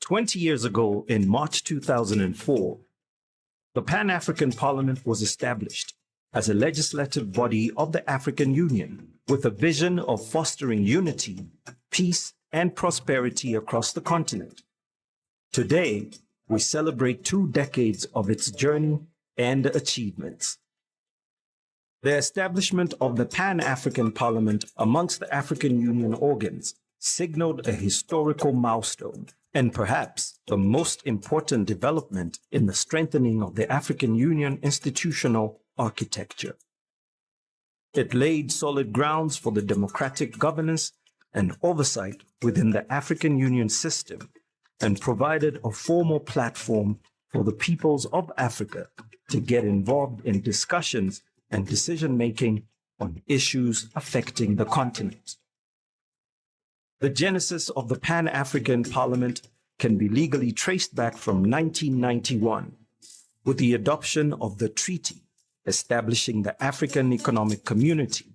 20 years ago, in March 2004, the Pan-African Parliament was established as a legislative body of the African Union with a vision of fostering unity, peace, and prosperity across the continent. Today, we celebrate 2 decades of its journey and achievements. The establishment of the Pan-African Parliament amongst the African Union organs signaled a historical milestone and perhaps the most important development in the strengthening of the African Union institutional architecture. It laid solid grounds for the democratic governance and oversight within the African Union system and provided a formal platform for the peoples of Africa to get involved in discussions and decision-making on issues affecting the continent. The genesis of the Pan-African Parliament can be legally traced back from 1991 with the adoption of the treaty establishing the African Economic Community,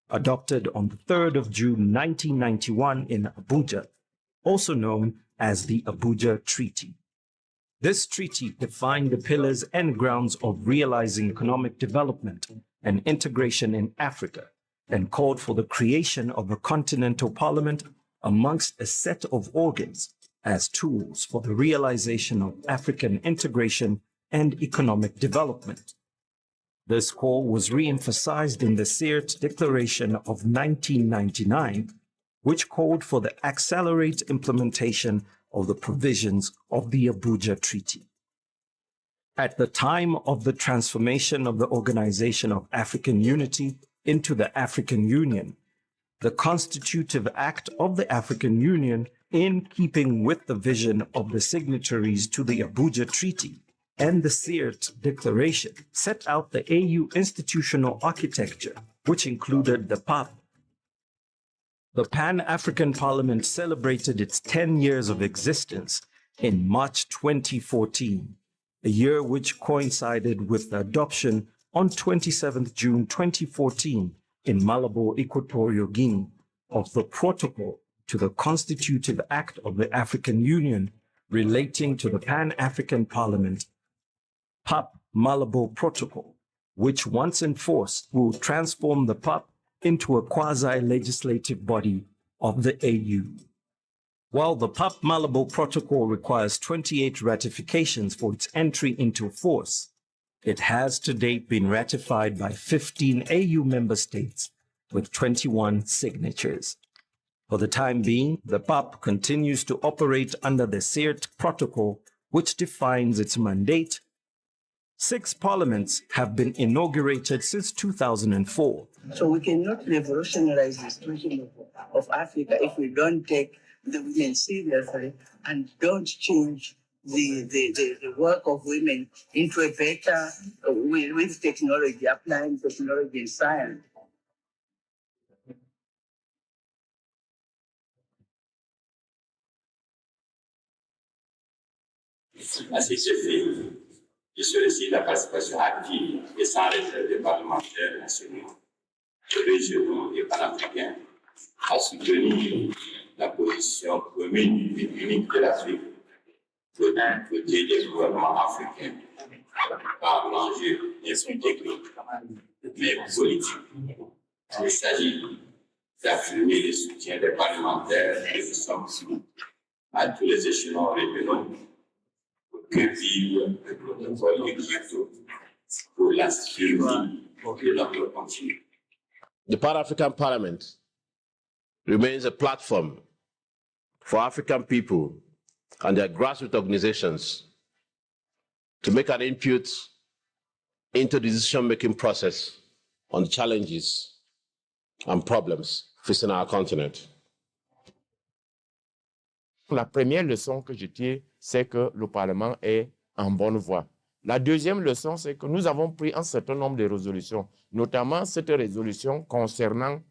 adopted on the 3rd of June 1991 in Abuja, also known as the Abuja Treaty. This treaty defined the pillars and grounds of realizing economic development and integration in Africa and called for the creation of a continental parliament amongst a set of organs as tools for the realization of African integration and economic development. This call was re-emphasized in the Sirte Declaration of 1999, which called for the accelerated implementation of the provisions of the Abuja Treaty. At the time of the transformation of the Organization of African Unity into the African Union, the Constitutive Act of the African Union, in keeping with the vision of the signatories to the Abuja Treaty and the Sirte Declaration, set out the AU institutional architecture, which included the PAP. The Pan-African Parliament celebrated its 10 years of existence in March 2014, a year which coincided with the adoption on 27th June 2014 in Malabo, Equatorial Guinea, of the Protocol to the Constitutive Act of the African Union relating to the Pan-African Parliament, PAP Malabo Protocol, which once enforced will transform the PAP into a quasi-legislative body of the AU. While the PAP Malabo Protocol requires 28 ratifications for its entry into force, it has to date been ratified by 15 AU member states with 21 signatures. For the time being, the PAP continues to operate under the Sirte Protocol, which defines its mandate. 6 parliaments have been inaugurated since 2004. So we cannot revolutionize the situation of Africa if we don't take the women seriously and don't change the work of women into a better, with technology, applying technology and science. À ces effets, je sollicite la participation active et sans réserve des parlementaires nationaux, régionaux et panafricains à soutenir la position commune et unique de l'Afrique pour d'un côté des gouvernements africains par l'enjeu des soins techniques, mais politiques. Il s'agit d'affirmer le soutien des parlementaires et des sommes à tous les échelons régionaux que vive le protocole de Kyoto pour la survie de notre continent. The Pan-African Parliament remains a platform for African people and their grassroots organizations to make an input into the decision-making process on challenges and problems facing our continent. La première leçon que je tire, c'est que le Parlement est en bonne voie. La deuxième leçon, c'est que nous avons pris un certain nombre de résolutions, notamment cette résolution concernant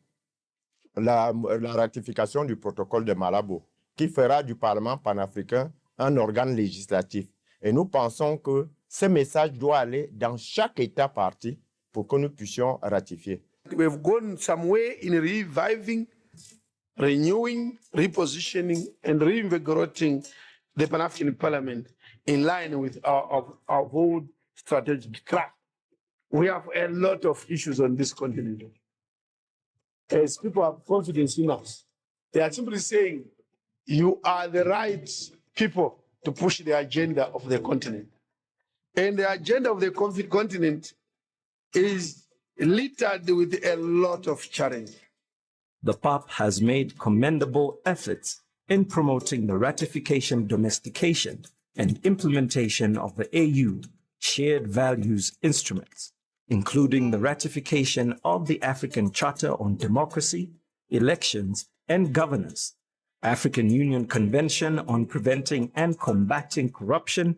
la ratification du protocole de Malabo, qui fera du Parlement panafricain un organe législatif. Et nous pensons que ce message doit aller dans chaque État partie pour que nous puissions ratifier. We've gone some way in reviving, renewing, repositioning, and reinvigorating the Pan-African Parliament in line with our whole strategic track. We have a lot of issues on this continent. As people have confidence in us, they are simply saying, you are the right people to push the agenda of the continent. And the agenda of the continent is littered with a lot of challenge. The PAP has made commendable efforts in promoting the ratification, domestication, and implementation of the AU shared values instruments, including the ratification of the African Charter on Democracy, Elections, and Governance, African Union Convention on Preventing and Combating Corruption,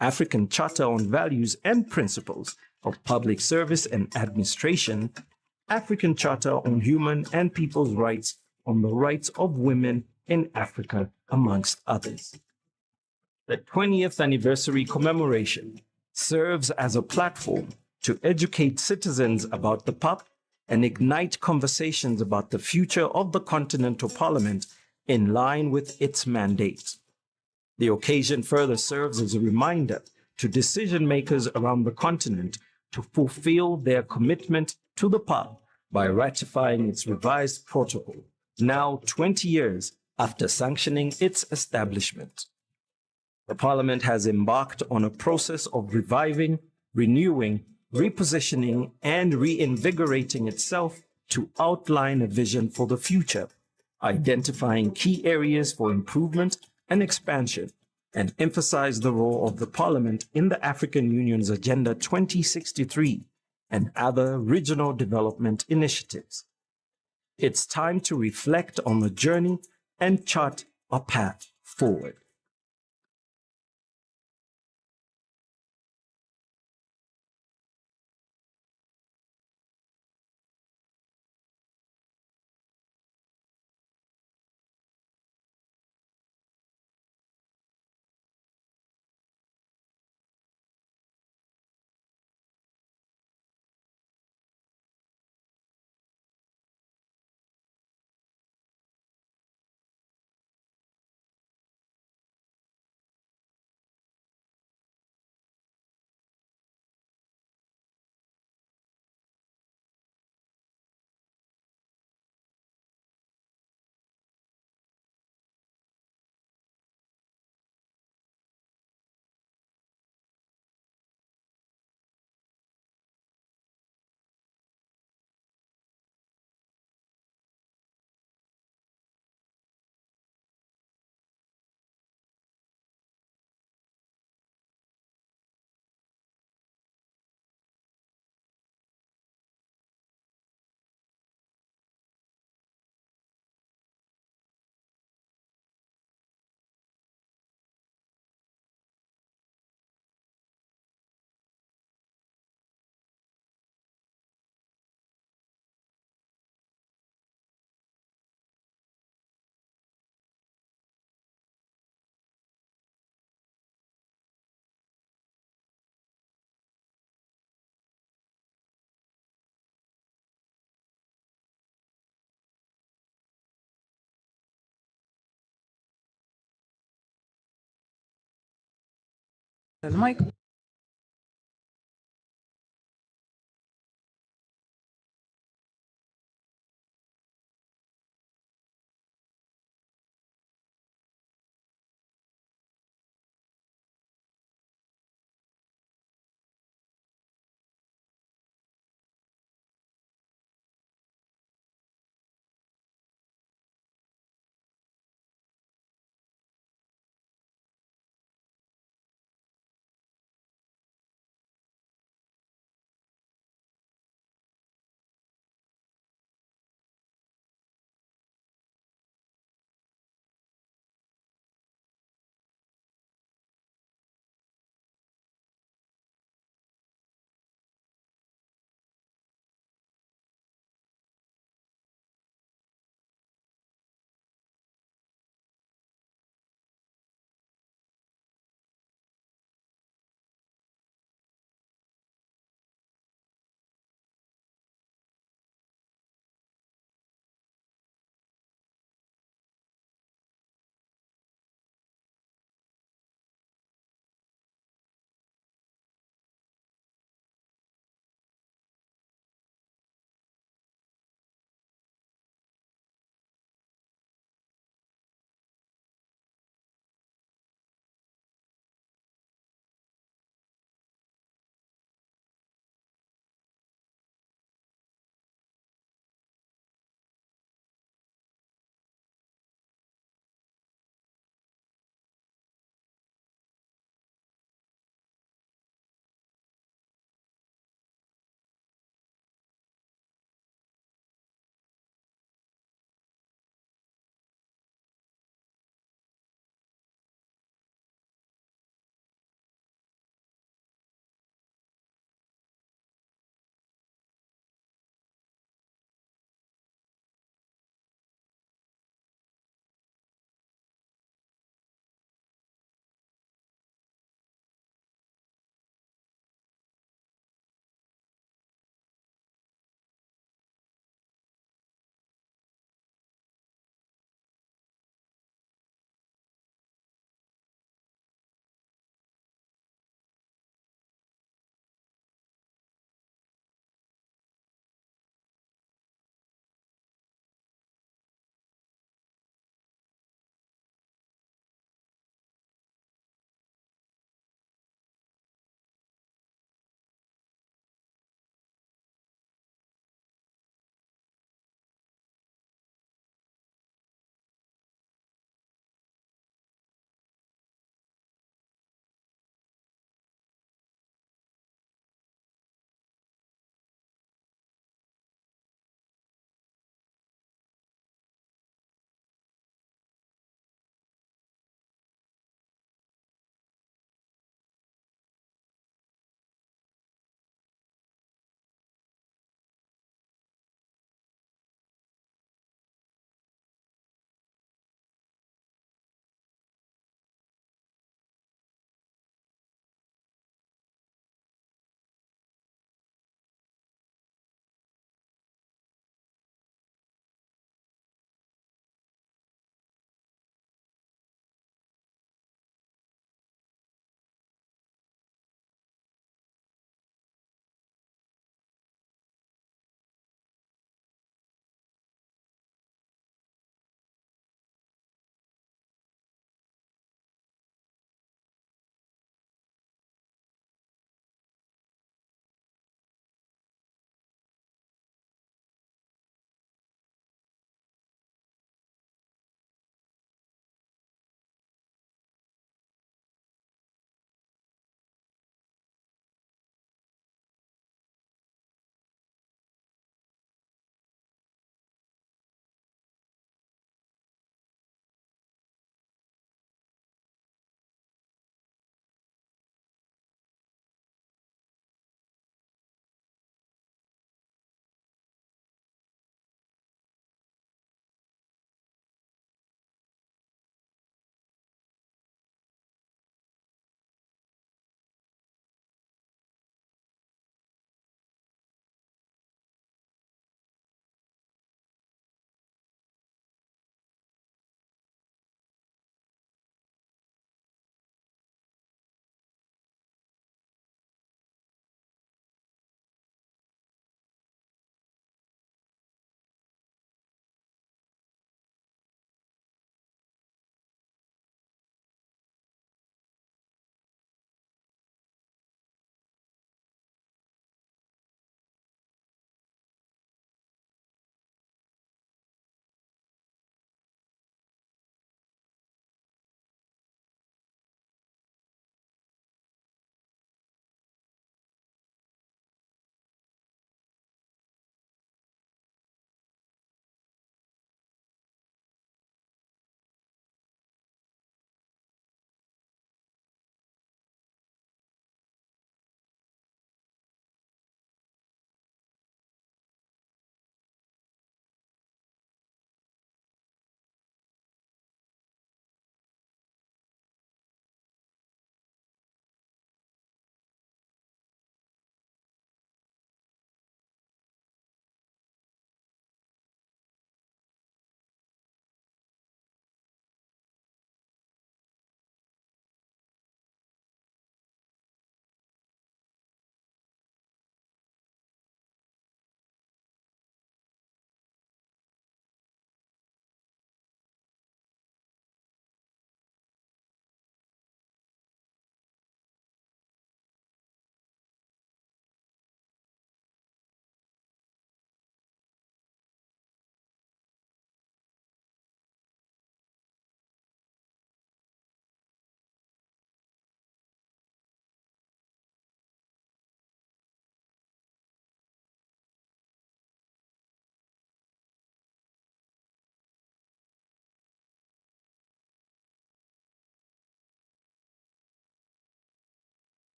African Charter on Values and Principles of Public Service and Administration, African Charter on Human and People's Rights on the Rights of Women in Africa, amongst others. The 20th anniversary commemoration serves as a platform to educate citizens about the PAP and ignite conversations about the future of the Continental Parliament in line with its mandate. The occasion further serves as a reminder to decision makers around the continent to fulfill their commitment to the PAP by ratifying its revised protocol, now 20 years after sanctioning its establishment. The Parliament has embarked on a process of reviving, renewing, repositioning, and reinvigorating itself to outline a vision for the future, identifying key areas for improvement and expansion, and emphasize the role of the Parliament in the African Union's Agenda 2063 and other regional development initiatives. It's time to reflect on the journey and chart a path forward. المايك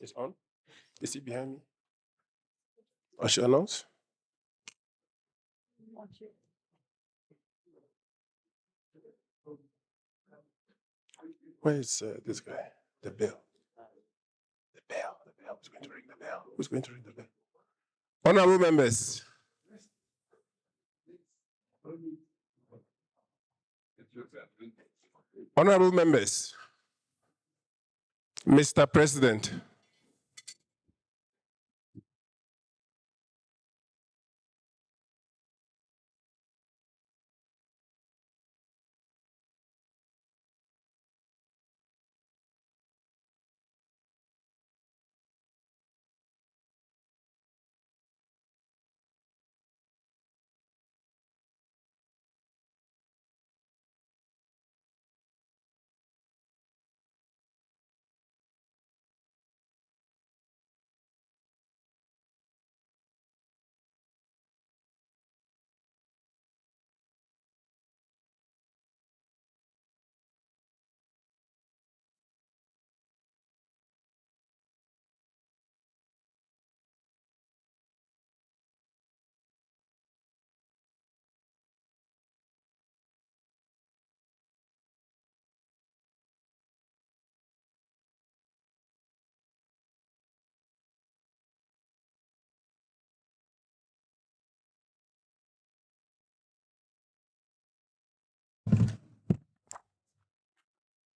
It's on. Is he behind me? I should announce. Where is this guy? The bell. The bell. The bell. Who's going to ring the bell? Who's going to ring the bell? Honorable members. Honorable members. Mr. President.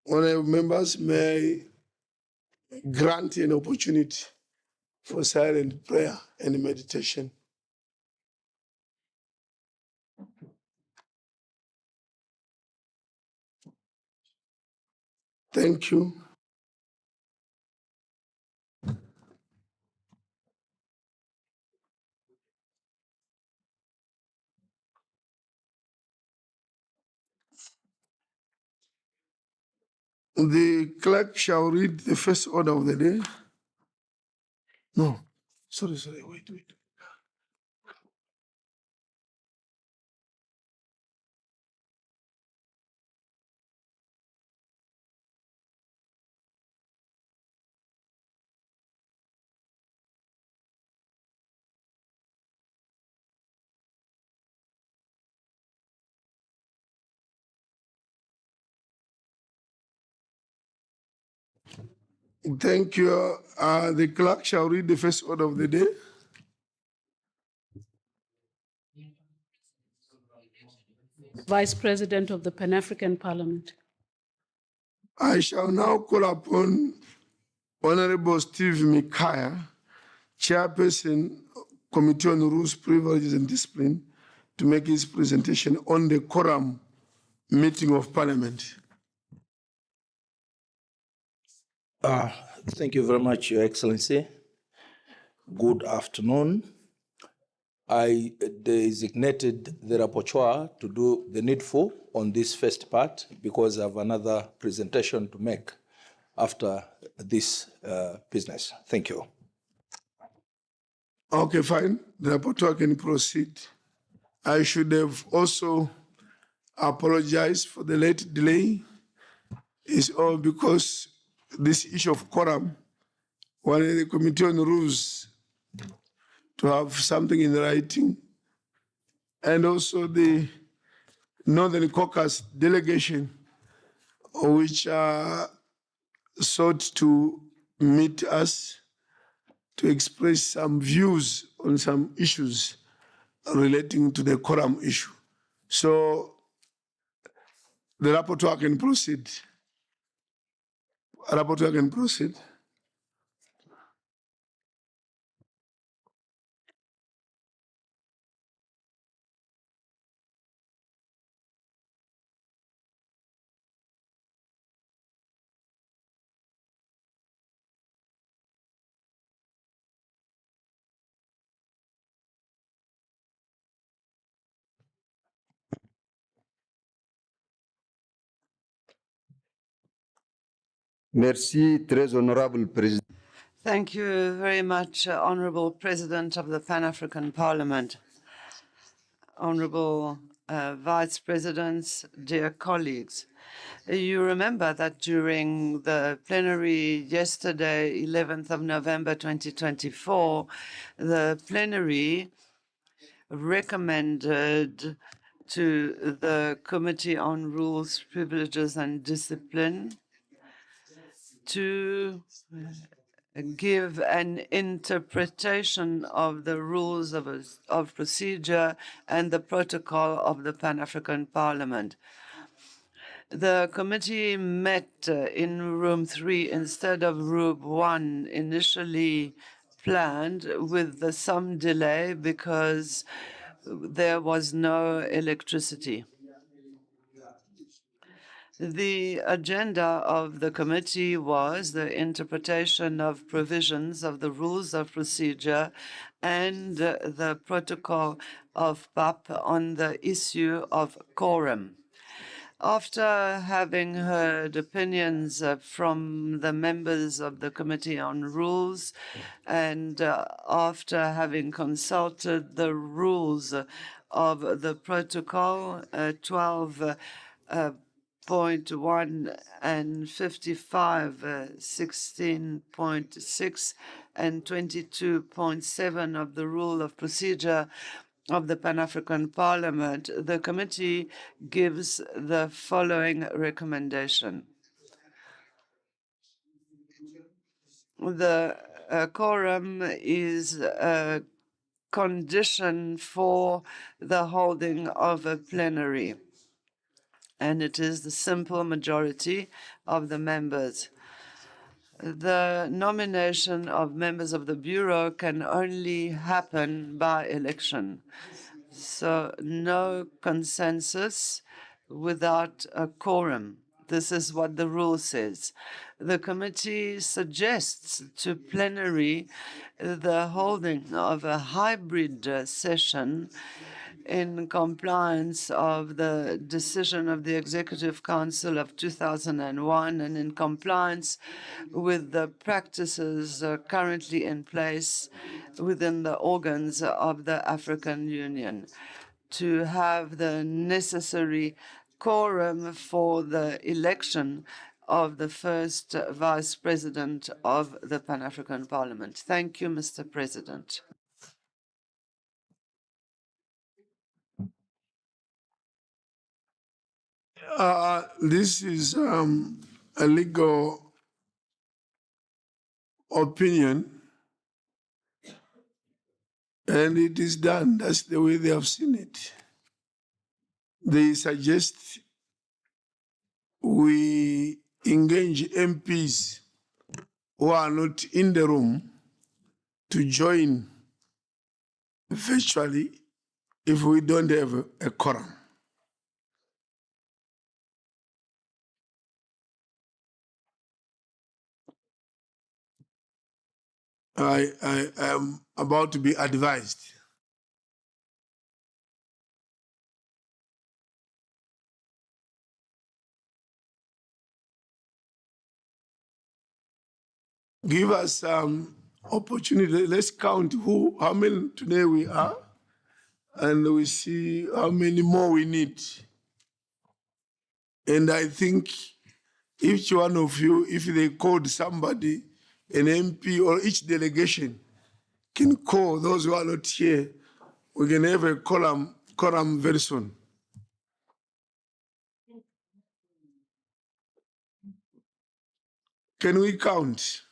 Honorable members, may I grant an opportunity for silent prayer and meditation. Thank you. The clerk shall read the first order of the day. No, sorry, wait. Thank you. The clerk shall read the first order of the day. Vice President of the Pan-African Parliament. I shall now call upon Honorable Steve Mikaya, Chairperson, Committee on Rules, Privileges and Discipline, to make his presentation on the quorum meeting of Parliament. Thank you very much, Your Excellency. Good afternoon. I designated the rapporteur to do the needful on this first part because I have another presentation to make after this business. Thank you. Okay, fine. The rapporteur can proceed. I should have also apologized for the late delay. It's all because this issue of quorum, one of the Committee on Rules to have something in writing, and also the Northern Caucasus delegation, which sought to meet us to express some views on some issues relating to the quorum issue. So the rapporteur can proceed. Rapporteur can proceed. Merci, très honorable Président. Thank you very much, Honorable President of the Pan-African Parliament, Honorable Vice Presidents, dear colleagues. You remember that during the plenary yesterday, 11th of November 2024, the plenary recommended to the Committee on Rules, Privileges and Discipline to give an interpretation of the rules of procedure and the protocol of the Pan-African Parliament. The committee met in room 3 instead of room 1 initially planned, with some delay because there was no electricity. The agenda of the committee was the interpretation of provisions of the rules of procedure and the protocol of PAP on the issue of quorum. After having heard opinions from the members of the Committee on Rules and after having consulted the rules of the protocol 12.1 and 55, 16.6 and 22.7 of the Rule of Procedure of the Pan-African Parliament, the committee gives the following recommendation. The quorum is a condition for the holding of a plenary, and it is the simple majority of the members. The nomination of members of the Bureau can only happen by election. So no consensus without a quorum. This is what the rule says. The committee suggests to plenary the holding of a hybrid session in compliance of the decision of the Executive Council of 2001 and in compliance with the practices currently in place within the organs of the African Union, to have the necessary quorum for the election of the first Vice President of the Pan-African Parliament. Thank you, Mr. President. This is a legal opinion, and it is done. That's the way they have seen it. They suggest we engage MPs who are not in the room to join virtually if we don't have a quorum. I am about to be advised. Give us some opportunity. Let's count how many today we are, and we see how many more we need. And I think each one of you, if they called somebody, an MP or each delegation can call those who are not here, we can have a quorum very soon. Can we count?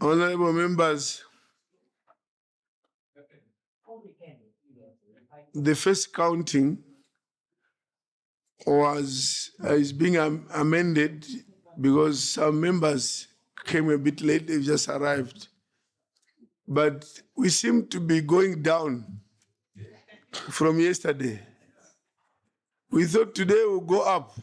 Honorable members, the first counting is being amended because some members came a bit late, they just arrived. But we seem to be going down from yesterday. We thought today we'll go up.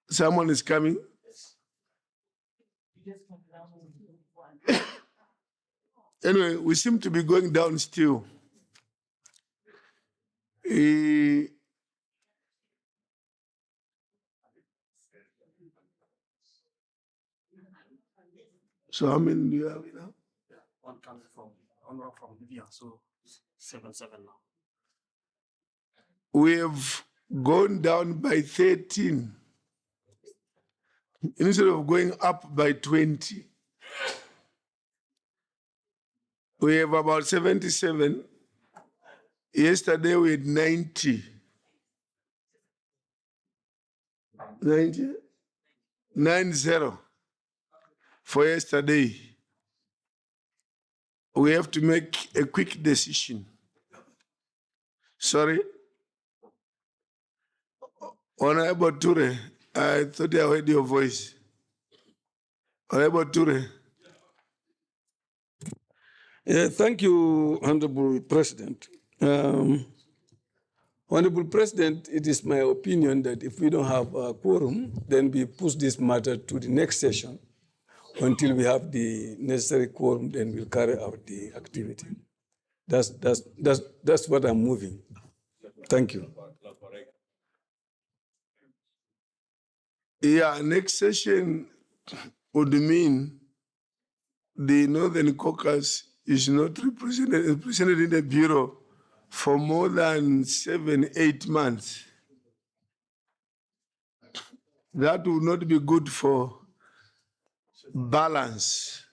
Someone is coming. Anyway, we seem to be going down still. So how many do you have now? One coming from Libya, so 7 now. We have gone down by 13 instead of going up by 20. We have about 77. Yesterday we had 90. 90? 90 for yesterday. We have to make a quick decision. Sorry? Honorable Ture, I thought I heard your voice. Honorable Ture. Thank you, Honorable President. Honorable President, it is my opinion that if we don't have a quorum, then we push this matter to the next session until we have the necessary quorum, then we'll carry out the activity. That's what I'm moving. Thank you. Yeah, next session would mean the Northern Caucasus is not represented in the Bureau for more than 7-8 months. That would not be good for balance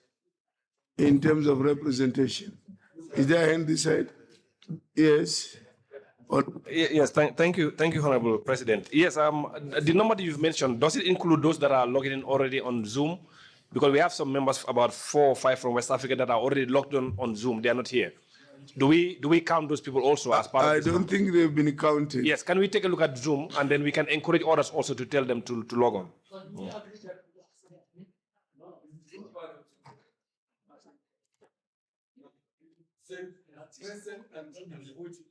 in terms of representation. Is there a hand this side? Yes. Yes, thank you, Honorable President. Yes, the number that you've mentioned, does it include those that are logged in already on Zoom? Because we have some members, about 4 or 5 from West Africa, that are already logged on Zoom. They are not here. Do we count those people also as part of this? I don't think they've been counted. Yes, can we take a look at Zoom, and then we can encourage others also to tell them to log on? Yeah. Present and voting.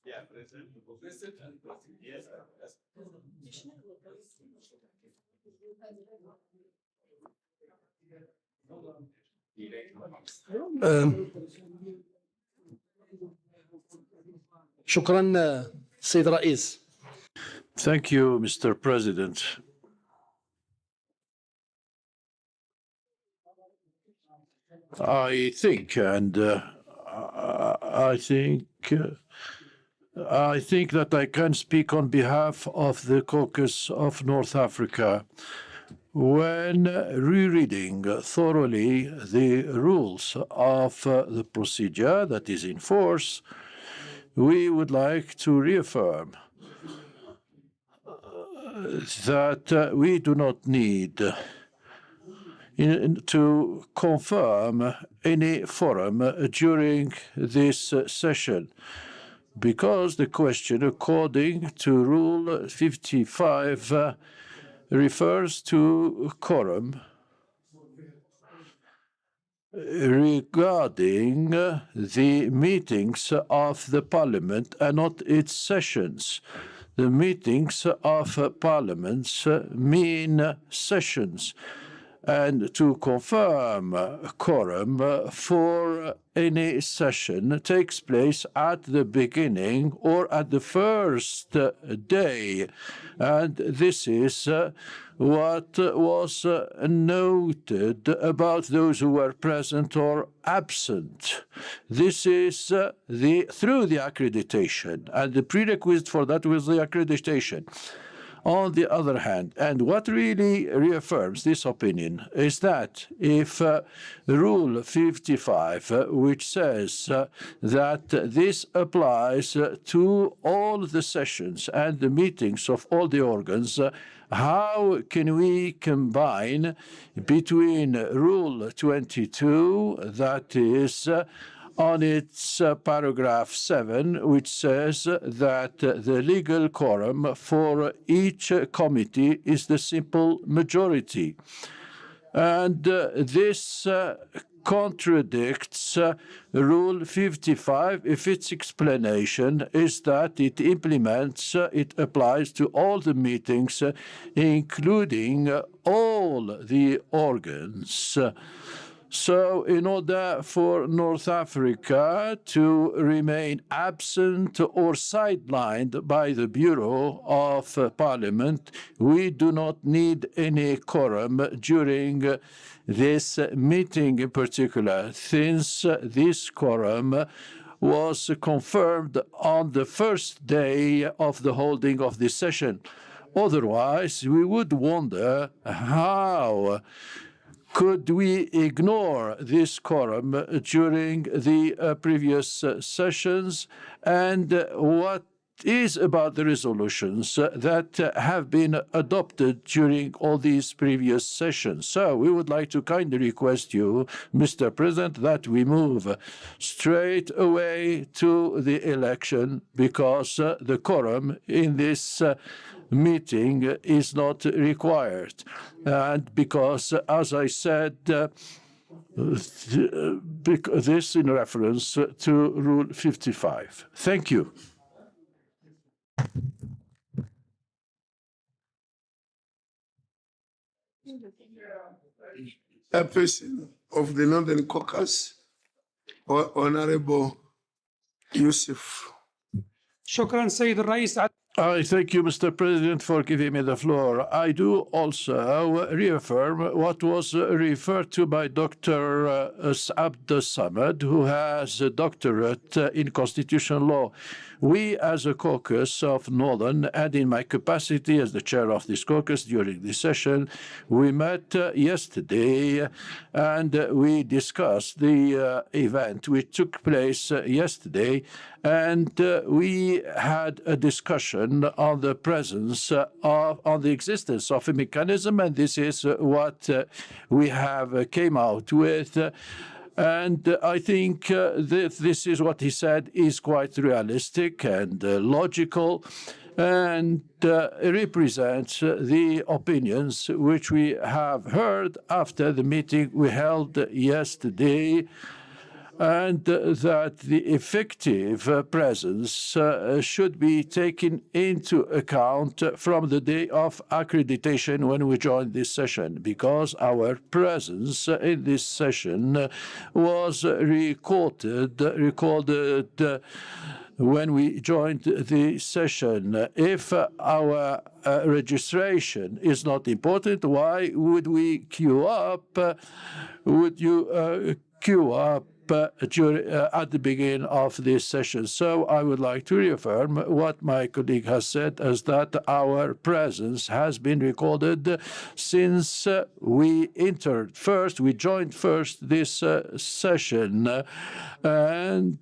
Yeah, present. Present and voting. Yes. شكرا سيد رئيس. Thank you, Mr. President. I think that I can speak on behalf of the Caucus of North Africa when rereading thoroughly the rules of the procedure that is in force. We would like to reaffirm that we do not need to confirm any forum during this session, because the question, according to Rule 55, refers to quorum regarding the meetings of the Parliament and not its sessions. The meetings of parliaments mean sessions. And to confirm quorum for any session takes place at the beginning or at the first day. And this is what was noted about those who were present or absent. This is through the accreditation, and the prerequisite for that was the accreditation. On the other hand, and what really reaffirms this opinion is that if Rule 55, which says that this applies to all the sessions and the meetings of all the organs, how can we combine between Rule 22, that is on its paragraph 7, which says that the legal quorum for each committee is the simple majority. And this contradicts Rule 55 if its explanation is that it implements, it applies to all the meetings, including all the organs. So in order for North Africa to remain absent or sidelined by the Bureau of Parliament, we do not need any quorum during this meeting in particular, since this quorum was confirmed on the first day of the holding of this session. Otherwise, we would wonder how could we ignore this quorum during the previous sessions, and what is about the resolutions that have been adopted during all these previous sessions. So we would like to kindly request you, Mr. President, that we move straight away to the election, because the quorum in this meeting is not required. And because, as I said, this in reference to Rule 55. Thank you. A person of the Northern Caucasus, Honorable Yusuf. شكرا سيد الرئيس. I thank you, Mr. President, for giving me the floor. I do also reaffirm what was referred to by Dr. Abd Samad, who has a doctorate in constitutional law. We, as a caucus of Northern, and in my capacity as the chair of this caucus during this session, we met yesterday and we discussed the event which took place yesterday, and we had a discussion on the presence on the existence of a mechanism, and this is what we have came out with. And I think this is what he said is quite realistic and logical, and represents the opinions which we have heard after the meeting we held yesterday, and that the effective presence should be taken into account from the day of accreditation when we joined this session, because our presence in this session was recorded when we joined the session. If our registration is not important, why would we queue up? Would you queue up at the beginning of this session? So I would like to reaffirm what my colleague has said, as that our presence has been recorded since we entered first, we joined first this session, and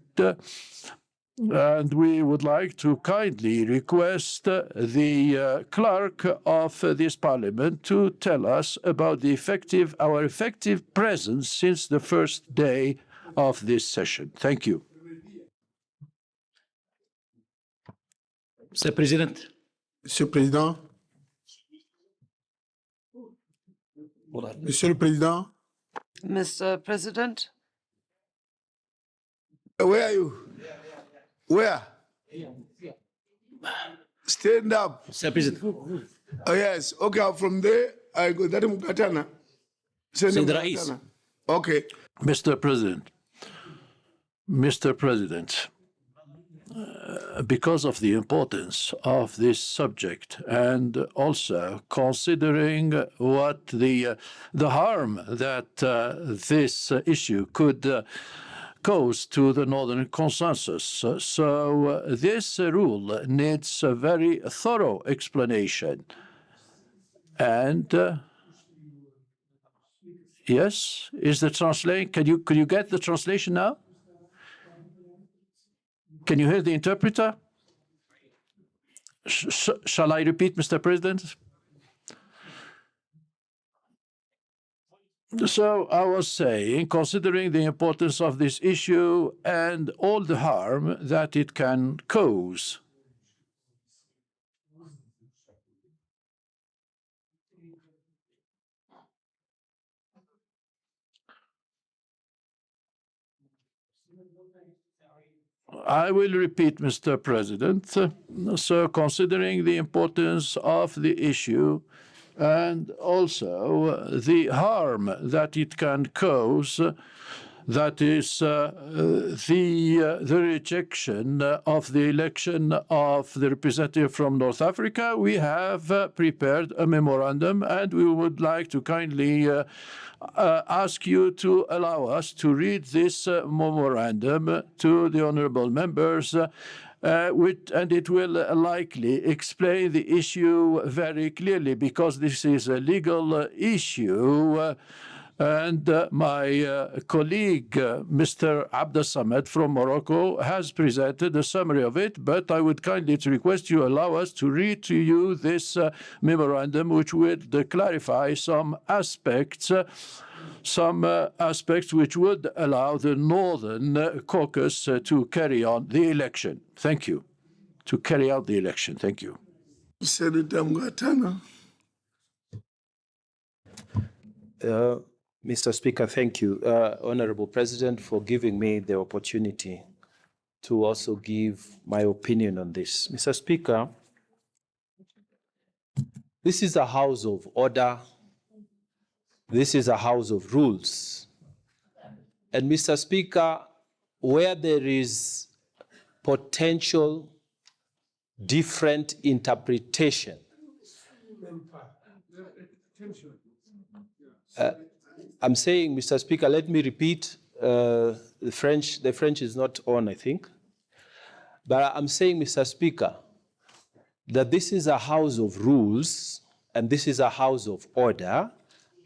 we would like to kindly request the clerk of this parliament to tell us about our effective presence since the first day of this session. Thank you. Mr. President. Monsieur le Président. Monsieur le Président. Mr. President. Where are you? Where? Stand up. Mr. President. Oh, yes. Okay, from there, I go. Okay. Mr. President, because of the importance of this subject, and also considering what the harm that this issue could goes to the Northern Consensus. So this rule needs a very thorough explanation. And yes, is the translation? Could you get the translation now? Can you hear the interpreter? Shall I repeat, Mr. President? So I was saying, considering the importance of this issue and all the harm that it can cause, I will repeat, Mr. President. So considering the importance of the issue and also the harm that it can cause, that is the rejection of the election of the representative from North Africa, we have prepared a memorandum, and we would like to kindly ask you to allow us to read this memorandum to the honourable members, and it will likely explain the issue very clearly, because this is a legal issue. And my colleague, Mr. Abdesamed from Morocco, has presented a summary of it, but I would kindly request you allow us to read to you this memorandum, which would clarify some aspects which would allow the Northern Caucus to carry on the election. Thank you. To carry out the election. Thank you. Senator Mgatana. Mr. Speaker, thank you, Honorable President, for giving me the opportunity to also give my opinion on this. Mr. Speaker, this is a house of order. This is a house of rules. And Mr. Speaker, where there is potential different interpretation, I'm saying, Mr. Speaker, let me repeat, the French is not on, I think. But I'm saying, Mr. Speaker, that this is a house of rules and this is a house of order,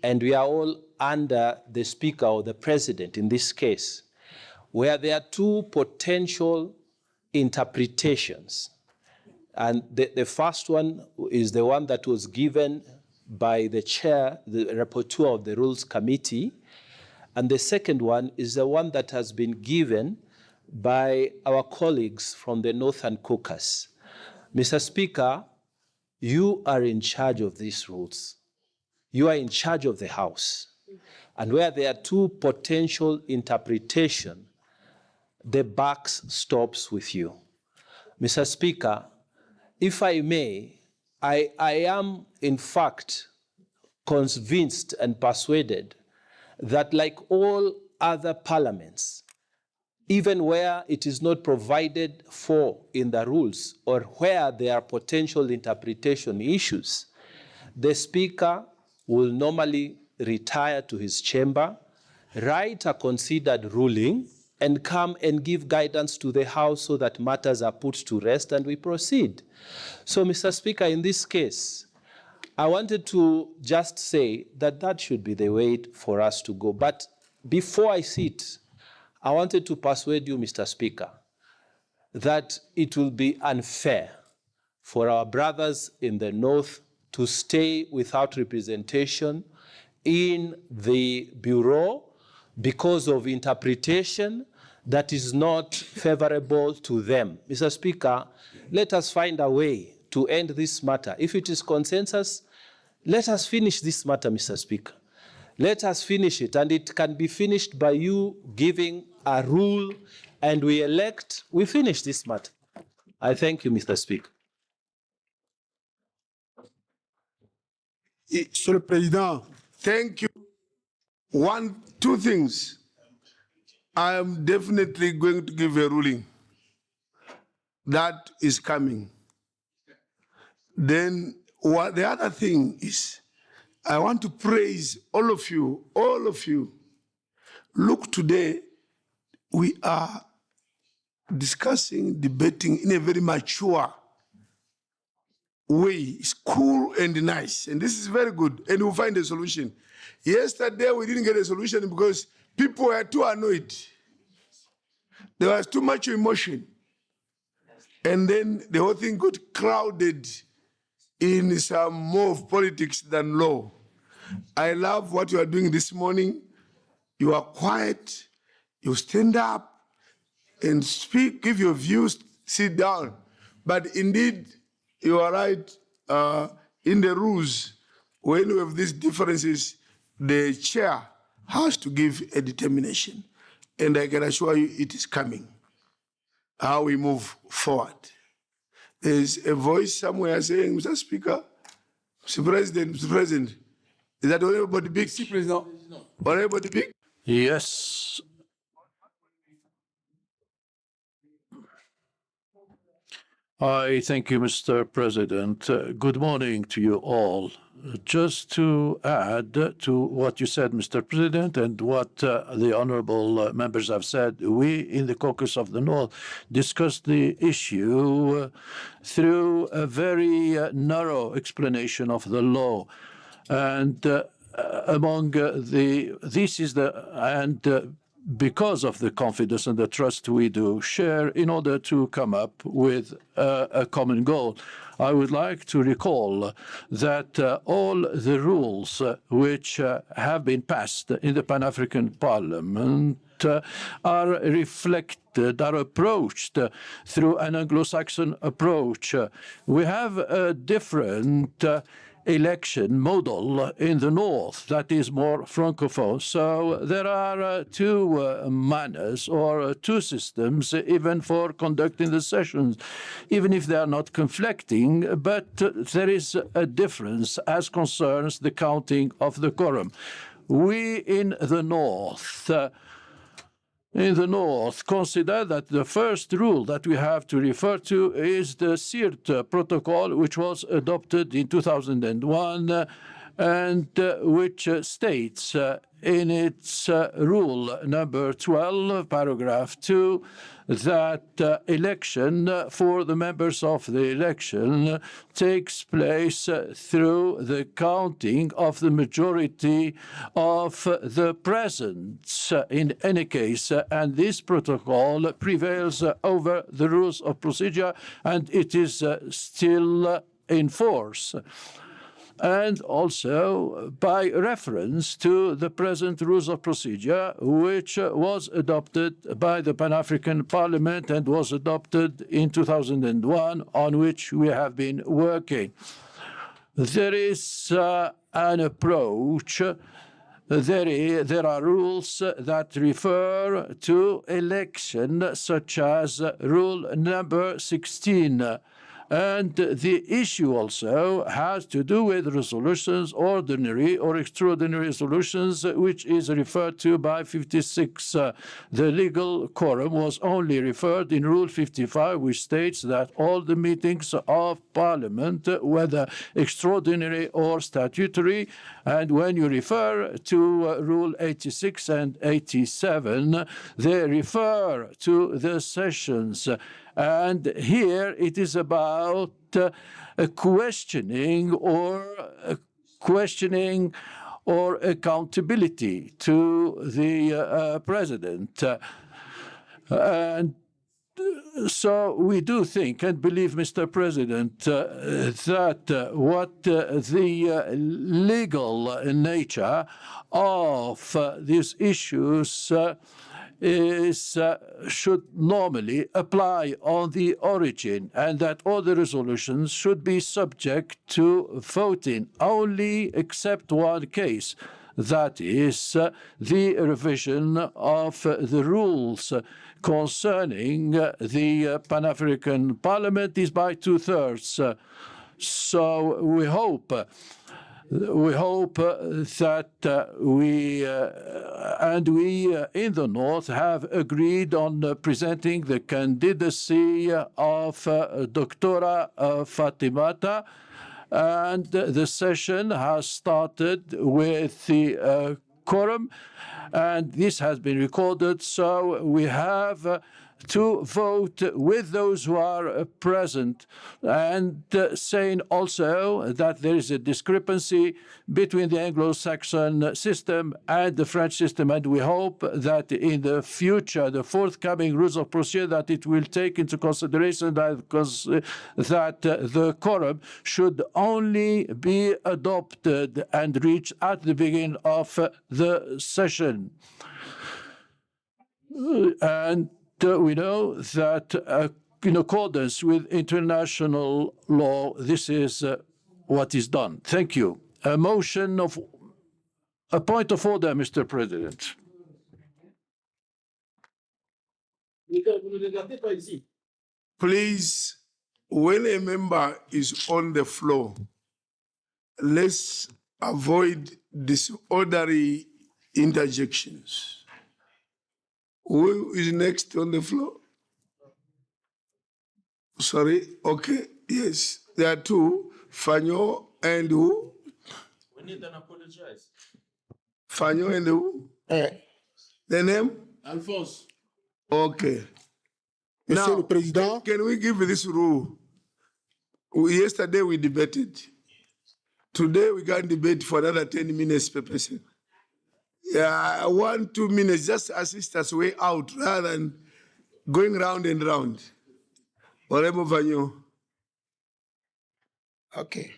and we are all under the Speaker or the President in this case, where there are two potential interpretations. And the first one is the one that was given by the chair, the rapporteur of the Rules Committee, and the second one is the one that has been given by our colleagues from the Northern Caucus. Mr. Speaker, you are in charge of these rules. You are in charge of the House. And where there are two potential interpretations, the buck stops with you. Mr. Speaker, if I may, I am, in fact, convinced and persuaded that, like all other parliaments, even where it is not provided for in the rules or where there are potential interpretation issues, the Speaker will normally retire to his chamber, write a considered ruling, and come and give guidance to the House so that matters are put to rest and we proceed. So, Mr. Speaker, in this case, I wanted to just say that that should be the way for us to go. But before I sit, I wanted to persuade you, Mr. Speaker, that it will be unfair for our brothers in the North to stay without representation in the Bureau because of interpretation that is not favorable to them. Mr. Speaker, let us find a way to end this matter. If it is consensus, let us finish this matter, Mr. Speaker. Let us finish it, and it can be finished by you giving a rule, and we finish this matter. I thank you, Mr. Speaker. Monsieur le Président, thank you. Two things. I am definitely going to give a ruling. That is coming. Then the other thing is, I want to praise all of you. Look, today, we are discussing, debating in a very mature way. It's cool and nice, and this is very good, and we'll find a solution. Yesterday, we didn't get a solution because people were too annoyed. There was too much emotion. And then the whole thing got crowded in some more of politics than law. I love what you are doing this morning. You are quiet, you stand up and speak, give your views, sit down. But indeed, you are right in the rules. When we have these differences, the chair has to give a determination. And I can assure you it is coming, how we move forward. There's a voice somewhere saying, Mr. Speaker, Mr. President, Mr. President, is that Honorable Bodibik? Mr. President. Honorable Bodibik? Yes. I thank you, Mr. President. Good morning to you all. Just to add to what you said, Mr. President, and what the honorable members have said, we in the Caucus of the North discussed the issue through a very narrow explanation of the law. And because of the confidence and the trust we do share in order to come up with a common goal. I would like to recall that all the rules which have been passed in the Pan-African Parliament are reflected, are approached through an Anglo-Saxon approach. We have a different election model in the north that is more francophone. So there are two manners or two systems even for conducting the sessions, even if they are not conflicting, but there is a difference as concerns the counting of the quorum. We in the north consider that the first rule that we have to refer to is the Sirte Protocol, which was adopted in 2001 and which states in its rule number 12, paragraph 2, that election for the members of the election takes place through the counting of the majority of the presence in any case. And this protocol prevails over the rules of procedure, and it is still in force. And also by reference to the present rules of procedure, which was adopted by the Pan-African Parliament and was adopted in 2001, on which we have been working. There is an approach. There are rules that refer to election, such as rule number 16. And the issue also has to do with resolutions, ordinary or extraordinary resolutions, which is referred to by 56. The legal quorum was only referred in Rule 55, which states that all the meetings of Parliament, whether extraordinary or statutory, and when you refer to Rule 86 and 87, they refer to the sessions. And here it is about questioning or accountability to the president. And so we do think and believe, Mr. President, that what the legal nature of these issues should normally apply on the origin, and that all the resolutions should be subject to voting only except one case. That is the revision of the rules concerning the Pan-African Parliament is by 2/3. So we hope that we in the North have agreed on presenting the candidacy of Dr. Fatimata, and the session has started with the quorum, and this has been recorded. So we have to vote with those who are present, and saying also that there is a discrepancy between the Anglo-Saxon system and the French system, and we hope that in the future, the forthcoming rules of procedure, that it will take into consideration that the quorum should only be adopted and reached at the beginning of the session. And we know that in accordance with international law, this is what is done. Thank you. A point of order, Mr. President. Please, when a member is on the floor, let's avoid disorderly interjections. Who is next on the floor? Sorry, okay, yes. There are two, Fanyo and who? We need an apologize. Fanyo and who? The name? Alphonse. Okay. Monsieur Now, le Président. Can we give this rule? Yesterday we debated. Today we can debate for another 10 minutes per person. Yeah, 1-2 minutes, just assist us way out rather than going round and round. Okay.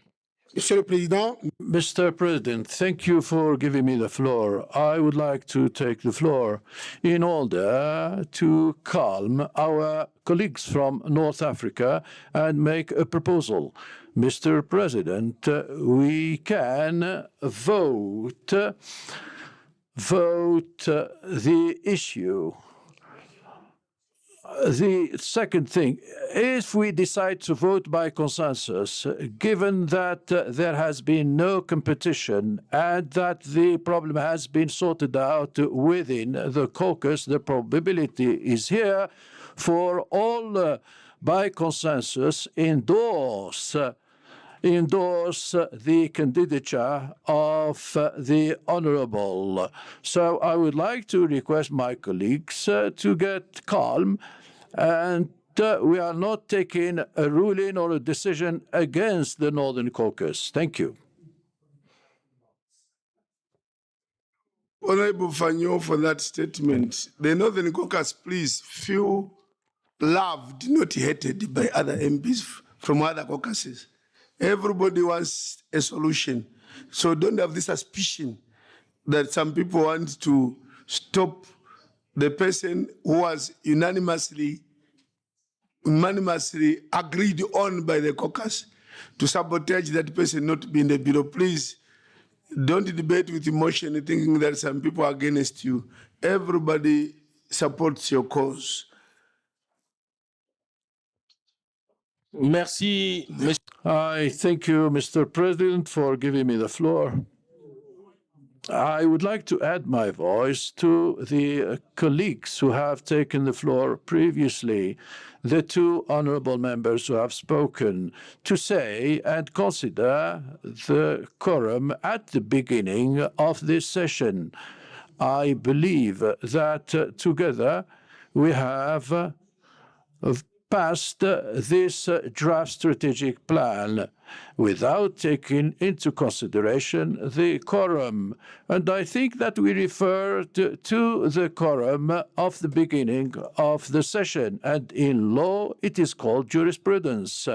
Monsieur le Président. Mr. President, thank you for giving me the floor. I would like to take the floor in order to calm our colleagues from North Africa and make a proposal. Mr. President, we can vote the issue. The second thing, if we decide to vote by consensus, given that there has been no competition and that the problem has been sorted out within the caucus, the probability is here for all by consensus endorse the candidature of the Honourable. So I would like to request my colleagues to get calm, and we are not taking a ruling or a decision against the Northern Caucus. Thank you. Honorable Fanyo, for that statement. The Northern Caucus, please feel loved, not hated by other MPs from other caucuses. Everybody wants a solution. So don't have the suspicion that some people want to stop the person who was unanimously agreed on by the caucus to sabotage that person not being the bureau. Please don't debate with emotion thinking that some people are against you. Everybody supports your Merci. I thank you, Mr. President, for giving me the floor. I would like to add my voice to the colleagues who have taken the floor previously, the two honourable members who have spoken, to say and consider the quorum at the beginning of this session. I believe that together we have passed this draft strategic plan without taking into consideration the quorum. And I think that we referred to the quorum of the beginning of the session. And in law, it is called jurisprudence.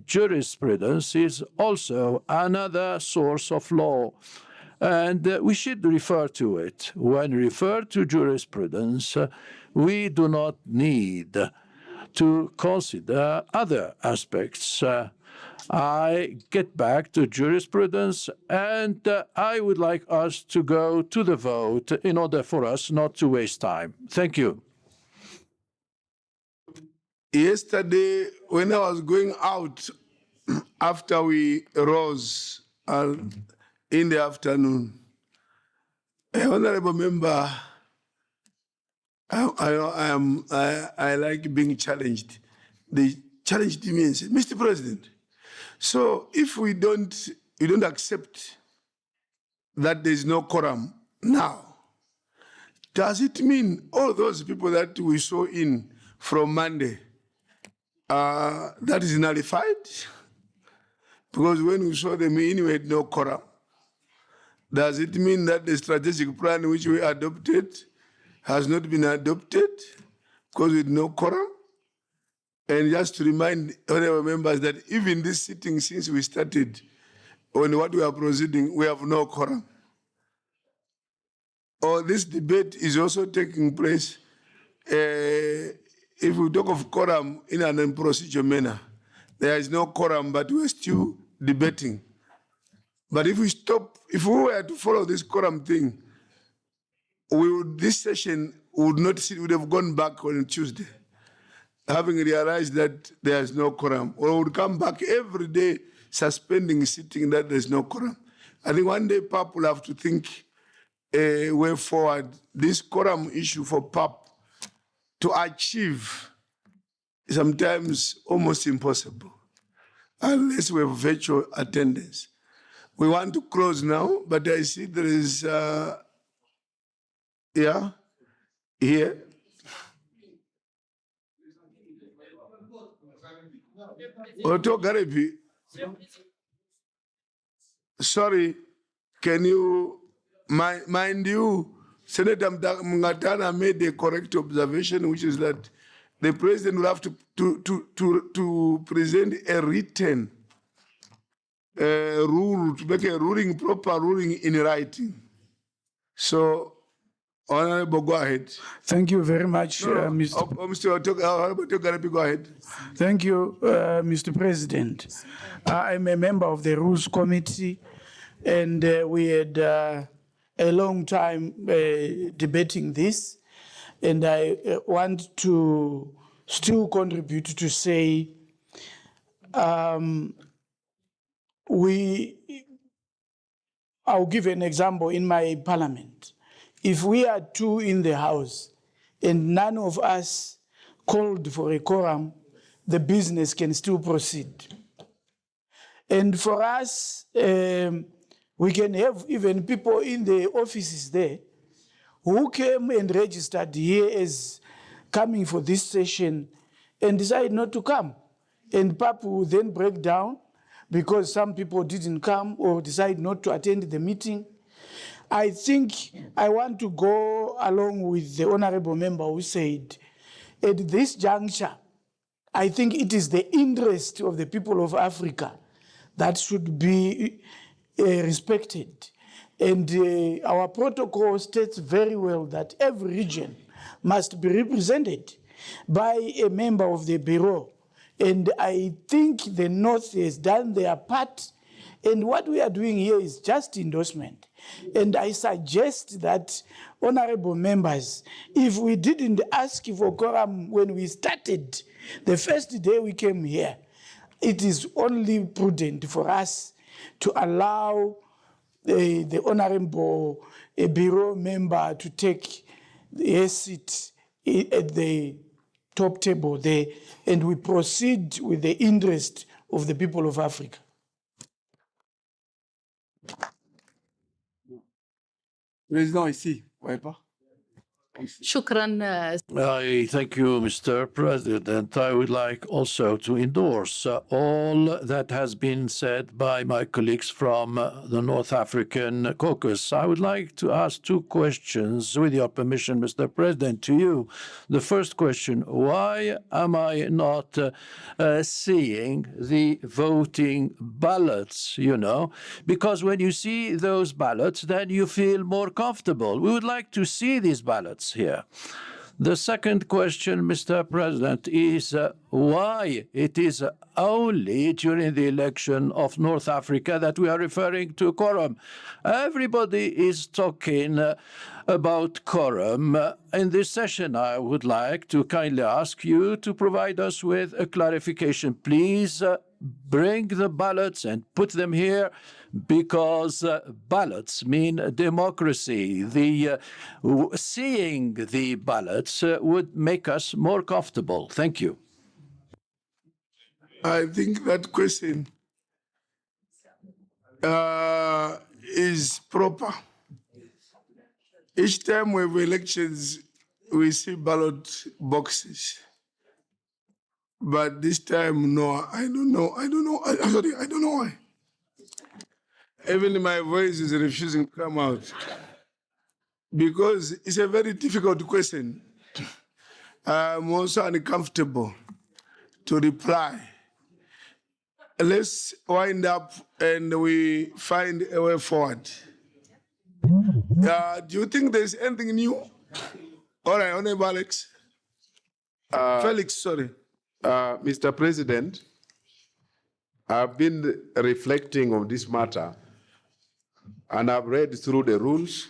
Jurisprudence is also another source of law. And we should refer to it. When we refer to jurisprudence, we do not need to consider other aspects. I get back to jurisprudence, and I would like us to go to the vote in order for us not to waste time. Thank you. Yesterday, when I was going out after we rose in the afternoon, an honorable member, I like being challenged. They challenged me and said, Mr. President, so if you don't accept that there is no quorum, Now, does it mean all those people that we saw in from Monday, that is nullified? Because when we saw them in, we had no quorum. Does it mean that the strategic plan which we adopted has not been adopted because with no quorum? And just to remind honorable members that even this sitting, since we started, on what we are proceeding, we have no quorum. Or this debate is also taking place, if we talk of quorum in an procedural manner, there is no quorum, but we're still debating. But if we stop, if we were to follow this quorum thing, this session would have gone back on Tuesday, having realized that there is no quorum, or would come back every day suspending sitting that there's no quorum. I think one day PAP will have to think a way forward. This quorum issue for PAP to achieve sometimes almost impossible, unless we have virtual attendance. We want to close now, but I see there is, here. Otto Garepi, sorry, can you, mind you, Senator Mungatana made a correct observation, which is that the president will have to present a written rule, to make a ruling, proper ruling in writing. So, Honorable, go ahead. Thank you very much, Mr. Mr. Go ahead. Thank you, Mr. President. I'm a member of the Rules Committee, and we had a long time debating this, and I want to still contribute to say I'll give an example in my parliament. If we are two in the House and none of us called for a quorum, the business can still proceed. And for us, we can have even people in the offices there who came and registered here as coming for this session and decide not to come. And PAP will then break down because some people didn't come or decide not to attend the meeting. I think I want to go along with the honorable member who said, at this juncture, I think it is the interest of the people of Africa that should be respected. And our protocol states very well that every region must be represented by a member of the Bureau. And I think the North has done their part. And what we are doing here is just endorsement. And I suggest that, honorable members, if we didn't ask for quorum when we started, the first day we came here, it is only prudent for us to allow the honorable Bureau member to take a seat at the top table there, and we proceed with the interest of the people of Africa. Président ici, ouais pas. Shukran. I thank you, Mr. President. I would like also to endorse all that has been said by my colleagues from the North African Caucus. I would like to ask two questions, with your permission, Mr. President, to you. The first question, why am I not seeing the voting ballots, you know? Because when you see those ballots, then you feel more comfortable. We would like to see these ballots here. The second question, Mr. President, is why it is only during the election of North Africa that we are referring to quorum. Everybody is talking about quorum. In this session, I would like to kindly ask you to provide us with a clarification. Please bring the ballots and put them here, because ballots mean democracy. Seeing the ballots would make us more comfortable. Thank you. I think that question is proper. Each time we have elections, we see ballot boxes. But this time, no, I don't know. Sorry, I don't know why. Even my voice is refusing to come out. Because it's a very difficult question. I'm also uncomfortable to reply. Let's wind up and we find a way forward. Do you think there's anything new? All right, Honorable Alex. Felix, sorry. Mr. President, I've been reflecting on this matter, and I've read through the rules,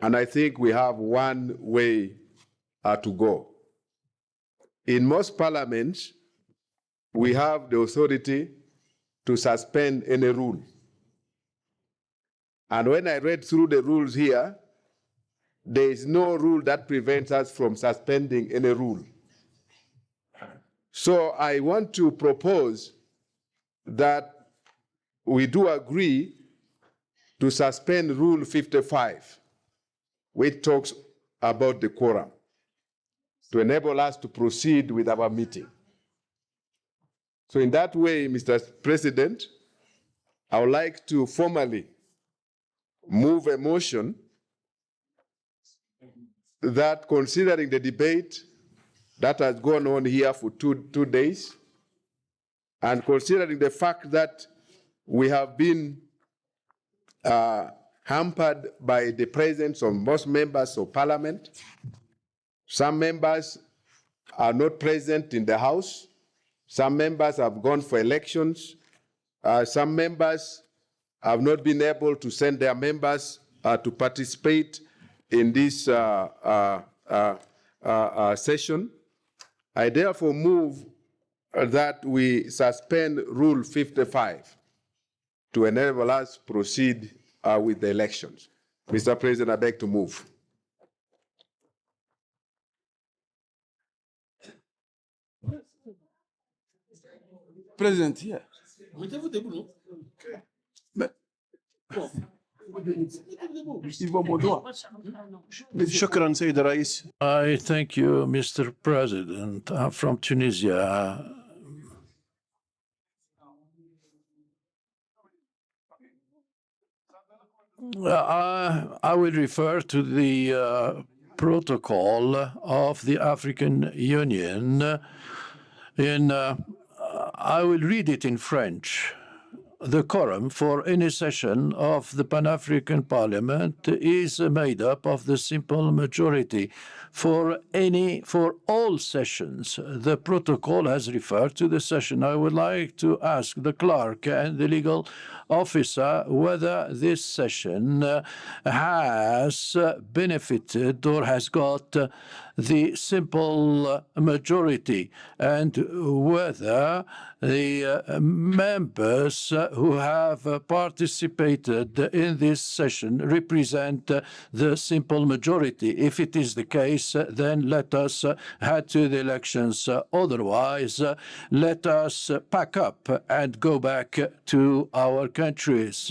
and I think we have one way to go. In most parliaments, we have the authority to suspend any rule. And when I read through the rules here, there is no rule that prevents us from suspending any rule. So I want to propose that we do agree to suspend Rule 55, which talks about the quorum, to enable us to proceed with our meeting. So in that way, Mr. President, I would like to formally move a motion that, considering the debate that has gone on here for two days, and considering the fact that we have been hampered by the presence of most members of parliament, some members are not present in the House, some members have gone for elections, some members have not been able to send their members to participate in this session. I therefore move that we suspend Rule 55 to enable us to proceed with the elections. Mr. President, I beg to move. President, here. I thank you, Mr. President. I'm from Tunisia. I will refer to the protocol of the African Union. I will read it in French. The quorum for any session of the Pan-African Parliament is made up of the simple majority. For all sessions, the protocol has referred to the session. I would like to ask the clerk and the legal officer whether this session has benefited or has got the simple majority, and whether the members who have participated in this session represent the simple majority. If it is the case, then let us head to the elections. Otherwise, let us pack up and go back to our countries.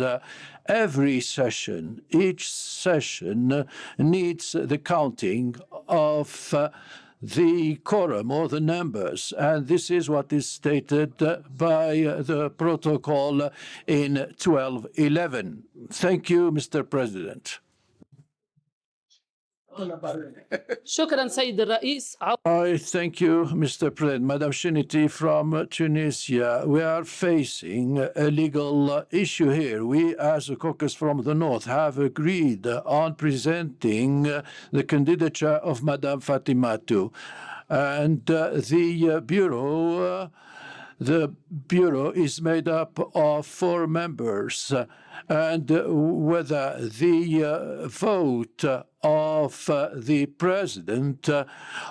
Every session, each session needs the counting of the quorum or the numbers, and this is what is stated by the protocol in 1211. Thank you, Mr. President. شكرا سيد الرئيس. I thank you, Mr. President. Madam Shiniti from Tunisia. We are facing a legal issue here. We, as a caucus from the North, have agreed on presenting the candidature of Madam Fatoumata. And the Bureau is made up of 4 members. And whether the vote of the President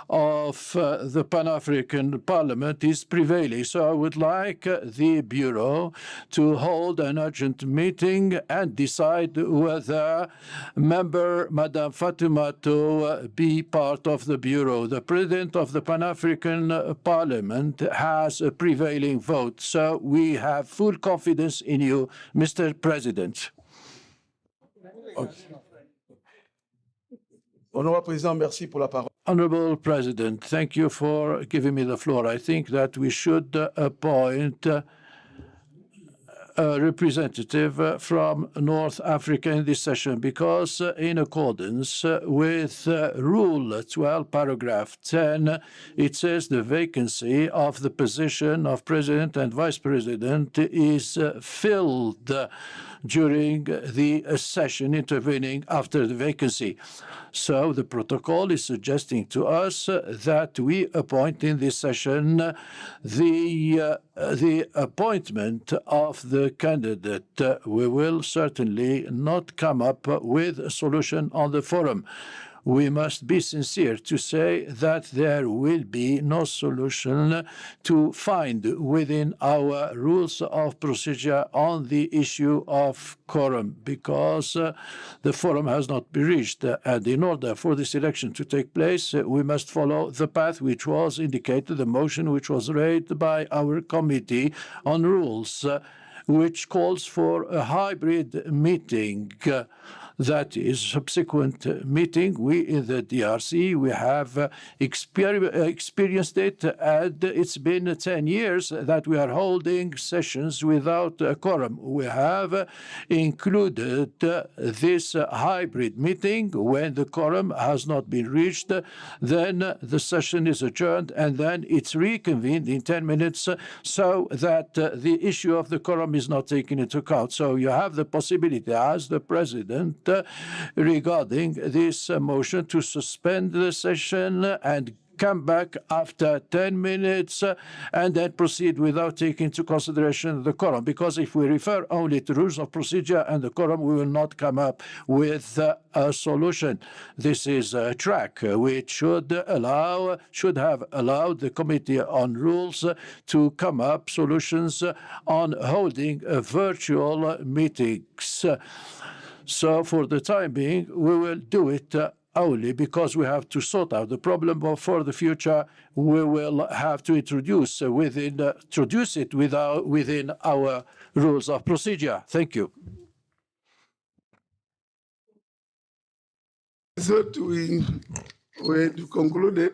of the Pan-African Parliament is prevailing. So I would like the Bureau to hold an urgent meeting and decide whether member Madame Fatoumata be part of the Bureau. The President of the Pan-African Parliament has a prevailing vote, so we have full confidence in you, Mr. President. Okay. Honorable Président, merci pour la parole. Honorable President, thank you for giving me the floor. I think that we should appoint a representative from North Africa in this session because in accordance with Rule 12, paragraph 10, it says the vacancy of the position of President and Vice President is filled during the session intervening after the vacancy. So the protocol is suggesting to us that we appoint in this session the appointment of the candidate. We will certainly not come up with a solution on the forum. We must be sincere to say that there will be no solution to find within our rules of procedure on the issue of quorum because the forum has not been reached. And in order for this election to take place, we must follow the path which was indicated, the motion which was raised by our Committee on Rules, which calls for a hybrid meeting. That is subsequent meeting. We in the DRC, we have experienced it, and it's been 10 years that we are holding sessions without a quorum. We have included this hybrid meeting when the quorum has not been reached. Then the session is adjourned, and then it's reconvened in 10 minutes so that the issue of the quorum is not taken into account. So you have the possibility as the President regarding this motion to suspend the session and come back after 10 minutes and then proceed without taking into consideration the quorum. Because if we refer only to rules of procedure and the quorum, we will not come up with a solution. This is a track which should have allowed the Committee on Rules to come up solutions on holding virtual meetings. So for the time being, we will do it only because we have to sort out the problem, but for the future, we will have to introduce it within our rules of procedure. Thank you. So we concluded,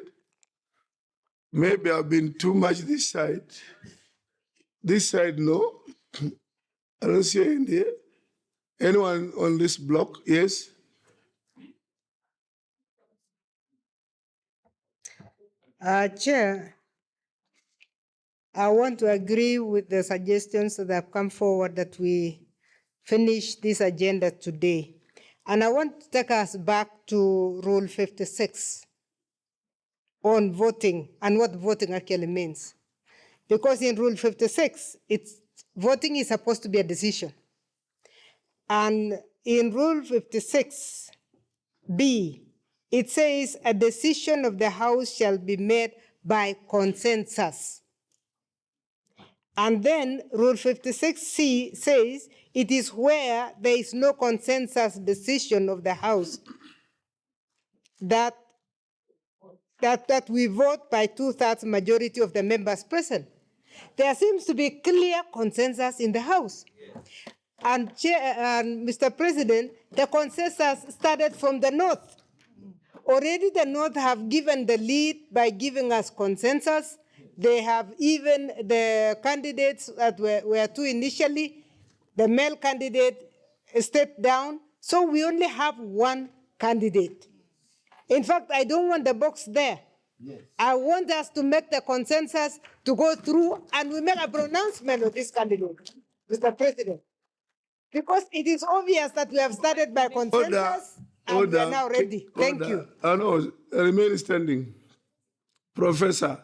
maybe I've been too much this side. This side, no. I don't see in there. Anyone on this block? Yes? Chair, I want to agree with the suggestions that have come forward that we finish this agenda today. And I want to take us back to Rule 56 on voting and what voting actually means. Because in Rule 56, voting is supposed to be a decision. And in Rule 56B, it says a decision of the House shall be made by consensus. And then Rule 56C says it is where there is no consensus decision of the House that we vote by 2/3 majority of the members present. There seems to be clear consensus in the House. And Mr. President, the consensus started from the North. Already the North have given the lead by giving us consensus. They have even the candidates that were two initially, the male candidate stepped down. So we only have one candidate. In fact, I don't want the box there. Yes. I want us to make the consensus to go through and we make a pronouncement of this candidate, Mr. President. Because it is obvious that we have started by consensus and we are now ready. Thank you. I know, remain standing. Professor,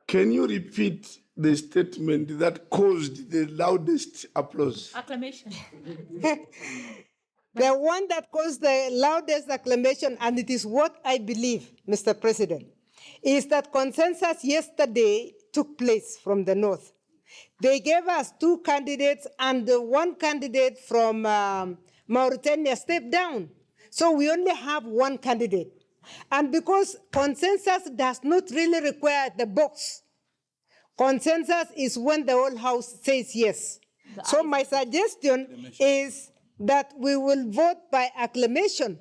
can you repeat the statement that caused the loudest applause? Acclamation. The one that caused the loudest acclamation, and it is what I believe, Mr. President, is that consensus yesterday took place from the North. They gave us two candidates, and one candidate from Mauritania stepped down. So we only have one candidate. And because consensus does not really require the box, consensus is when the whole House says yes. So my suggestion is that we will vote by acclamation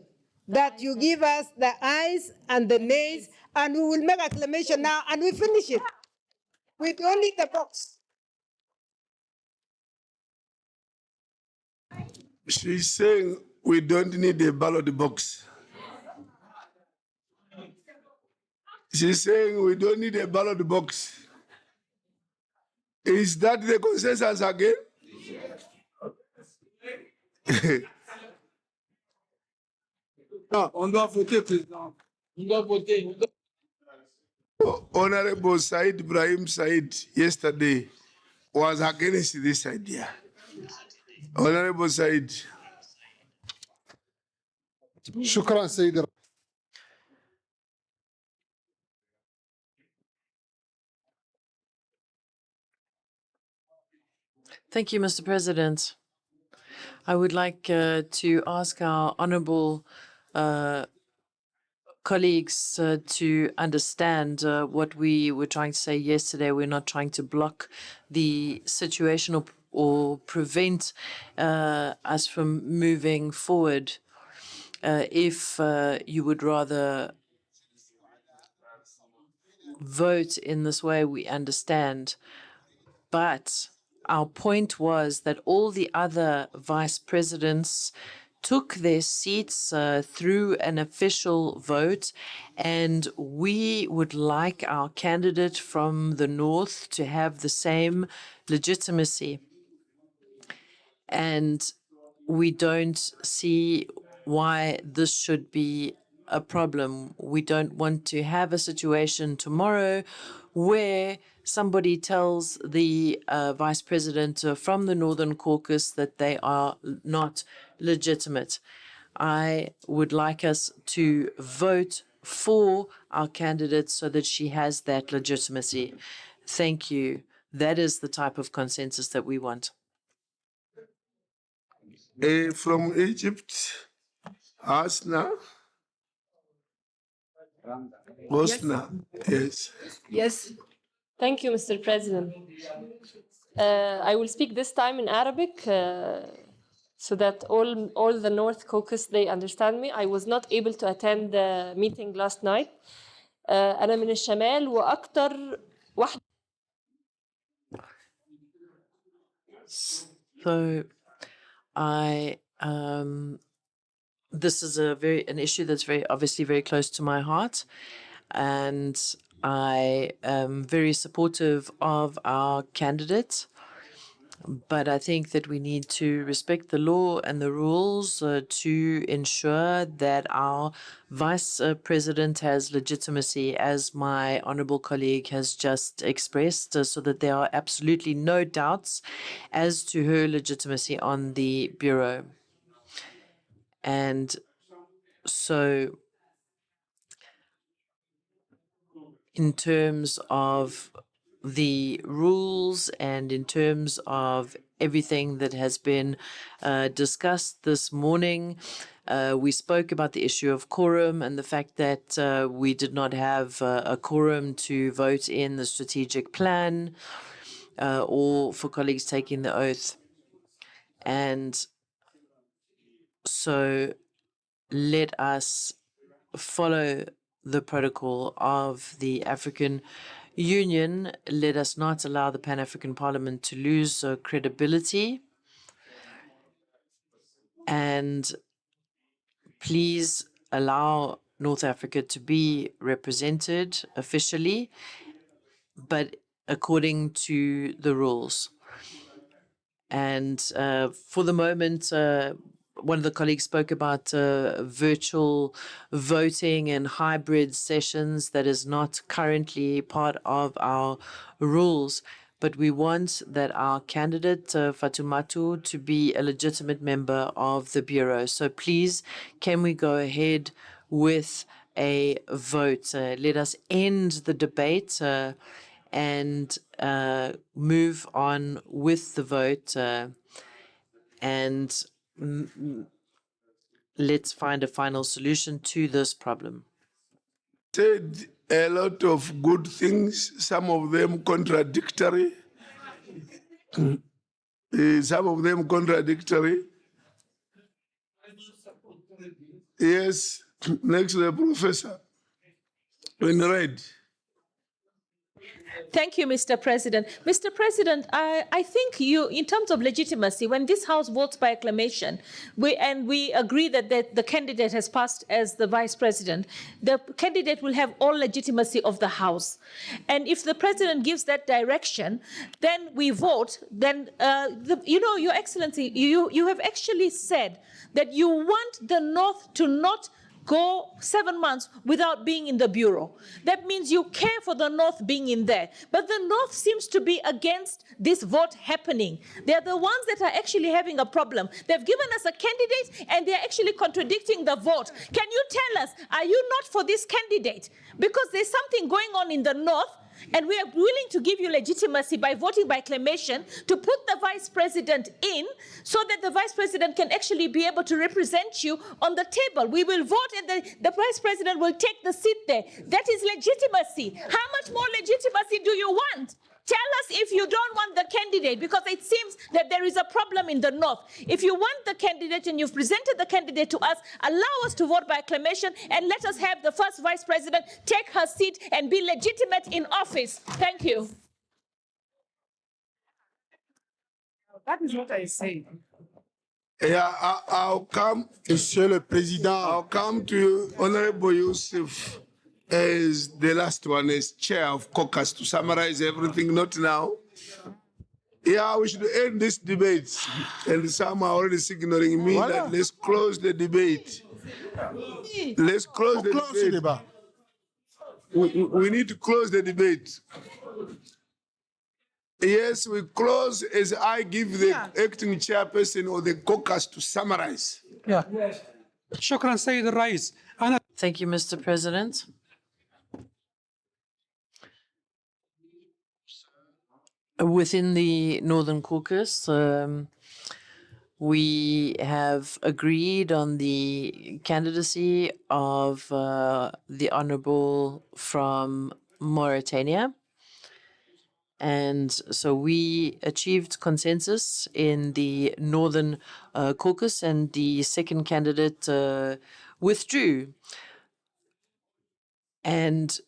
that you give us the ayes and the nays, and we will make acclamation now and we finish it. We don't need the box. She's saying we don't need a ballot box. She's saying we don't need a ballot box. Is that the consensus again? On doit voter, Président. On doit voter. Honorable Said Ibrahim Said yesterday was against this idea. Honorable Said. شكرا سيد Thank you, Mr. President. I would like to ask our honorable colleagues to understand what we were trying to say yesterday. We're not trying to block the situation or prevent us from moving forward. If you would rather vote in this way, we understand. But our point was that all the other vice presidents took their seats through an official vote, and we would like our candidate from the north to have the same legitimacy. And we don't see why this should be a problem. We don't want to have a situation tomorrow where somebody tells the vice president from the Northern Caucasus that they are not legitimate. I would like us to vote for our candidate so that she has that legitimacy. Thank you. That is the type of consensus that we want. From Egypt, Asna. Hosna, yes. Yes. Thank you, Mr. President. I will speak this time in Arabic so that all the North Caucasus, they understand me. I was not able to attend the meeting last night. أنا من الشمال وأكتر واحد. So this is an issue that's obviously very close to my heart, and I am very supportive of our candidate. But I think that we need to respect the law and the rules to ensure that our vice president has legitimacy, as my honorable colleague has just expressed, so that there are absolutely no doubts as to her legitimacy on the Bureau. And so in terms of the rules and in terms of everything that has been discussed this morning, we spoke about the issue of quorum and the fact that we did not have a quorum to vote in the strategic plan or for colleagues taking the oath. And so let us follow the protocol of the African Union. Let us not allow the Pan-African Parliament to lose credibility. And please allow North Africa to be represented officially, but according to the rules. And for the moment, one of the colleagues spoke about virtual voting and hybrid sessions. That is not currently part of our rules, but we want that our candidate, Fatoumata, to be a legitimate member of the Bureau. So please, can we go ahead with a vote? Let us end the debate and move on with the vote, and let's find a final solution to this problem. Said a lot of good things, some of them contradictory. Some of them contradictory. Yes, next to the professor. In red. Thank you, Mr. President. Mr. President, I think you, in terms of legitimacy, when this House votes by acclamation, we agree that the candidate has passed as the Vice President, the candidate will have all legitimacy of the House. And if the President gives that direction, then we vote, then, Your Excellency, you have actually said that you want the North to not go 7 months without being in the Bureau. That means you care for the North being in there. But the North seems to be against this vote happening. They're the ones that are actually having a problem. They've given us a candidate and they're actually contradicting the vote. Can you tell us, are you not for this candidate? Because there's something going on in the North, and we are willing to give you legitimacy by voting by acclamation to put the Vice President in so that the Vice President can actually be able to represent you on the table. We will vote and the Vice President will take the seat there. That is legitimacy. How much more legitimacy do you want? Tell us if you don't want the candidate, because it seems that there is a problem in the North. If you want the candidate and you've presented the candidate to us, allow us to vote by acclamation and let us have the first Vice President take her seat and be legitimate in office. Thank you. That is what I say. Yeah, I'll come. Monsieur le Président. I'll come to you, Honorable Yusuf, as the last one, as chair of caucus, to summarize everything, not now. Yeah, we should end this debate. And some are already signaling me that let's close the debate. Let's close the debate. We need to close the debate. Yes, we close as I give the acting chairperson or the caucus to summarize. Yeah. Shukran, Sayyid Rais. Thank you, Mr. President. Within the Northern Caucus, we have agreed on the candidacy of the Honorable from Mauritania. And so we achieved consensus in the Northern Caucus, and the second candidate withdrew. And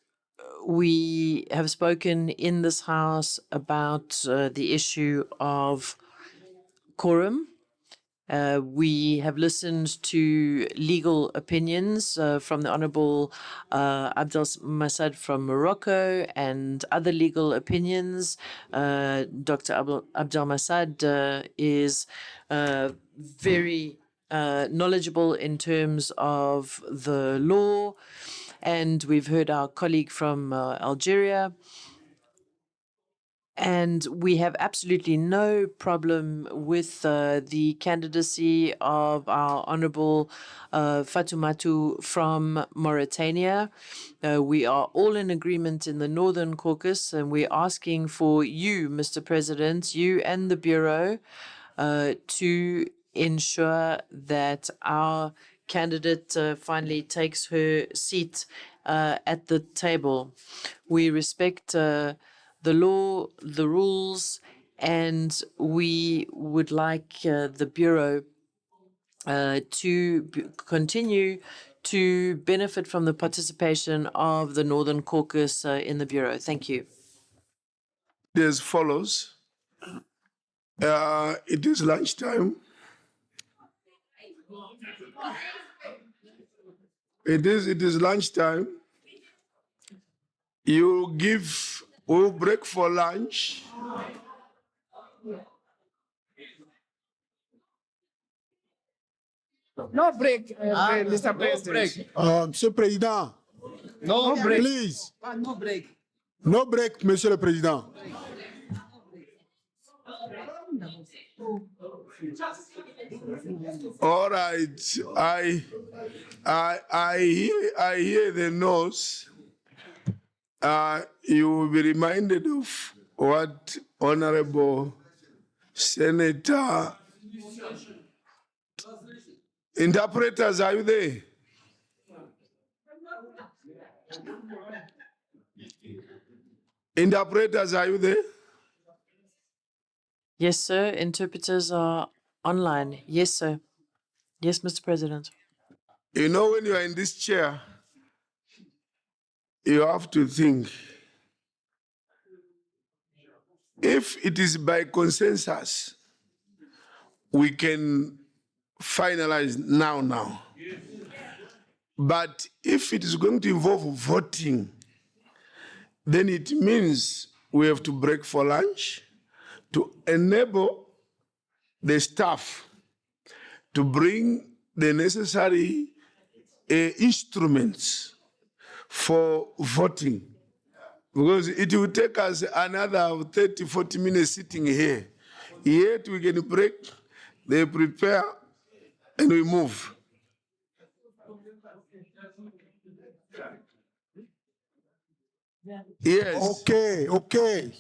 we have spoken in this House about the issue of quorum. We have listened to legal opinions from the Honorable Abdel Massad from Morocco and other legal opinions. Dr. Abdel Massad is very knowledgeable in terms of the law. And we've heard our colleague from Algeria. And we have absolutely no problem with the candidacy of our Honorable Fatoumata from Mauritania. We are all in agreement in the Northern Caucus, and we're asking for you, Mr. President, you and the Bureau, to ensure that our candidate finally takes her seat at the table. We respect the law, the rules, and we would like the Bureau to continue to benefit from the participation of the Northern Caucus in the Bureau. Thank you. As follows. It is lunchtime. It is lunchtime. We'll break for lunch. No break, Mr. President. Monsieur le Président. No break. Please. No break. No break, Monsieur le Président. All right. I hear the noise. You will be reminded of what Honorable Senator. Interpreters, are you there? Interpreters, are you there? Yes, sir. Interpreters are online. Yes, sir. Yes, Mr. President. You know, when you are in this chair, you have to think. If it is by consensus, we can finalize now. But if it is going to involve voting, then it means we have to break for lunch to enable the staff to bring the necessary instruments for voting. Because it will take us another 30, 40 minutes sitting here. Yet we can break, they prepare, and we move. Yes. Okay.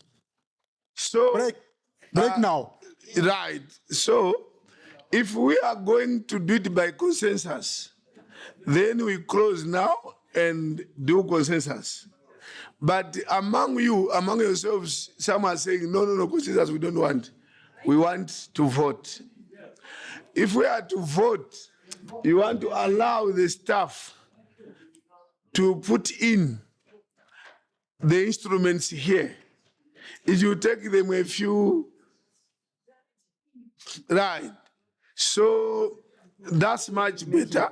So break now. Right. So if we are going to do it by consensus, then we close now and do consensus. But among yourselves, some are saying, no, consensus we don't want. We want to vote. If we are to vote, you want to allow the staff to put in the instruments here. It will take them a few, right? So that's much better.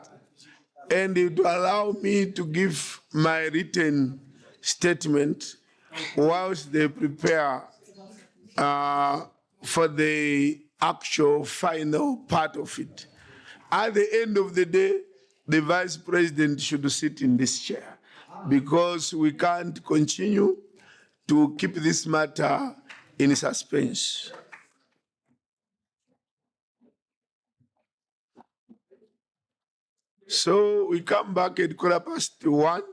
And it will allow me to give my written statement whilst they prepare for the actual final part of it. At the end of the day, the vice president should sit in this chair because we can't continue to keep this matter in suspense. So we come back at 2:15,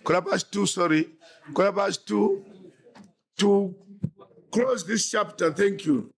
2:15 to close this chapter. Thank you.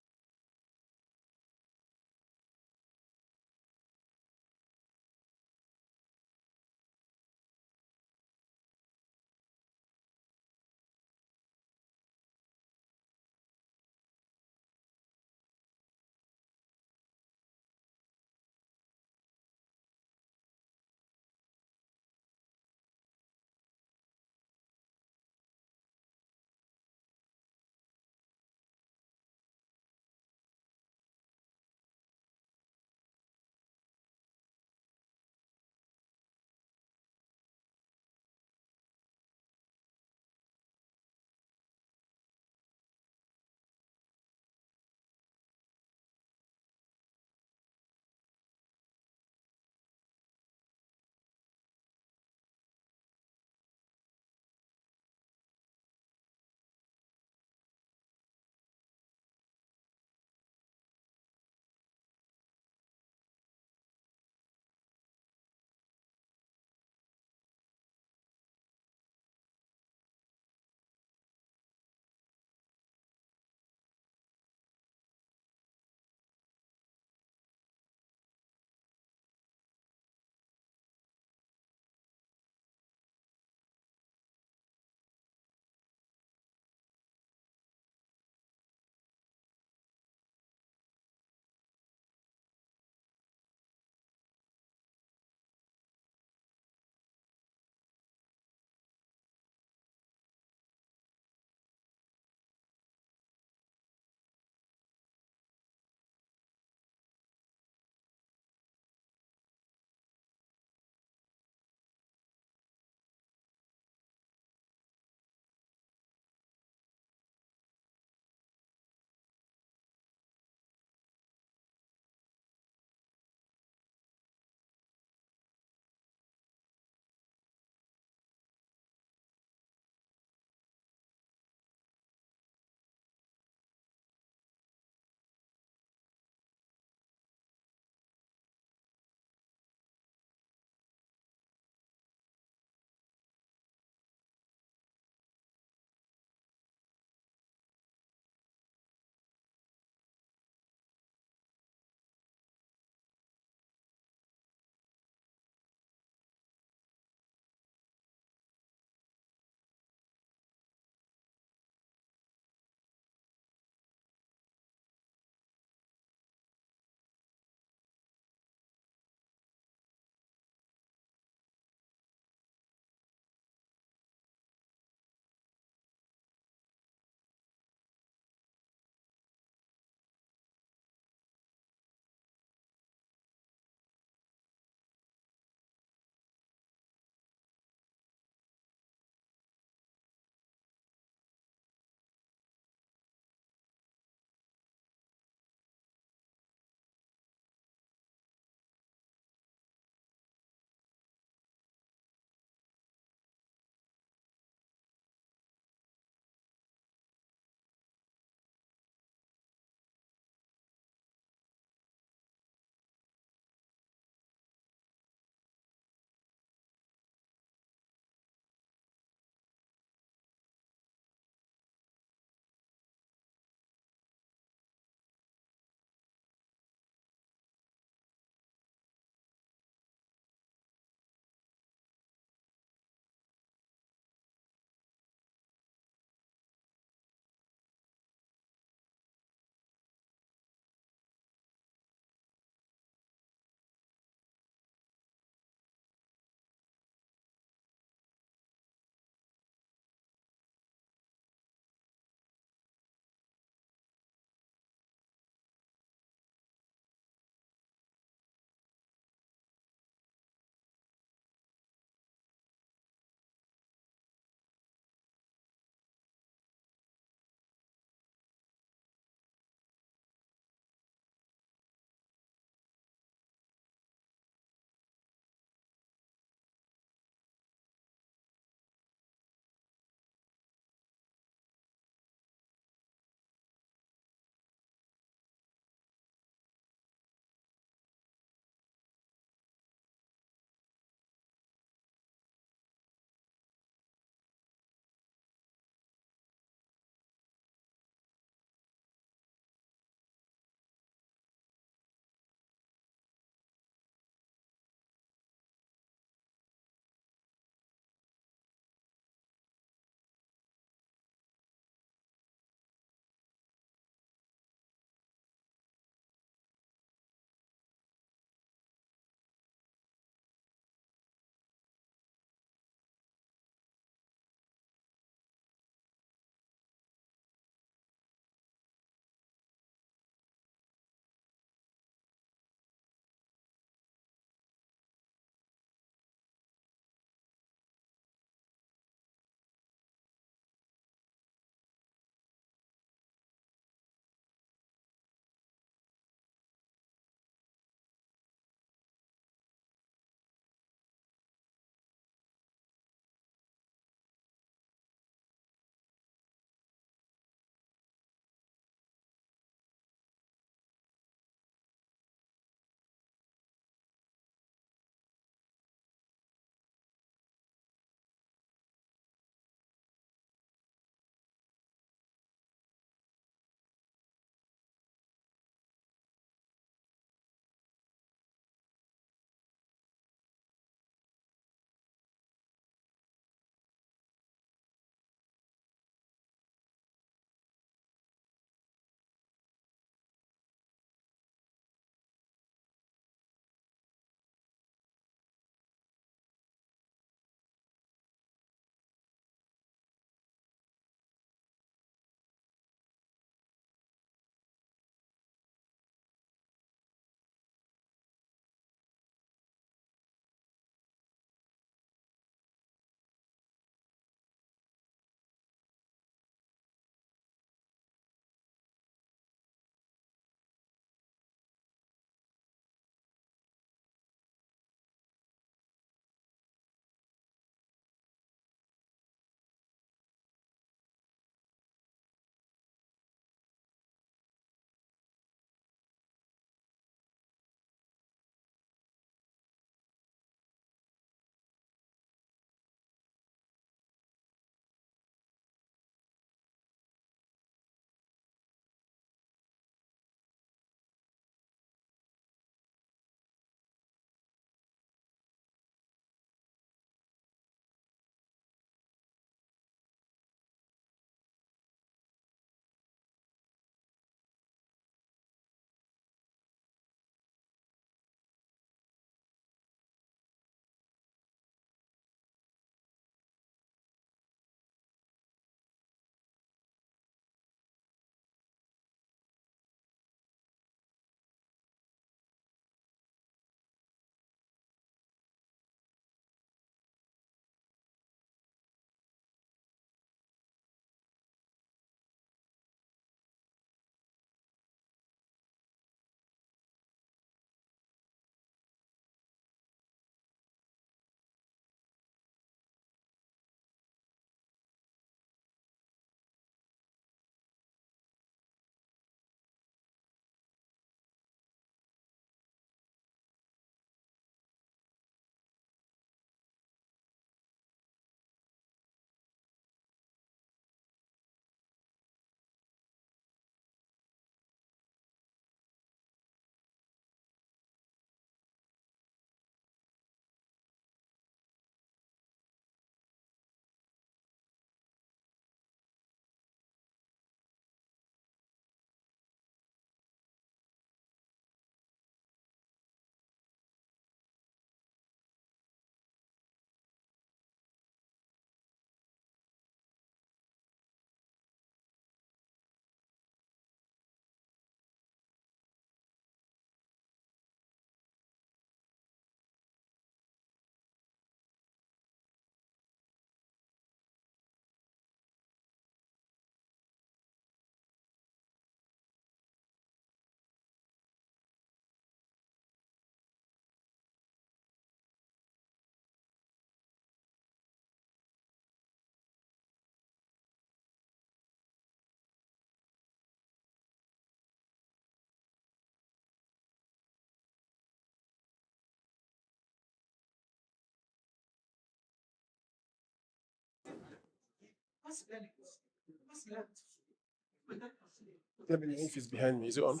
If it's behind me, is it on?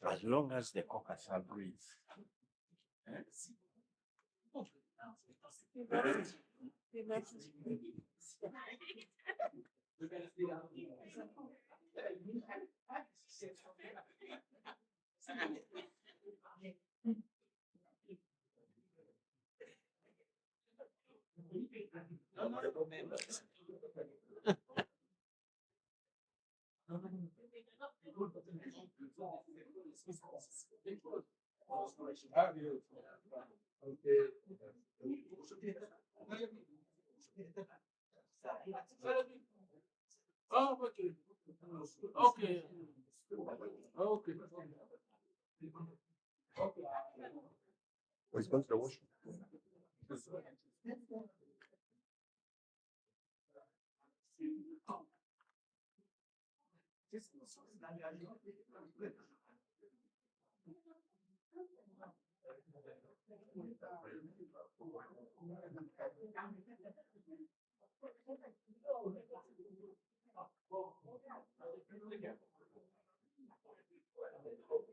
As long as the caucus agrees. Honorable members. Oh, okay. Okay. Okay. He's going to the washroom.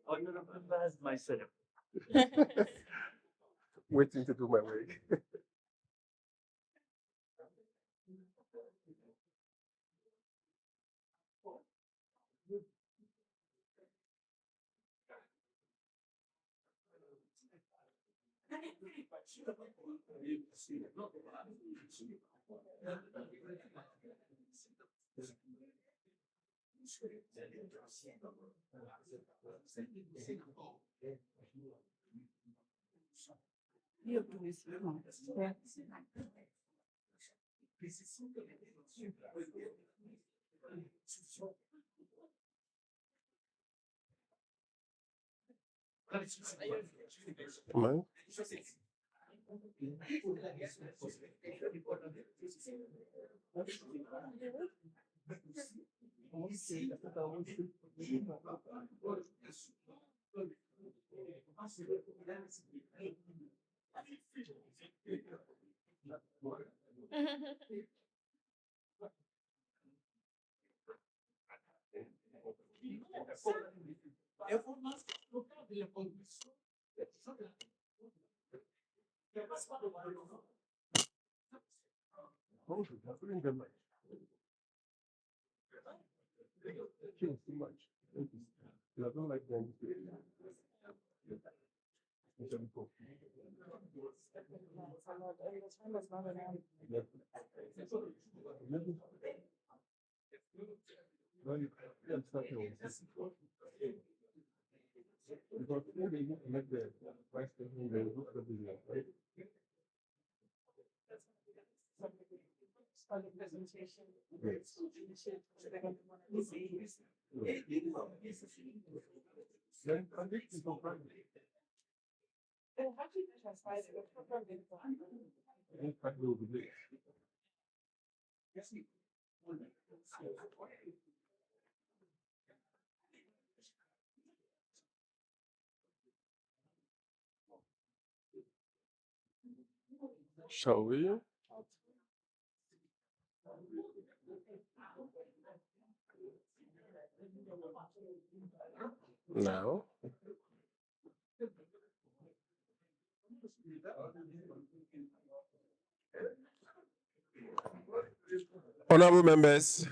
Honorable members, myself. Waiting to do my work. Come on. Too much. I don't like them. Because maybe you can make the vice president the look at the right? Yes. Then convict is no problem. In fact, we will be late. Shall we? Now. Honorable members,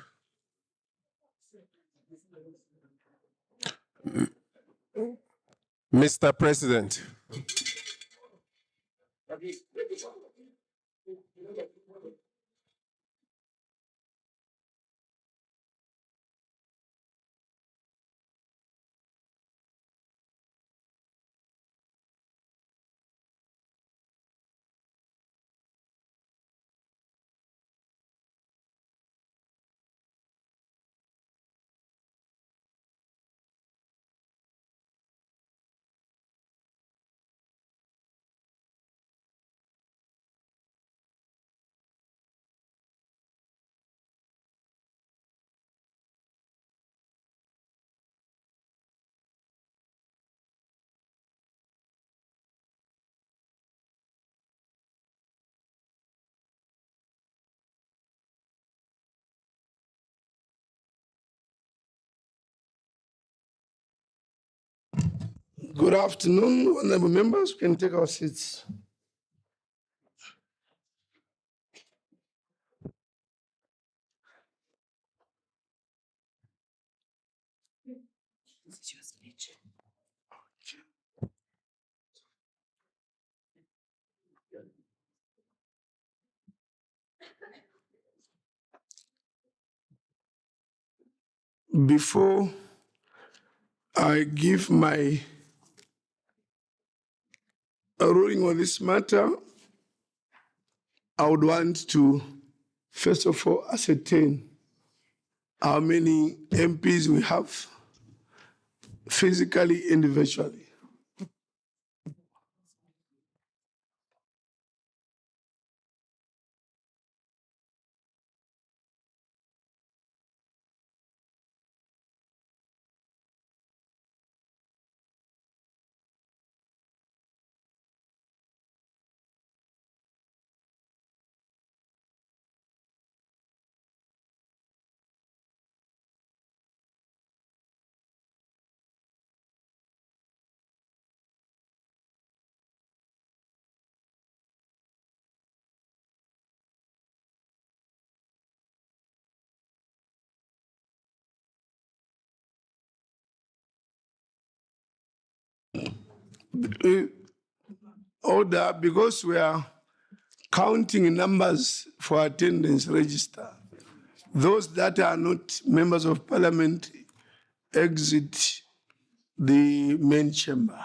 Mr. President. Good afternoon, honorable members. We can take our seats. This is your speech. Before I give my ruling on this matter, I would want to, first of all, ascertain how many MPs we have physically, individually. Order, because we are counting numbers for attendance register. Those that are not members of parliament exit the main chamber.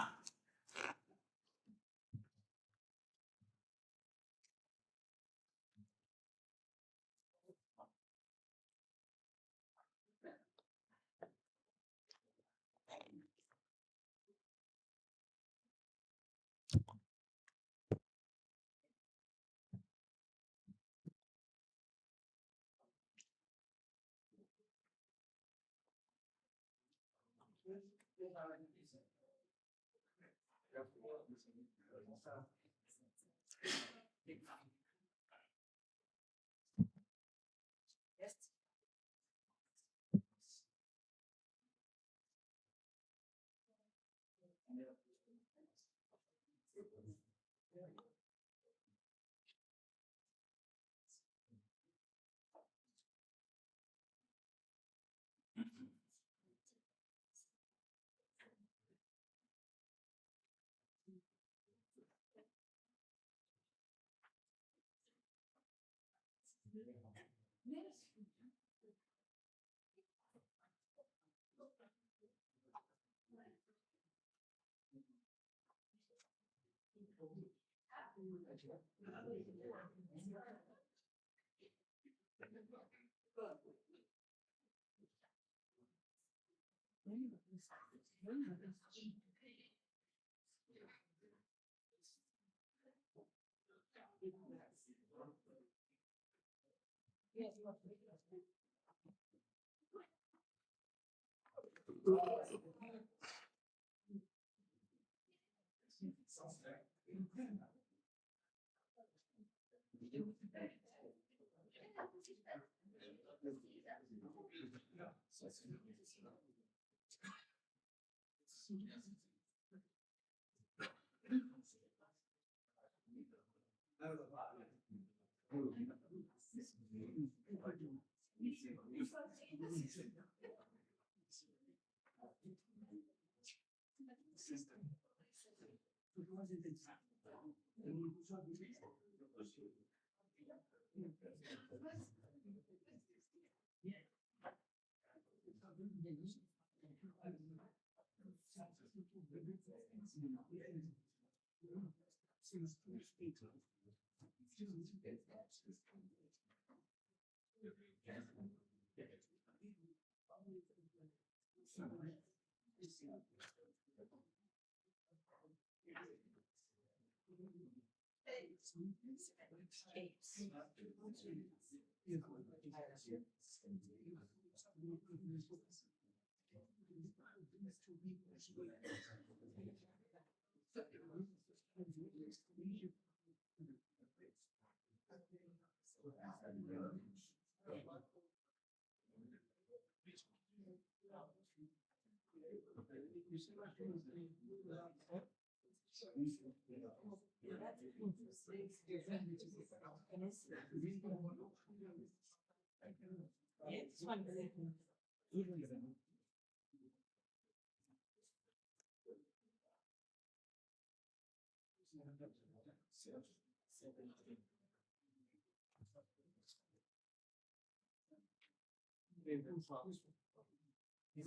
There's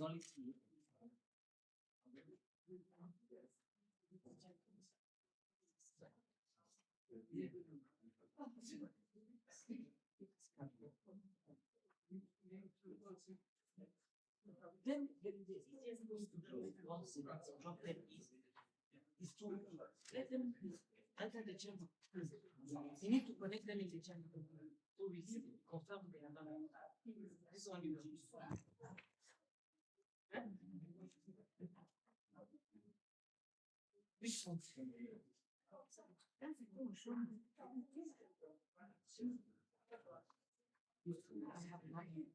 only two. Then the easiest way to do it once drop them is to let them enter the chamber. You need to connect them in the chamber to receive, confirm they are not. This one you use. Which one? I have mine.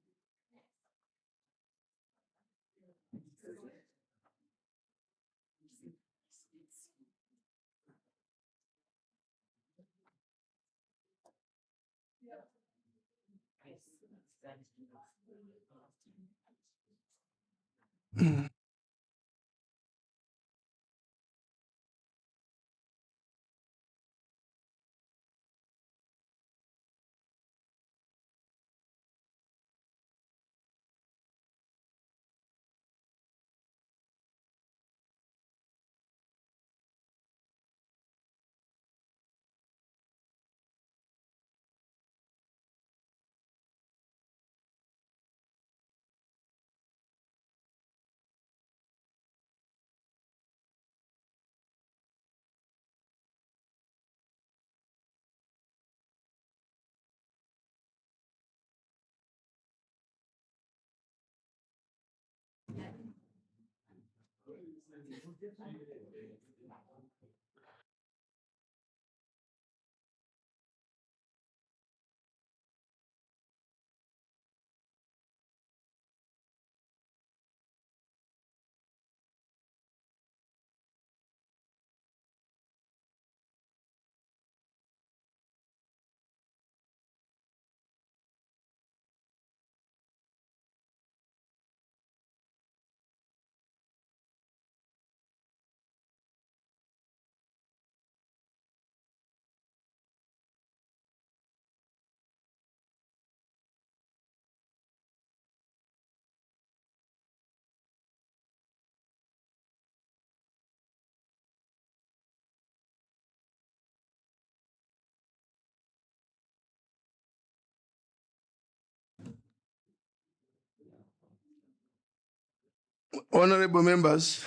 Honorable members,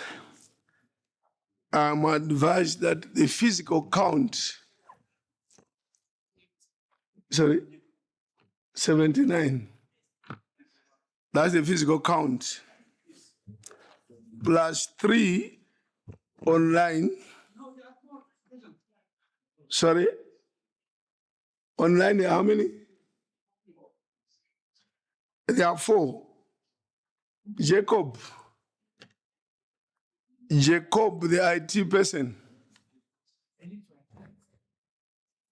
I'm advised that the physical count, 79, that's the physical count, plus 3 online. Sorry? Online, how many? There are 4. Jacob, the IT person.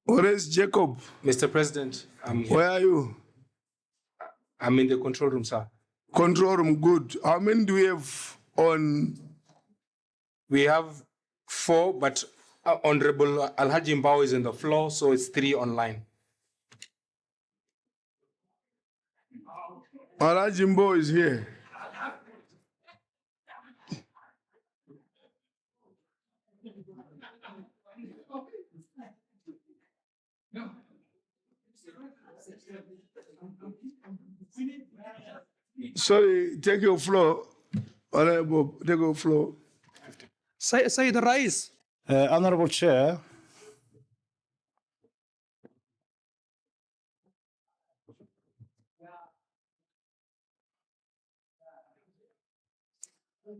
Where is Jacob? Mr. President, I'm here. Where are you? I'm in the control room, sir. Control room, good. How many do we have on? We have 4, but Honorable Alhaji Mbao is on the floor, so it's 3 online. Alhaji Mbao is here. Sorry, take your floor. Honorable, take your floor. Sayyid Rais. Honorable Chair,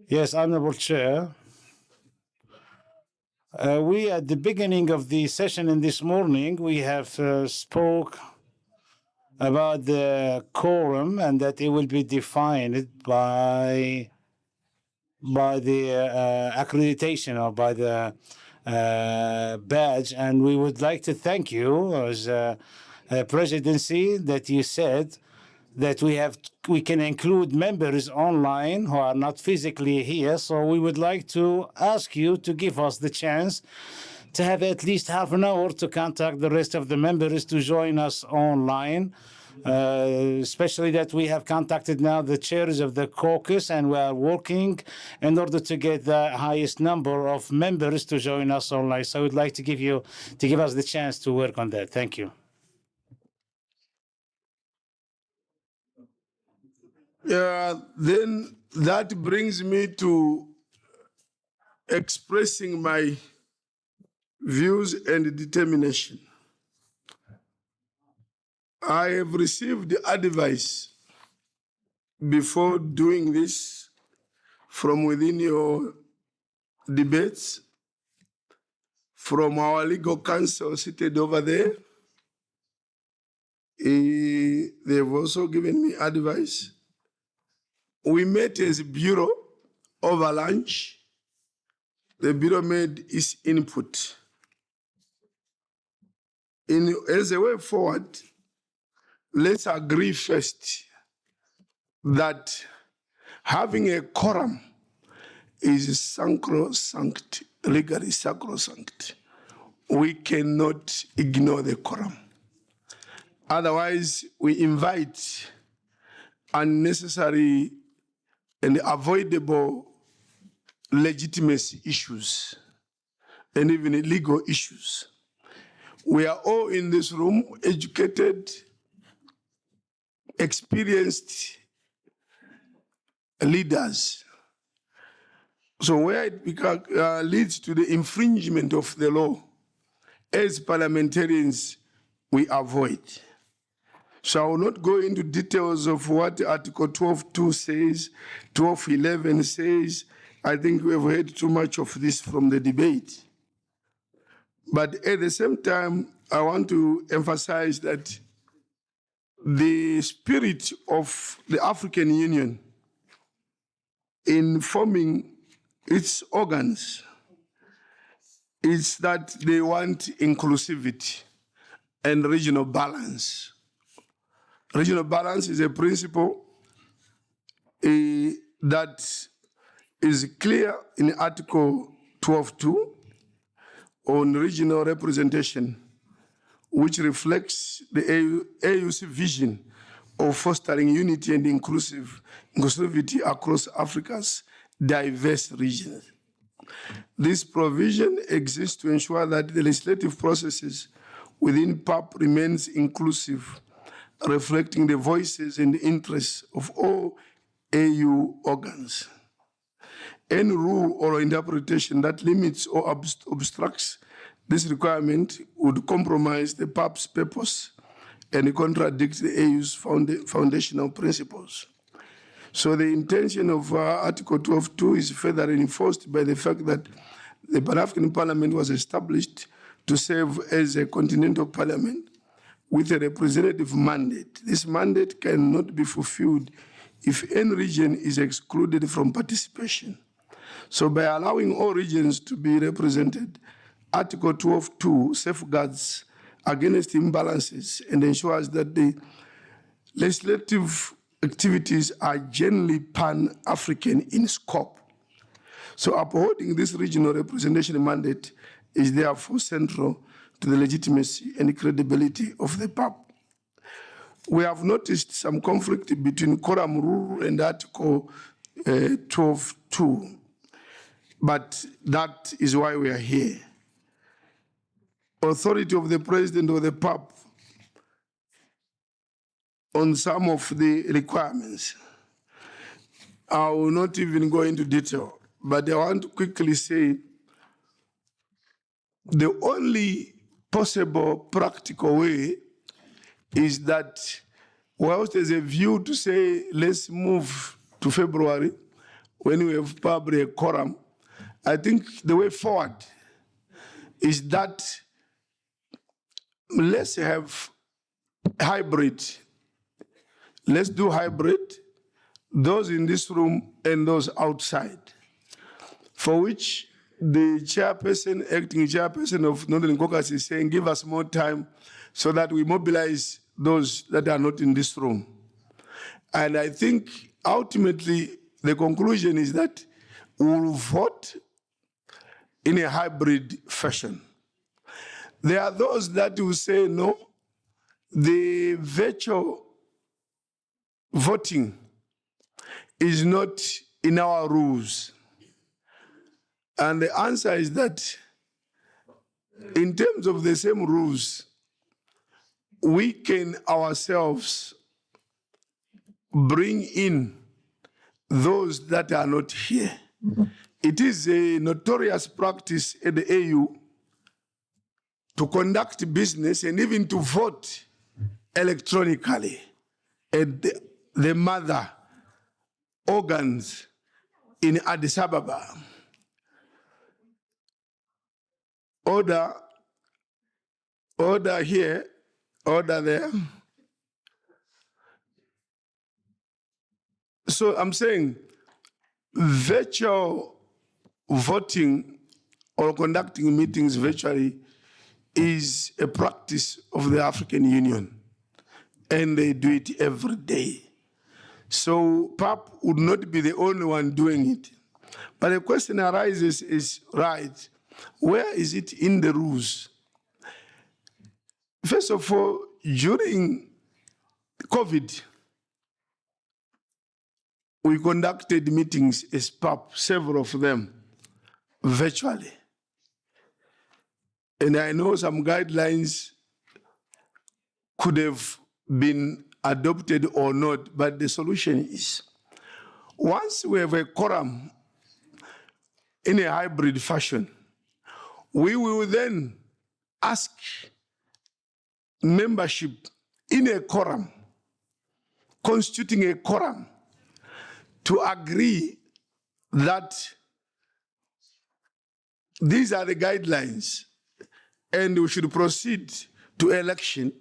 yes, Honorable Chair, we at the beginning of the session in this morning, we have spoke about the quorum and that it will be defined by accreditation or by the badge, and we would like to thank you as presidency that you said that we can include members online who are not physically here. So we would like to ask you to give us the chance to have at least half an hour to contact the rest of the members to join us online. Especially that we have contacted now the chairs of the caucus, and we are working in order to get the highest number of members to join us online. So I would like to give us the chance to work on that. Thank you. Then that brings me to expressing my views and determination. I have received advice before doing this from within your debates, from our legal counsel seated over there. They've also given me advice. We met as a bureau over lunch. The bureau made its input. As a way forward, let's agree first that having a quorum is sacrosanct, legally sacrosanct. We cannot ignore the quorum. Otherwise, we invite unnecessary and avoidable legitimacy issues and even legal issues. We are all in this room educated, experienced leaders. So where it leads to the infringement of the law, as parliamentarians, we avoid. So I will not go into details of what Article 12.2 says, 12.11 says. I think we have heard too much of this from the debate. But at the same time, I want to emphasize that the spirit of the African Union in forming its organs is that they want inclusivity and regional balance. Regional balance is a principle that is clear in Article 12.2 on regional representation, which reflects the AU's vision of fostering unity and inclusivity across Africa's diverse regions. This provision exists to ensure that the legislative processes within PAP remains inclusive, reflecting the voices and interests of all AU organs. Any rule or interpretation that limits or obstructs this requirement would compromise the PAP's purpose and contradict the AU's foundational principles. So the intention of Article 12.2 is further reinforced by the fact that the Pan-African Parliament was established to serve as a continental parliament with a representative mandate. This mandate cannot be fulfilled if any region is excluded from participation. So by allowing all regions to be represented, Article 12.2 safeguards against imbalances and ensures that the legislative activities are generally pan-African in scope. So upholding this regional representation mandate is therefore central to the legitimacy and credibility of the PAP. We have noticed some conflict between quorum rule and Article 12.2, but that is why we are here. Authority of the President of the PAP on some of the requirements. I will not even go into detail, but I want to quickly say the only possible practical way is that whilst there's a view to say, let's move to February when we have probably a quorum, I think the way forward is that let's have hybrid. Let's do hybrid, those in this room and those outside. for which the chairperson, acting chairperson of Northern Caucasus is saying, give us more time so that we mobilize those that are not in this room. And I think ultimately the conclusion is that we will vote in a hybrid fashion. There are those that will say, no, the virtual voting is not in our rules. And the answer is that in terms of the same rules, we can ourselves bring in those that are not here. It is a notorious practice at the AU to conduct business and even to vote electronically at the mother organs in Addis Ababa. Order here, order there. So I'm saying virtual voting or conducting meetings virtually is a practice of the African Union, and they do it every day. So PAP would not be the only one doing it. But the question arises is, right, where is it in the rules? First of all, during COVID, we conducted meetings as PAP, several of them, virtually. And I know some guidelines could have been adopted or not, but the solution is, once we have a quorum in a hybrid fashion, we will then ask membership in a quorum, constituting a quorum, to agree that these are the guidelines and we should proceed to election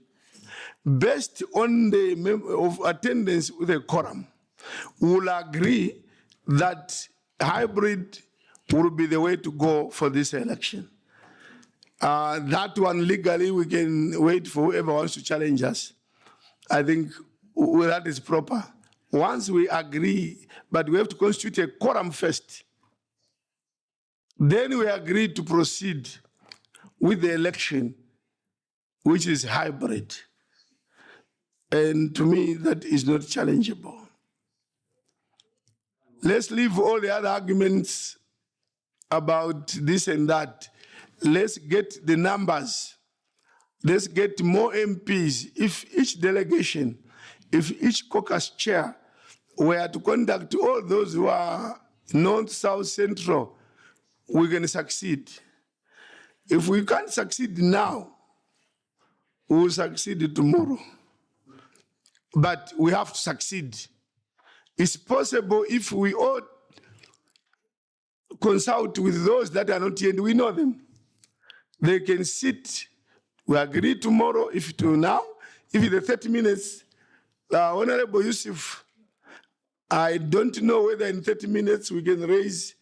based on the attendance with a quorum. We will agree that hybrid will be the way to go for this election. That one legally we can wait for whoever wants to challenge us. I think that is proper. Once we agree, but we have to constitute a quorum first. Then we agree to proceed with the election, which is hybrid. And to me, that is not challengeable. Let's leave all the other arguments about this and that. Let's get the numbers. Let's get more MPs. If each delegation, if each caucus chair were to conduct all those who are north, south, central, we're going to succeed. If we can't succeed now, we will succeed tomorrow. But we have to succeed. It's possible if we all consult with those that are not here, and we know them. They can sit, we agree tomorrow, if to now, if in the 30 minutes, Honorable Yusuf, I don't know whether in 30 minutes we can raise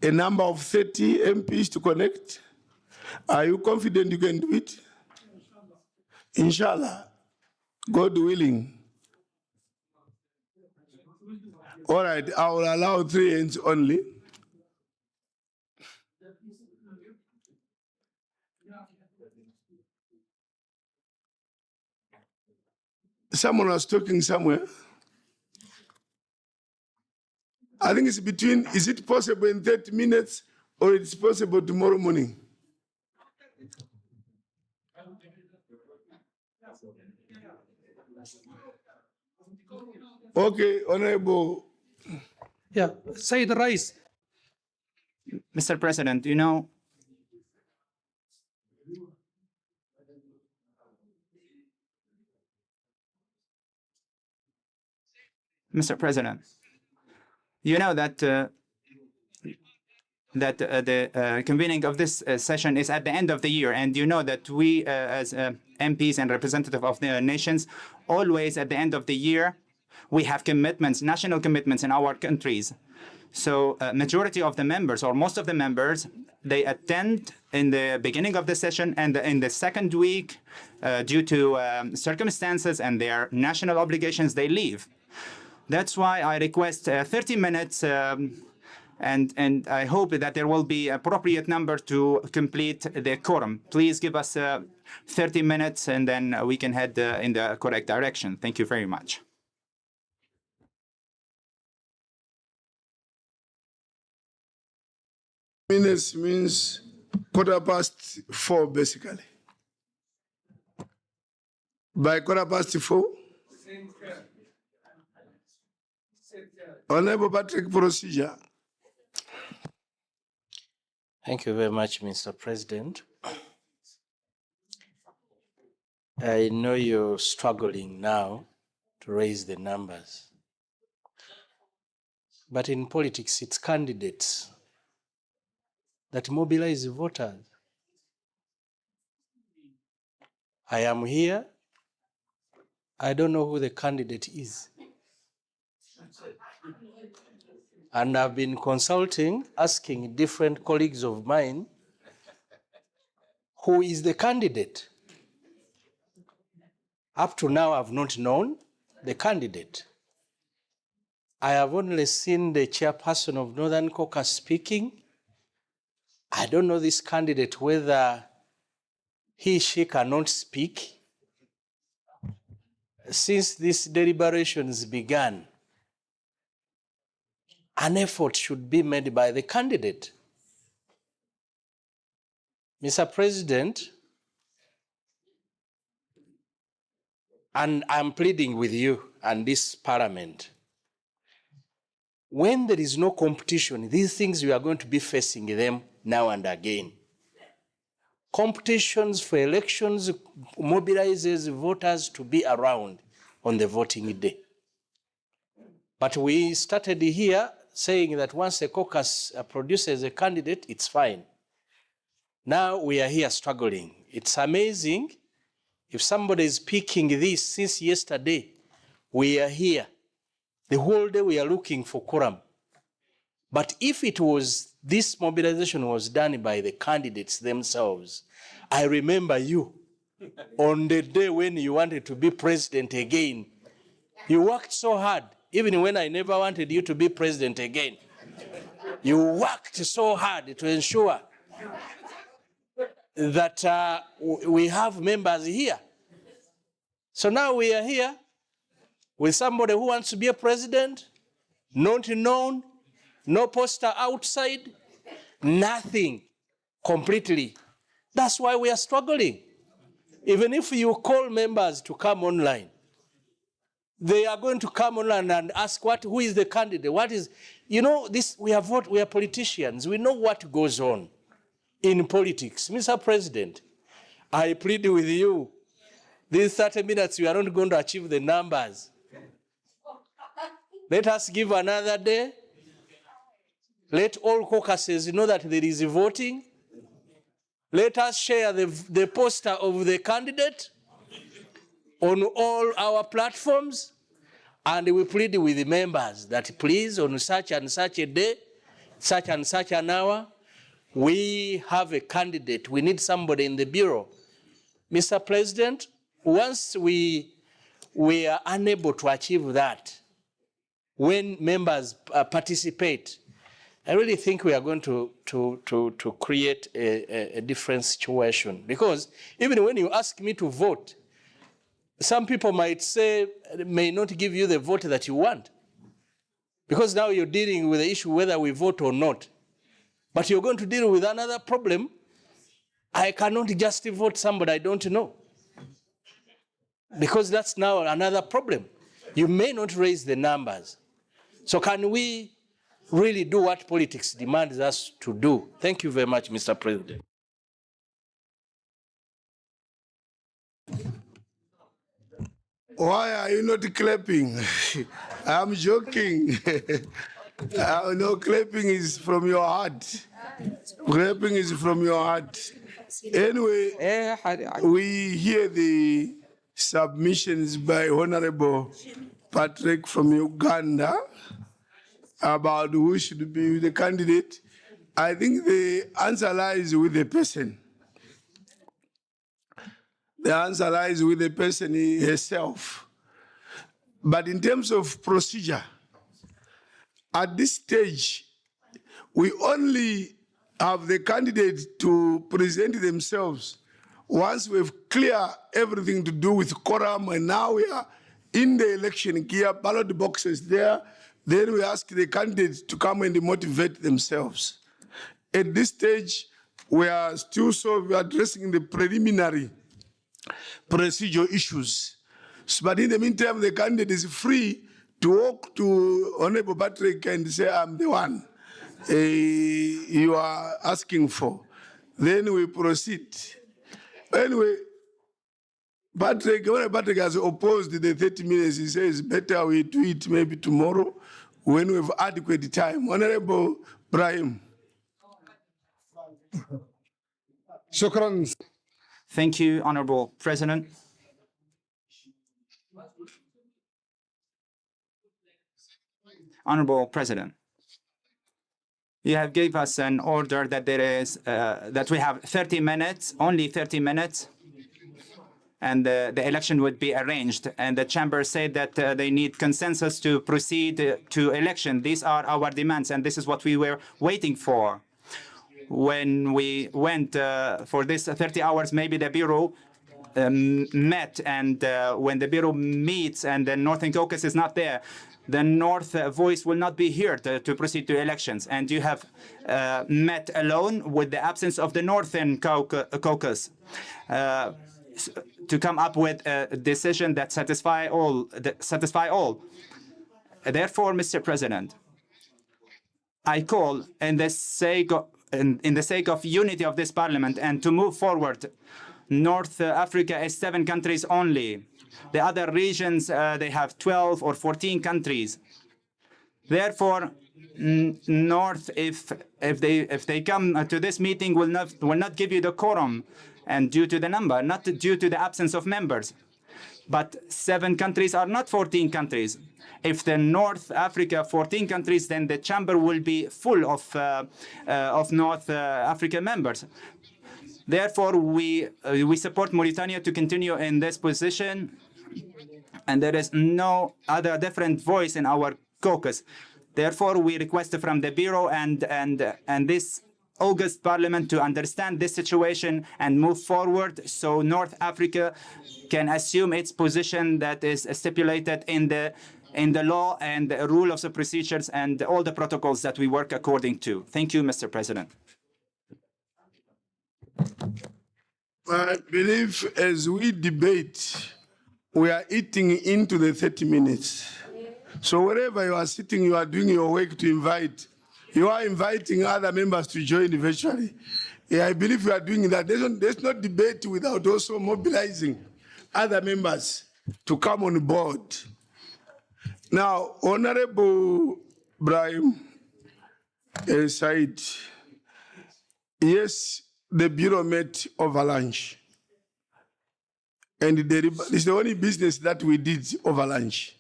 a number of 30 MPs to connect. Are you confident you can do it? Inshallah, God willing. All right, I will allow 3 hands only. Someone was talking somewhere. I think it's between, is it possible in 30 minutes or it's possible tomorrow morning? Okay, Honorable. Yeah, Said Rais. Mr. President, you know, Mr. President, you know that the convening of this session is at the end of the year, and you know that we, as MPs and representatives of the nations, always at the end of the year, We have commitments, national commitments in our countries. So majority of the members, or most of the members, they attend in the beginning of the session, and in the second week, due to circumstances and their national obligations, they leave. That's why I request 30 minutes, and I hope that there will be appropriate number to complete the quorum. Please give us 30 minutes, and then we can head in the correct direction. Thank you very much. Minutes means 4:15, basically. By 4:15, Honorable Patrick, procedure. Thank you very much, Mr. President. I know you're struggling now to raise the numbers. But in politics, it's candidates that mobilize voters. I am here. I don't know who the candidate is. And I've been consulting, asking different colleagues of mine, who is the candidate? Up to now, I've not known the candidate. I have only seen the chairperson of Northern Caucus speaking. I don't know this candidate, whether she cannot speak. Since these deliberations began, an effort should be made by the candidate. Mr. President, and I'm pleading with you and this parliament, when there is no competition, these things we are going to be facing them now and again. Competitions for elections mobilizes voters to be around on the voting day. But we started here saying that once a caucus produces a candidate, it's fine. Now we are here struggling. It's amazing. If somebody is picking this since yesterday, we are here. The whole day we are looking for quorum. But if it was, this mobilization was done by the candidates themselves, I remember you on the day when you wanted to be president again. You worked so hard, even when I never wanted you to be president again. You worked so hard to ensure that we have members here. So now we are here with somebody who wants to be a president, not known, no poster outside, nothing, completely. That's why we are struggling. Even if you call members to come online, they are going to come online and ask who is the candidate, what is, you know, this, we are politicians, we know what goes on in politics. Mr. President, I plead with you, these 30 minutes, we are not going to achieve the numbers. Let us give another day. Let all caucuses know that there is voting. Let us share the poster of the candidate on all our platforms. And we plead with the members that please, on such and such a day, such and such an hour, we have a candidate. We need somebody in the bureau. Mr. President, once we are unable to achieve that, when members participate, I really think we are going to create a different situation. Because even when you ask me to vote, some people might say, may not give you the vote that you want. Because now you're dealing with the issue whether we vote or not. But you're going to deal with another problem. I cannot just vote somebody I don't know. Because that's now another problem. You may not raise the numbers. So can we really do what politics demands us to do? Thank you very much, Mr. President. Why are you not clapping? I'm joking. No, clapping is from your heart. Clapping is from your heart. Anyway, we hear the submissions by Honorable Patrick from Uganda about who should be the candidate. I think the answer lies with the person. The answer lies with the person herself. But in terms of procedure, at this stage, we only have the candidate to present themselves once we've cleared everything to do with quorum, and now we are in the election gear, ballot boxes there, then we ask the candidates to come and motivate themselves. At this stage, we are still addressing the preliminary procedural issues. But in the meantime, the candidate is free to walk to Honorable Patrick and say, I'm the one you are asking for. Then we proceed. Anyway, Patrick, when Patrick has opposed the 30 minutes, he says, better we do it maybe tomorrow when we have adequate time. Honorable Brahim. Shukran. Thank you, Honorable President. Honorable President, you have gave us an order that there is that we have 30 minutes, only 30 minutes, and the election would be arranged. And the chamber said that they need consensus to proceed to election. These are our demands, and this is what we were waiting for. When we went for this 30 hours, maybe the Bureau met, and when the Bureau meets and the Northern Caucasus is not there, the North voice will not be heard to proceed to elections. And you have met alone with the absence of the Northern Caucasus to come up with a decision that satisfy all. Therefore, Mr. President, I call in the sake of unity of this Parliament and to move forward. North Africa is 7 countries only. The other regions, they have 12 or 14 countries. Therefore, North, if they come to this meeting, will not give you the quorum, and due to the number, not due to the absence of members. But 7 countries are not 14 countries. If the North Africa 14 countries, then the chamber will be full of North African members. Therefore, we support Mauritania to continue in this position, and there is no other different voice in our caucus. Therefore, we request from the Bureau and this August Parliament to understand this situation and move forward so North Africa can assume its position that is stipulated in the law and the rule of the procedures and all the protocols that we work according to. Thank you, Mr. President. I believe as we debate, we are eating into the 30 minutes. So wherever you are sitting, you are doing your work to invite. You are inviting other members to join virtually. Yeah, I believe you are doing that. There's no debate without also mobilizing other members to come on board. Now, Honorable Brahim Said, yes, the Bureau met over lunch. And it's the only business that we did over lunch.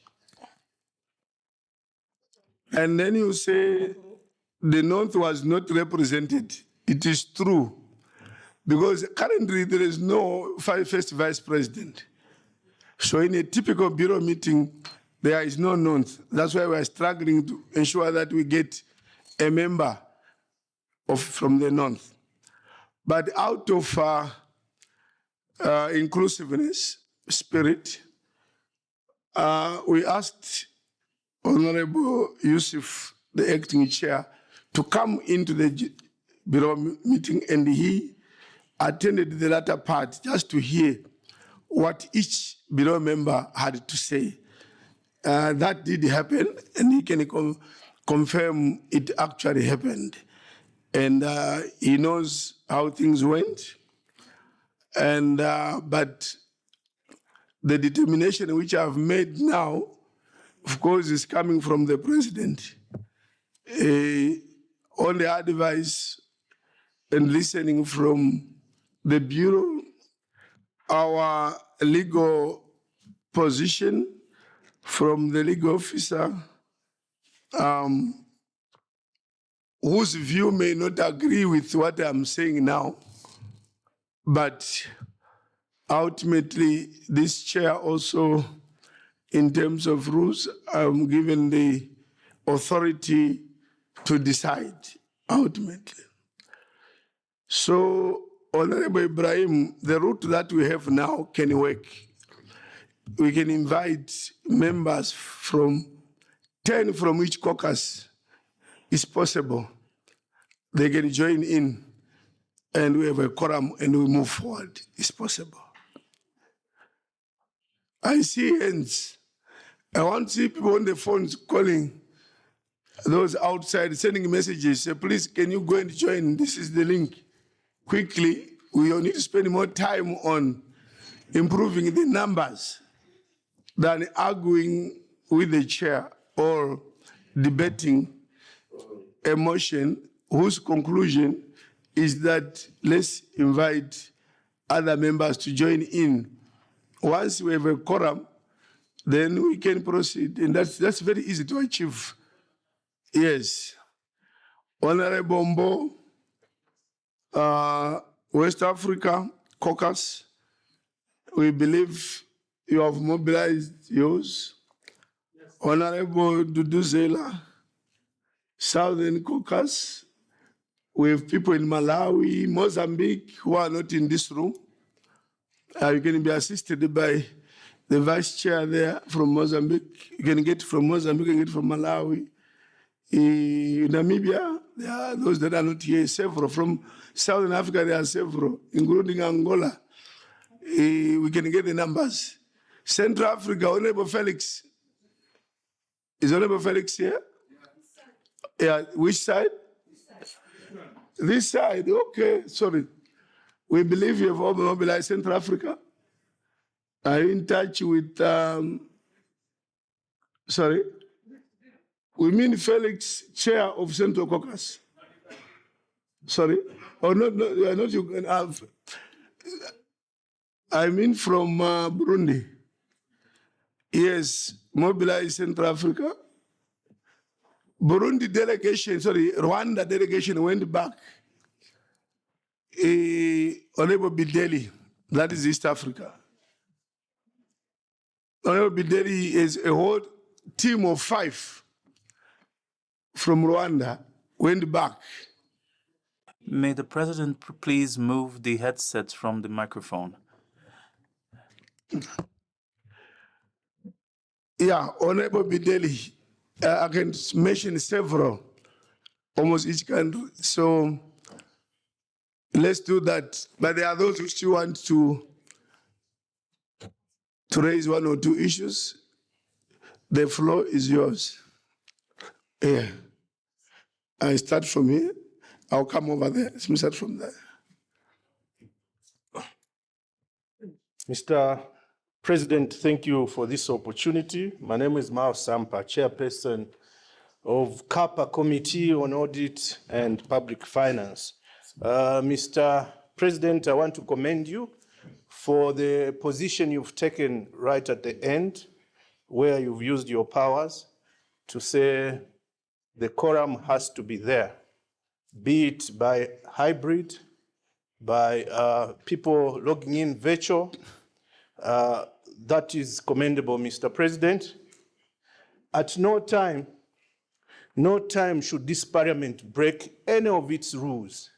And then you say the North was not represented. It is true. Because currently there is no first vice president. So in a typical Bureau meeting, there is no North. That's why we are struggling to ensure that we get a member from the North. But out of inclusiveness spirit, we asked Honorable Yusuf, the acting chair, to come into the Bureau meeting, and he attended the latter part just to hear what each Bureau member had to say. That did happen, and he can confirm it actually happened. And he knows how things went. And but the determination which I've made now, of course, is coming from the president. On the advice and listening from the Bureau, our legal position from the legal officer, whose view may not agree with what I'm saying now, but ultimately this chair also, in terms of rules, I'm given the authority to decide ultimately. So, Honorable Ibrahim, the route that we have now can work. We can invite members from 10 from each caucus. It's possible. They can join in and we have a quorum and we move forward. It's possible. I see hands. I want to see people on the phones calling those outside, sending messages. Say, please, can you go and join? This is the link. Quickly, we need to spend more time on improving the numbers than arguing with the chair or debating a motion whose conclusion is that let's invite other members to join in. Once we have a quorum, then we can proceed. And that's very easy to achieve. Yes. Honorable Mbo, West Africa Caucus, we believe you have mobilized yours. Yes. Honorable Duduzela, Southern Caucus, we have people in Malawi, Mozambique who are not in this room. You can be assisted by the vice chair there from Mozambique. You can get from Mozambique, you can get from Malawi. In Namibia, there are those that are not here, several. From Southern Africa, there are several, including Angola. We can get the numbers. Central Africa, Honorable Felix. Is Honorable Felix here? Yeah, which side? This side, okay, sorry. We believe you have all mobilized Central Africa. Are you in touch with, sorry? We mean Felix, chair of Central Caucus. Sorry? Oh, no, not you can have. I mean from Burundi. Yes, mobilized Central Africa. Burundi delegation, sorry, Rwanda delegation went back. Honorable Bideli, that is East Africa. Honorable Bideli is a whole team of 5 from Rwanda, went back. May the president please move the headsets from the microphone? Yeah, Honorable Bideli, I can mention several, almost each country. So let's do that. But there are those who still want to raise 1 or 2 issues. The floor is yours. Yeah. I start from here. I'll come over there. Let me start from there. Mr. President, thank you for this opportunity. My name is Mao Sampa, chairperson of CAPA Committee on Audit and Public Finance. Mr. President, I want to commend you for the position you've taken right at the end, where you've used your powers to say the quorum has to be there, be it by hybrid, by people logging in virtual. That is commendable, Mr. President. At no time should this parliament break any of its rules.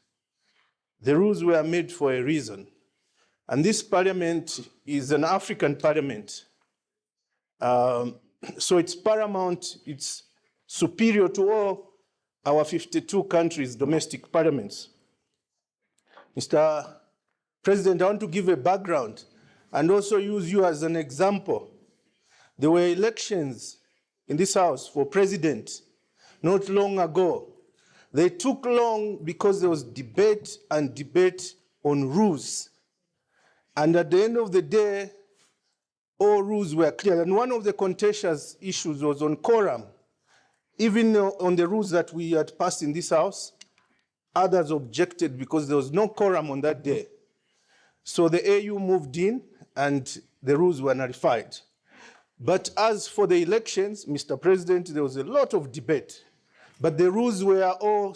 The rules were made for a reason. And this parliament is an African parliament. So it's paramount, it's superior to all our 52 countries' domestic parliaments. Mr. President, I want to give a background and also use you as an example. There were elections in this House for president not long ago. They took long because there was debate and debate on rules. And at the end of the day, all rules were clear. And one of the contentious issues was on quorum. Even on the rules that we had passed in this House, others objected because there was no quorum on that day. So the AU moved in and the rules were nullified. But as for the elections, Mr. President, there was a lot of debate. But the rules were all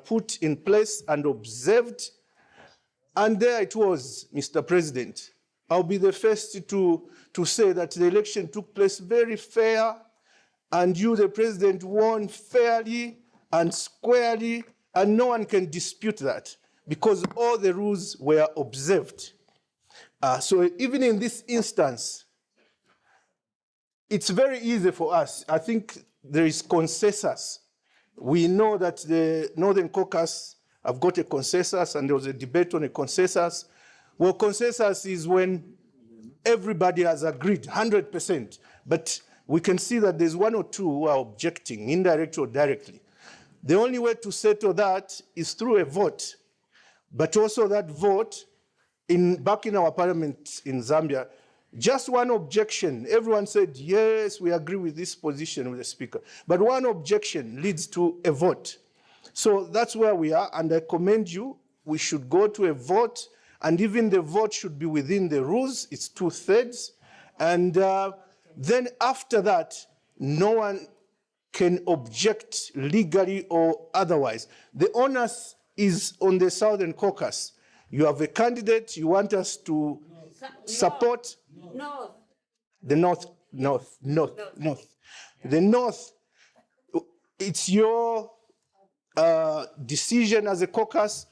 put in place and observed. And there it was, Mr. President. I'll be the first to say that the election took place very fair, and you, the President, won fairly and squarely, and no one can dispute that because all the rules were observed. So even in this instance, it's very easy for us. I think there is consensus. We know that the Northern Caucus have got a consensus, and there was a debate on a consensus. Well, consensus is when everybody has agreed 100%, but we can see that there's one or two who are objecting, indirectly or directly. The only way to settle that is through a vote, but also that vote, back in our parliament in Zambia, just one objection. Everyone said, yes, we agree with this position with the speaker. But one objection leads to a vote. So that's where we are, and I commend you. We should go to a vote, and even the vote should be within the rules. It's 2/3. And then after that, no one can object legally or otherwise. The onus is on the Southern Caucus. You have a candidate you want us to support. North. The North. The North, it's your decision as a caucus,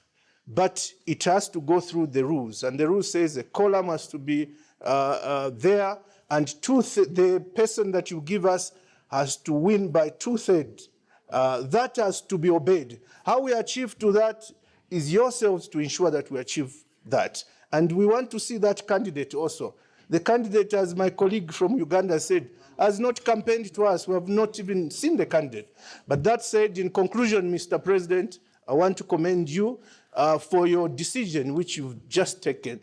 but it has to go through the rules. And the rule says a quorum has to be there, and the person that you give us has to win by 2/3. That has to be obeyed. How we achieve to that is yourselves to ensure that we achieve that. And we want to see that candidate also. The candidate, as my colleague from Uganda said, has not campaigned to us. We have not even seen the candidate. But that said, in conclusion, Mr. President, I want to commend you for your decision, which you've just taken,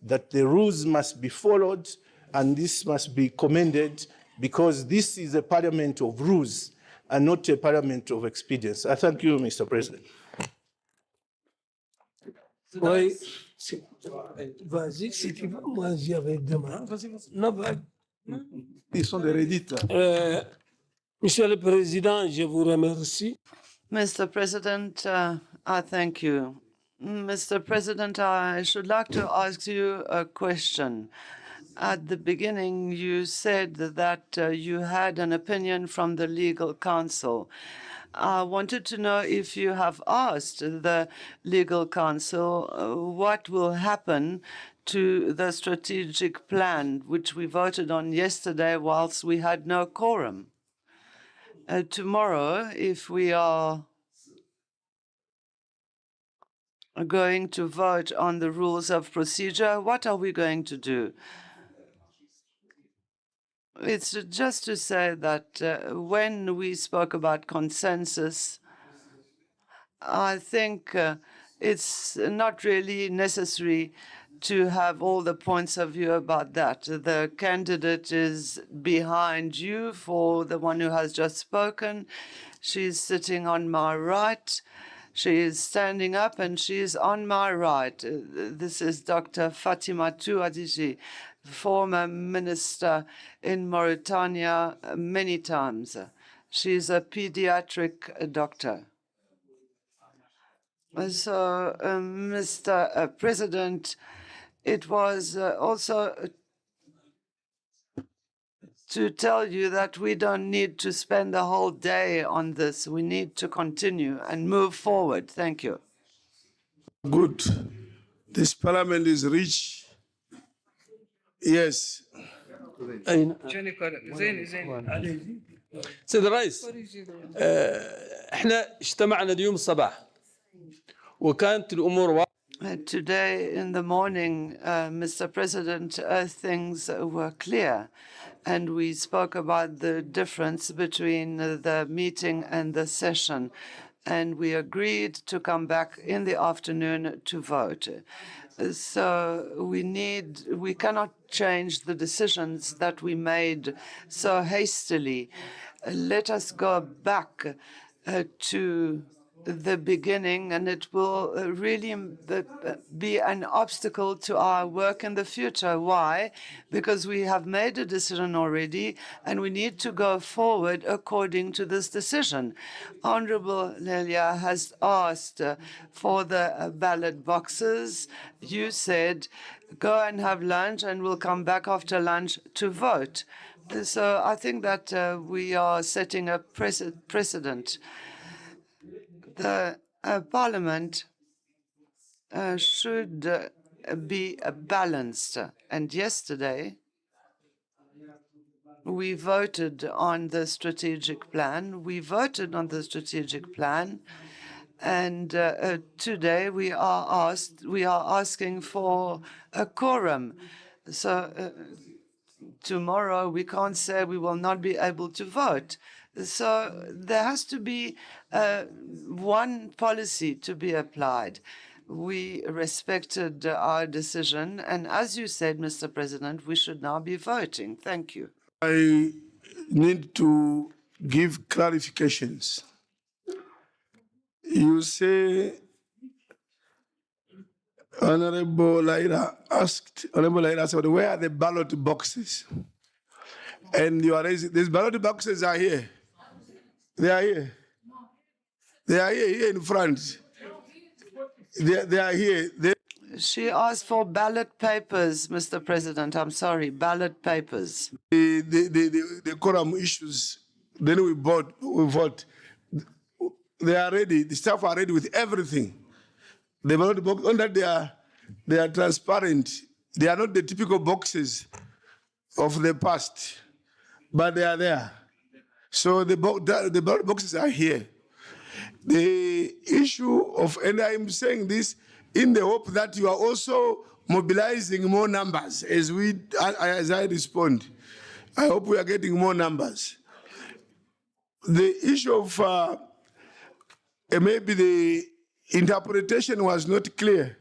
that the rules must be followed, and this must be commended, because this is a parliament of rules and not a parliament of expedience. I thank you, Mr. President. Oui. Vas-y, si tu veux, moi j'avais demain. Non, Ils sont des rédites. Monsieur le Président, je vous remercie. Mr. President, I thank you. Mr. President, I should like to ask you a question. At the beginning, you said that you had an opinion from the legal counsel. I wanted to know if you have asked the legal counsel what will happen to the strategic plan, which we voted on yesterday whilst we had no quorum. Tomorrow, if we are going to vote on the rules of procedure, what are we going to do? It's just to say that when we spoke about consensus, I think it's not really necessary to have all the points of view about that. The candidate is behind you for the one who has just spoken. She's sitting on my right. She is standing up and she is on my right. This is Dr. Fatoumata Hadji, former minister in Mauritania many times. She's a pediatric doctor. So, Mr. President, it was also to tell you that we don't need to spend the whole day on this. We need to continue and move forward. Thank you. Good. This parliament is rich. Yes. سيد الرئيس احنا اجتمعنا اليوم الصباح وكانت الامور واضحة. Today in the morning, Mr. President, things were clear, and we spoke about the difference between the meeting and the session, and we agreed to come back in the afternoon to vote. So we cannot change the decisions that we made so hastily. Let us go back to the beginning, and it will really be an obstacle to our work in the future. Why? Because we have made a decision already, and we need to go forward according to this decision. Honorable Lelia has asked for the ballot boxes. You said, go and have lunch, and we'll come back after lunch to vote. So I think that we are setting a precedent. The Parliament should be balanced. And yesterday, we voted on the strategic plan. And today we are asking for a quorum. So tomorrow we can't say we will not be able to vote. So there has to be one policy to be applied. We respected our decision, and as you said, Mr. President, we should now be voting. Thank you. I need to give clarifications. You say Honorable Laira said, where are the ballot boxes? And you are raising, these ballot boxes are here. They are here. They are here in front. They are here. She asked for ballot papers, Mr. President. I'm sorry, ballot papers. The quorum issues, then we vote. They are ready. The staff are ready with everything. The ballot box, on that they are transparent. They are not the typical boxes of the past, but they are there. So the ballot boxes are here. The issue of, and I'm saying this in the hope that you are also mobilizing more numbers as I respond. I hope we are getting more numbers. The issue of maybe the interpretation was not clear.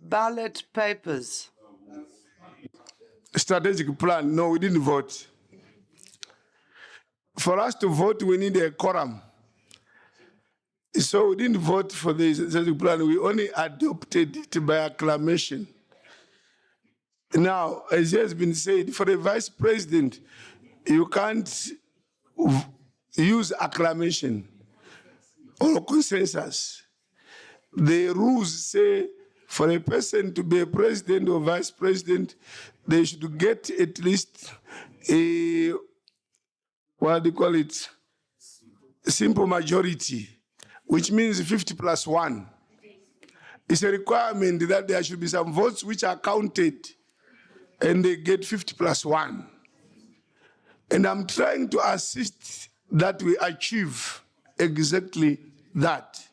Ballot papers. Strategic plan, no, we didn't vote. For us to vote, we need a quorum. So we didn't vote for the strategic plan, we only adopted it by acclamation. Now, as has been said, for the vice president, you can't use acclamation or consensus. The rules say for a person to be a president or vice president, they should get at least a, what do you call it, a simple majority, which means 50+1. It's a requirement that there should be some votes which are counted and they get 50+1. And I'm trying to assist that we achieve exactly that.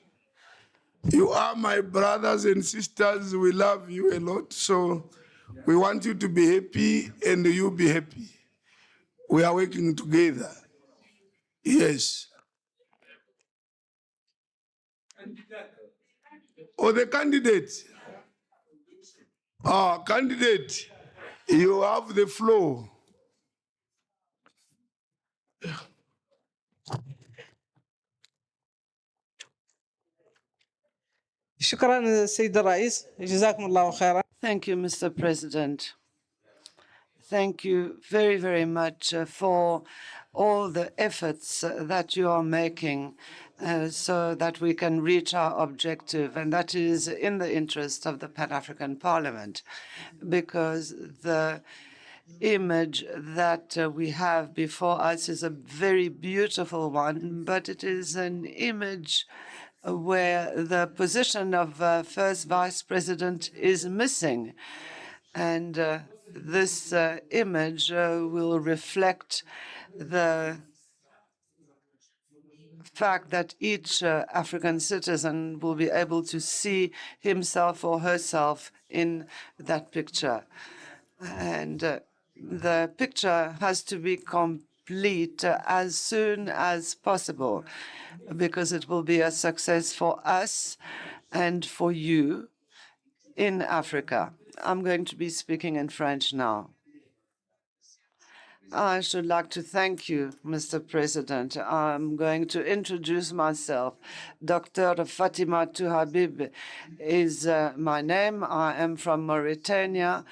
You are my brothers and sisters. We love you a lot. So we want you to be happy and you be happy. We are working together. Yes. Or the candidate. Candidate, you have the floor. شكرا سيد الرئيس جزاكم الله خيرا. Thank you, Mr. President. Thank you very, very much for all the efforts that you are making so that we can reach our objective, and that is in the interest of the Pan-African Parliament, because the image that we have before us is a very beautiful one, but it is an image where the position of first vice president is missing. And this image will reflect the fact that each African citizen will be able to see himself or herself in that picture. And the picture has to be complete as soon as possible, because it will be a success for us and for you in Africa. I'm going to be speaking in French now. I should like to thank you, Mr. President. I'm going to introduce myself. Dr. Fatima Touhabib is my name. I am from Mauritania.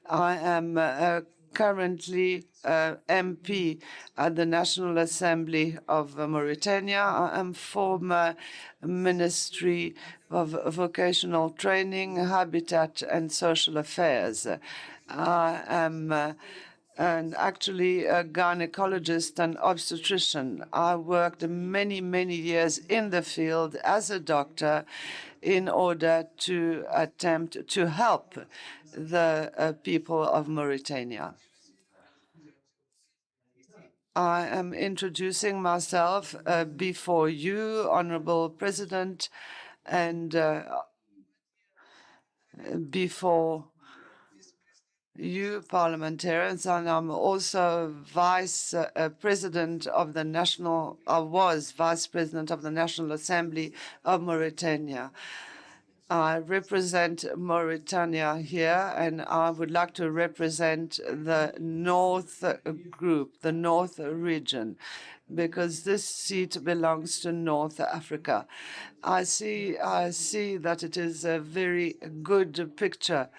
I am currently MP at the National Assembly of Mauritania. I am former Ministry of Vocational Training, Habitat and Social Affairs. I am and actually a gynecologist and obstetrician. I worked many, many years in the field as a doctor in order to attempt to help the people of Mauritania. I am introducing myself before you, Honorable President, and before you parliamentarians, and I'm also vice president of the National, I was vice president of the National Assembly of Mauritania. I represent Mauritania here, and I would like to represent the North Group, the North region, because this seat belongs to North Africa. I see that it is a very good picture.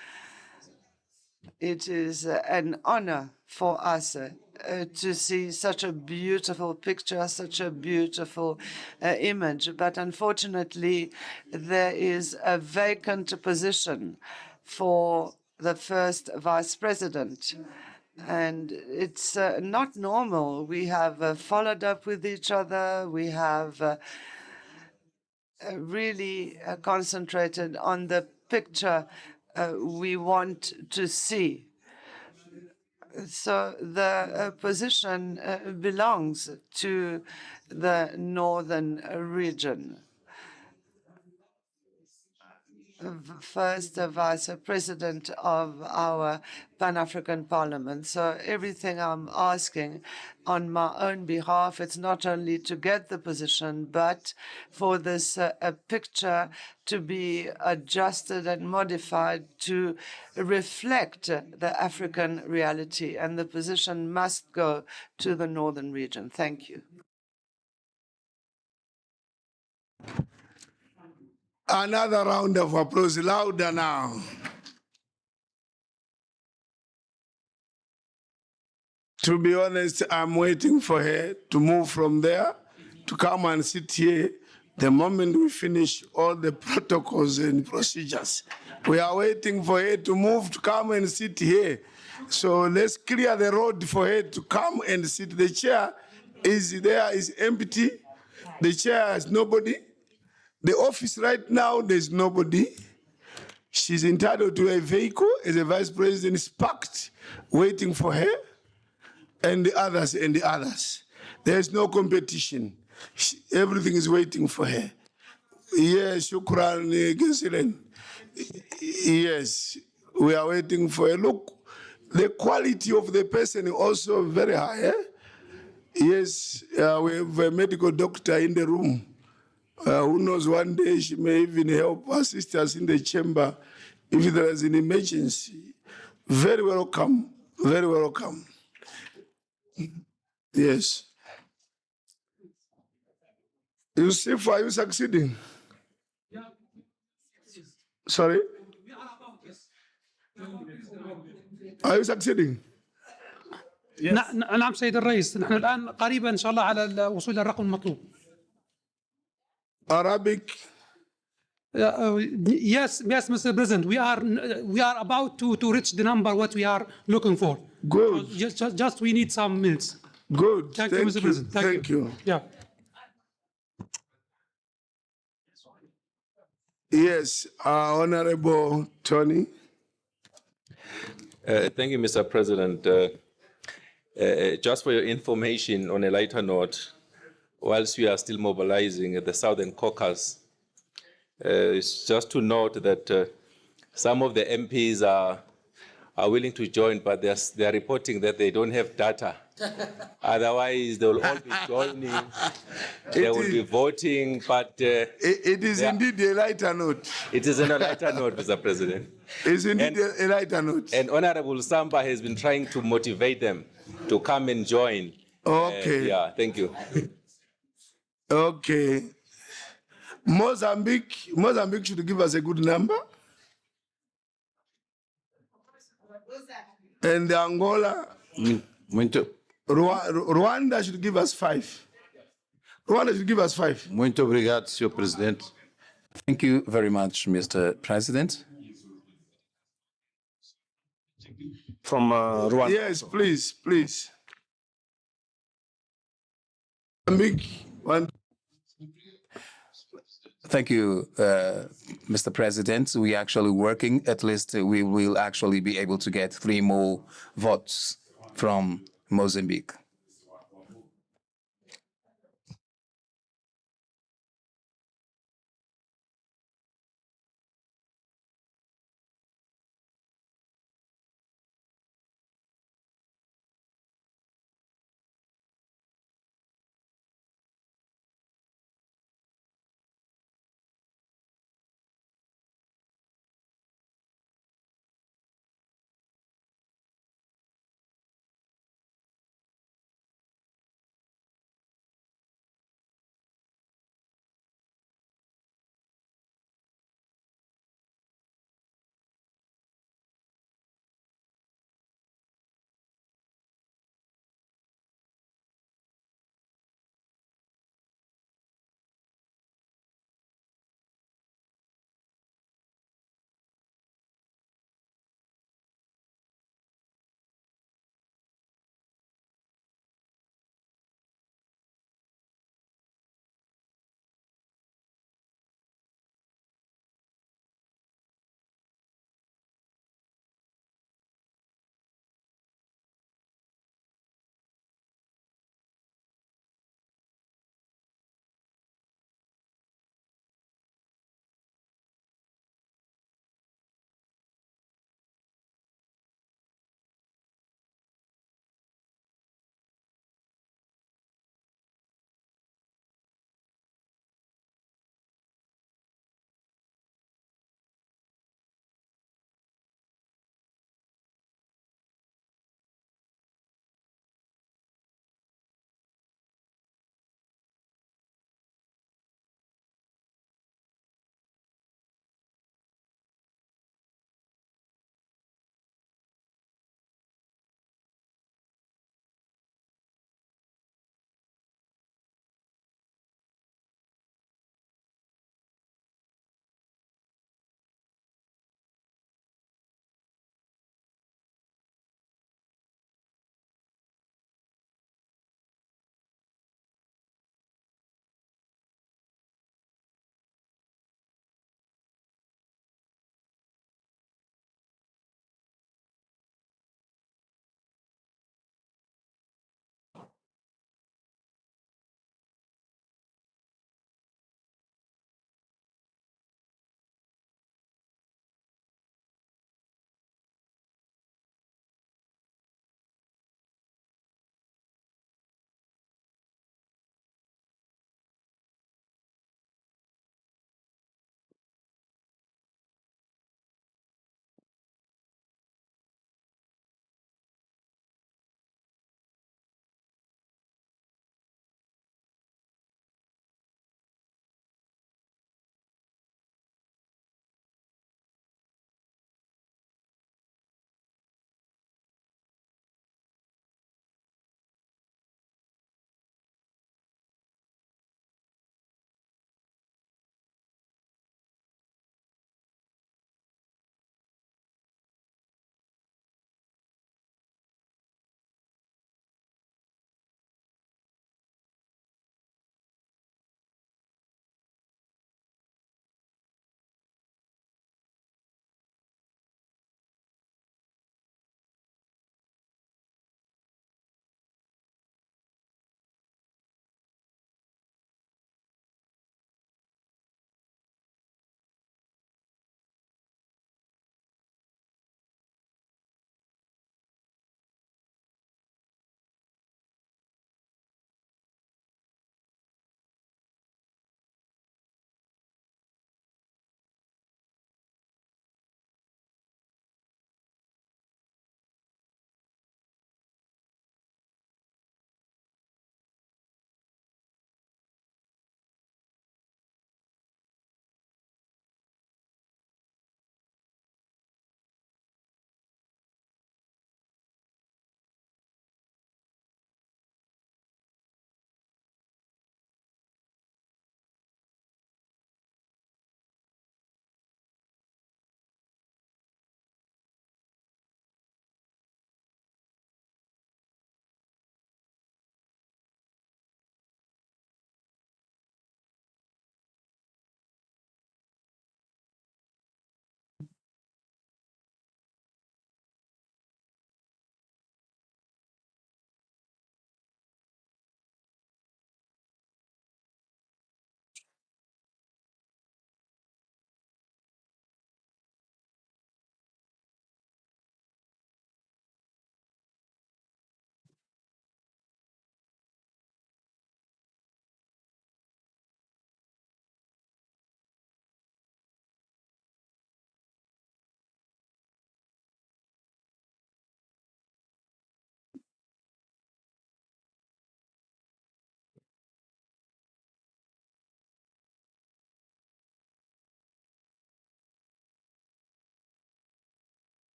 It is an honor for us to see such a beautiful picture, such a beautiful image. But unfortunately, there is a vacant position for the first vice president. And it's not normal. We have followed up with each other. We have really concentrated on the picture we want to see. So the position belongs to the northern region. First vice president of our Pan-African Parliament. So everything I'm asking on my own behalf, it's not only to get the position, but for this picture to be adjusted and modified to reflect the African reality, and the position must go to the northern region. Thank you. Another round of applause, louder now. To be honest, I'm waiting for her to move from there to come and sit here the moment we finish all the protocols and procedures. We are waiting for her to move to come and sit here. So let's clear the road for her to come and sit. The chair is there, is empty. The chair has nobody. The office right now, there's nobody. She's entitled to a vehicle as a vice president, is parked, waiting for her, and the others, and the others. There's no competition. Everything is waiting for her. Yes, shukran, Gesilen. Yes, we are waiting for her. Look, the quality of the person is also very high. Eh? Yes, we have a medical doctor in the room. Who knows, one day she may even help assist us in the chamber if there is an emergency. Very welcome, very welcome. Yes. Yusuf, are you succeeding? Sorry? Are you succeeding? نعم سيد الرئيس، نحن الآن قريبا إن شاء الله على الوصول إلى الرقم المطلوب. Arabic? Yes, Mr. President, we are about to reach the number what we are looking for. Good. Just we need some minutes. Good. Thank you, Mr. President. Thank you. Yeah. Yes, Honorable Tony. Thank you, Mr. President. Just for your information, on a lighter note, whilst we are still mobilizing the Southern Caucus, it's just to note that some of the MPs are willing to join, but they are reporting that they don't have data. Otherwise, they will all be joining. They will be voting, but it is indeed a lighter note. It is a lighter note, Mr. President. It's indeed a lighter note. And Honorable Samba has been trying to motivate them to come and join. Okay. Yeah, thank you. Okay. Mozambique should give us a good number. And Angola, Rwanda should give us 5. Rwanda should give us 5. Muito obrigado, Sr. Presidente. Thank you very much, Mr. President. From Rwanda. Yes, please, please. Thank you, Mr. President. We actually working. At least we will actually be able to get 3 more votes from Mozambique.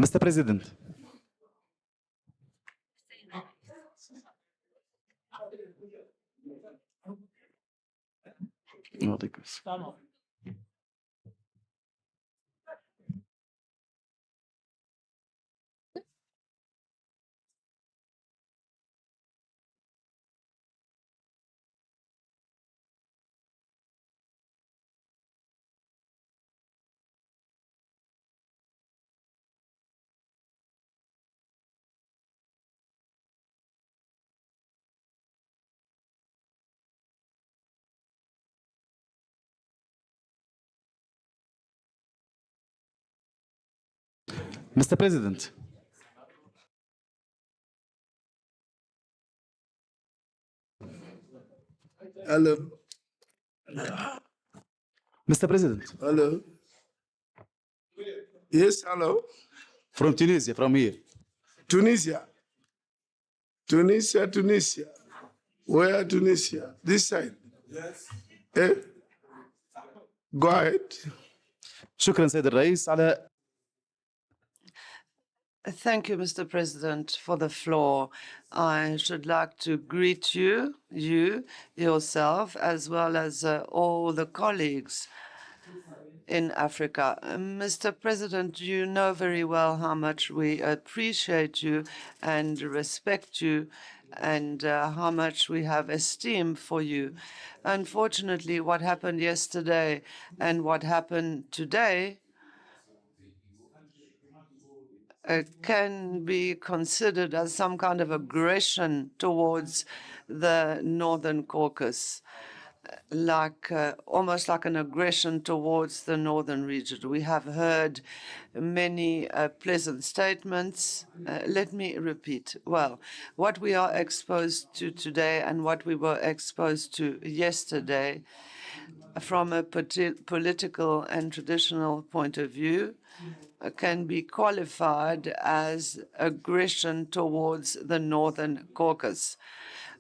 Mr. President. Mr. President. Hello. Mr. President. Hello. Yes, hello. From Tunisia, from here. Tunisia. Tunisia, Tunisia. Where Tunisia? This side? Yes. Eh? Go ahead. شكرا سيد الرئيس على Thank you, Mr. President, for the floor. I should like to greet you, yourself, as well as all the colleagues in Africa. Mr. President, you know very well how much we appreciate you and respect you, and how much we have esteem for you. Unfortunately, what happened yesterday and what happened today can be considered as some kind of aggression towards the Northern Caucasus, almost like an aggression towards the northern region. We have heard many pleasant statements. Let me repeat. Well, what we are exposed to today and what we were exposed to yesterday, from a political and traditional point of view, can be qualified as aggression towards the Northern Caucasus.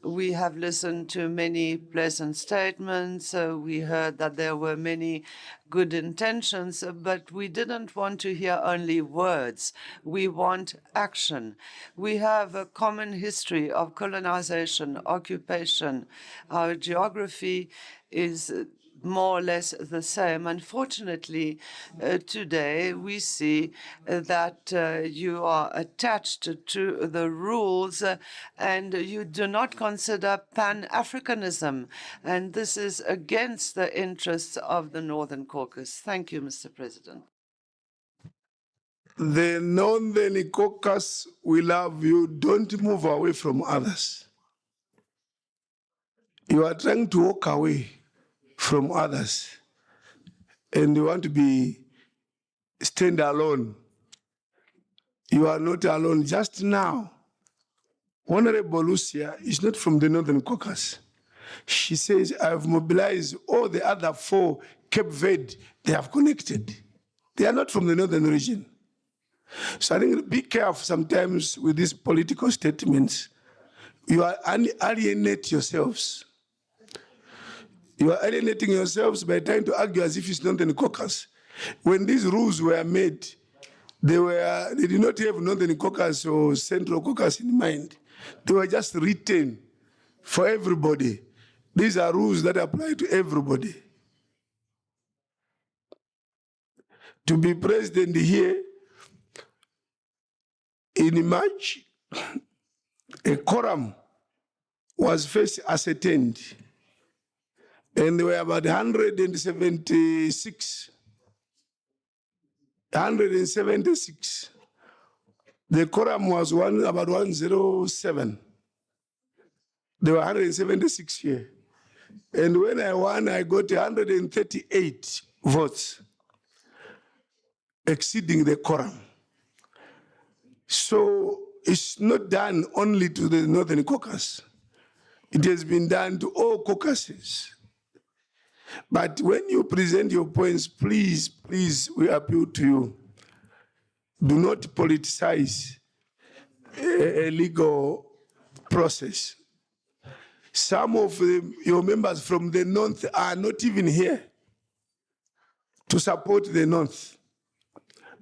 We have listened to many pleasant statements. We heard that there were many good intentions, but we didn't want to hear only words. We want action. We have a common history of colonization, occupation. Our geography is more or less the same. Unfortunately, today we see that you are attached to the rules and you do not consider Pan-Africanism. And this is against the interests of the Northern Caucasus. Thank you, Mr. President. The Northern Caucasus, we love you. Don't move away from others. You are trying to walk away from others, and you want to stand alone. You are not alone. Just now, Honorable Lucia is not from the Northern Caucasus. She says, I've mobilized all the other 4 Cape Verde. They have connected. They are not from the northern region. So I think be careful sometimes with these political statements. You are alienate yourselves. You are alienating yourselves by trying to argue as if it's Northern Caucasus. When these rules were made, they did not have Northern Caucasus or Central Caucasus in mind. They were just written for everybody. These are rules that apply to everybody. To be president here in March, a quorum was first ascertained. And there were about 176. 176. The quorum was about 107. There were 176 here. And when I won, I got 138 votes, exceeding the quorum. So it's not done only to the Northern Caucasus. It has been done to all Caucasus. But when you present your points, please, we appeal to you. Do not politicize a legal process. Some of your members from the North are not even here to support the North.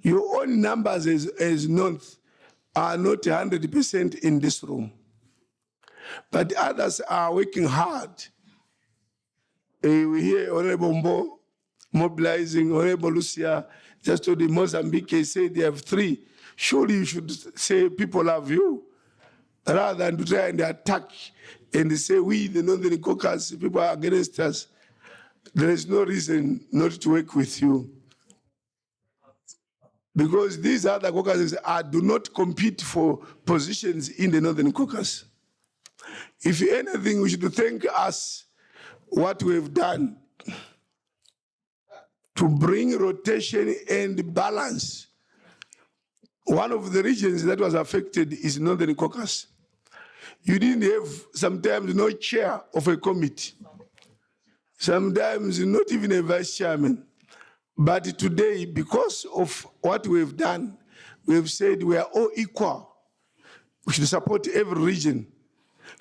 Your own numbers as North are not 100% in this room. But others are working hard. We hear Honorable Mbo mobilizing, Honorable Lucia, just to the Mozambique, say they have 3. Surely you should say people love you, rather than to try and attack and say we, the Northern Caucasus, people are against us. There is no reason not to work with you. Because these other Caucasus do not compete for positions in the Northern Caucasus. If anything, we should thank us what we have done to bring rotation and balance. One of the regions that was affected is Northern Caucasus. You didn't have sometimes no chair of a committee, sometimes not even a vice chairman. But today, because of what we've done, we've said we are all equal. We should support every region.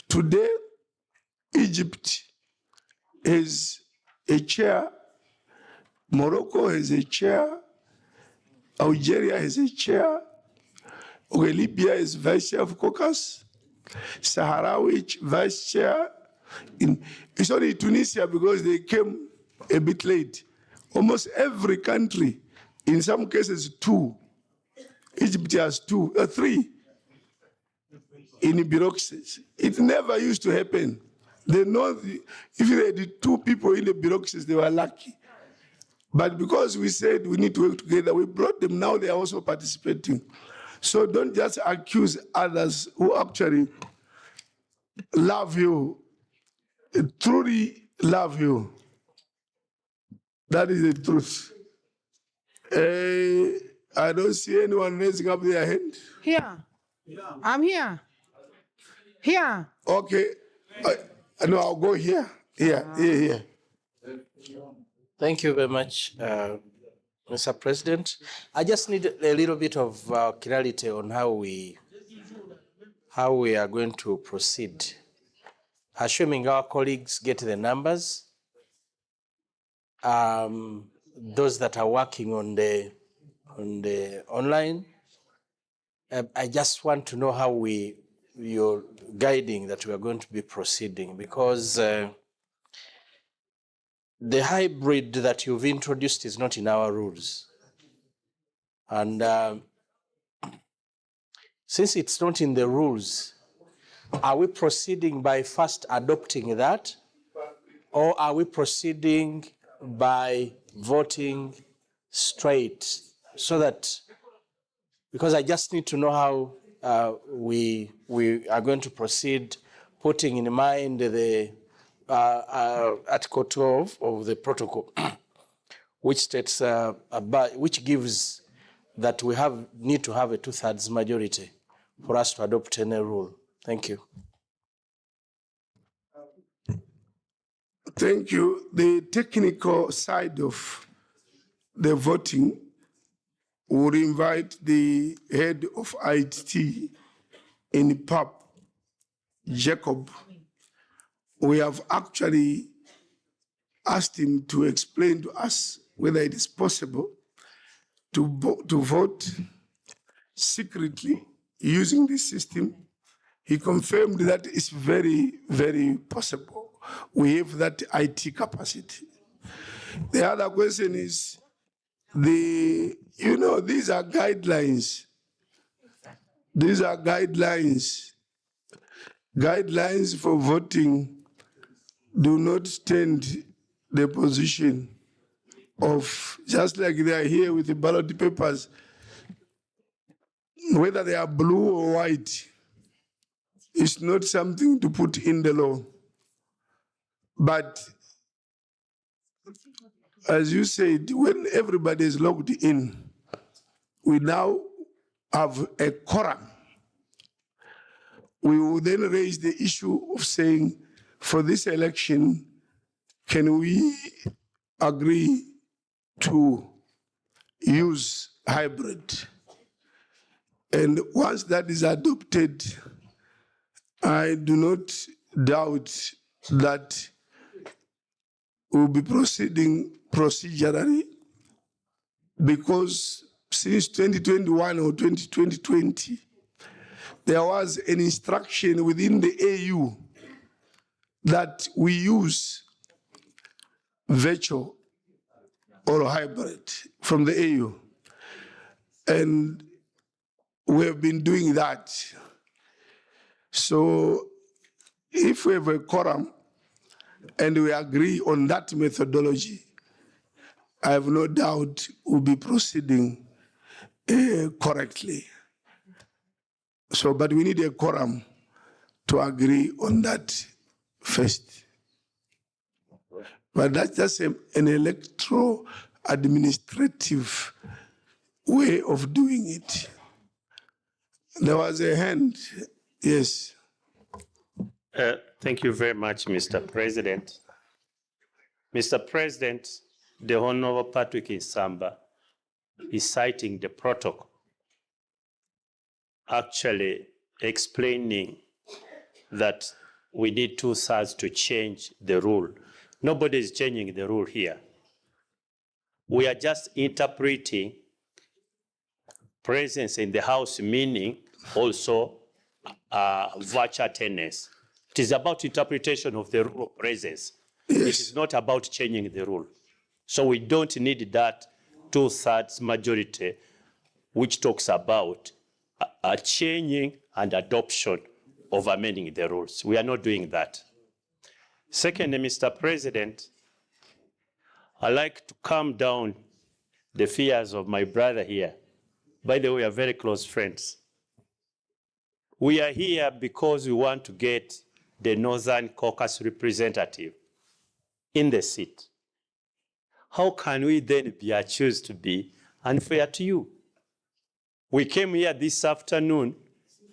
Today, Egypt has a chair, Morocco has a chair, Algeria has a chair, Libya is vice chair of Caucasus, Sahrawi vice chair. It's only Tunisia because they came a bit late. Almost every country, in some cases 2. Egypt has 2, 3 in bureaucracies. It never used to happen. They know if they had 2 people in the bureaucracies, they were lucky. But because we said we need to work together, we brought them. Now they are also participating. So don't just accuse others who actually love you, truly love you. That is the truth. I don't see anyone raising up their hand. Here. I'm here. Here. Okay. No, I'll go here. Here. Thank you very much, Mr. President. I just need a little bit of clarity on how we are going to proceed. Assuming our colleagues get the numbers, those that are working on the online, I just want to know how you're guiding that we are going to be proceeding, because the hybrid that you've introduced is not in our rules. And since it's not in the rules, are we proceeding by first adopting that, or are we proceeding by voting straight? So that, because I just need to know how we are going to proceed, putting in mind the Article 12 of the protocol, which states which gives that we need to have a 2/3 majority for us to adopt any rule. Thank you. Thank you. The technical side of the voting would invite the head of IT in PAP, Jacob. We have actually asked him to explain to us whether it is possible to vote secretly using this system. He confirmed that it's very, very possible. We have that IT capacity. The other question is, these are guidelines. These are guidelines. Guidelines for voting do not stand the position of, just like they are here with the ballot papers, whether they are blue or white, it's not something to put in the law. But as you said, when everybody is logged in, we now have a quorum. We will then raise the issue of saying, for this election, can we agree to use hybrid? And once that is adopted, I do not doubt that we'll be proceeding procedurally, because since 2021 or 2020, there was an instruction within the AU that we use virtual or hybrid from the AU. And we have been doing that. So if we have a quorum and we agree on that methodology, I have no doubt we'll be proceeding correctly. So, but we need a quorum to agree on that first. But that's just an electro-administrative way of doing it. There was a hand, yes. Thank you very much, Mr. President. Mr. President, the Honorable Patrick Nsamba is citing the protocol, actually explaining that we need 2/3 to change the rule. Nobody is changing the rule here. We are just interpreting presence in the House, meaning also virtual attendance. It is about interpretation of the rule of presence. Yes. It is not about changing the rule. So we don't need that 2/3 majority, which talks about a changing and adoption of amending the rules. We are not doing that. Second, Mr. President, I like to calm down the fears of my brother here. By the way, we are very close friends. We are here because we want to get the Northern Caucasus representative in the seat. How can we then be accused to be unfair to you? We came here this afternoon,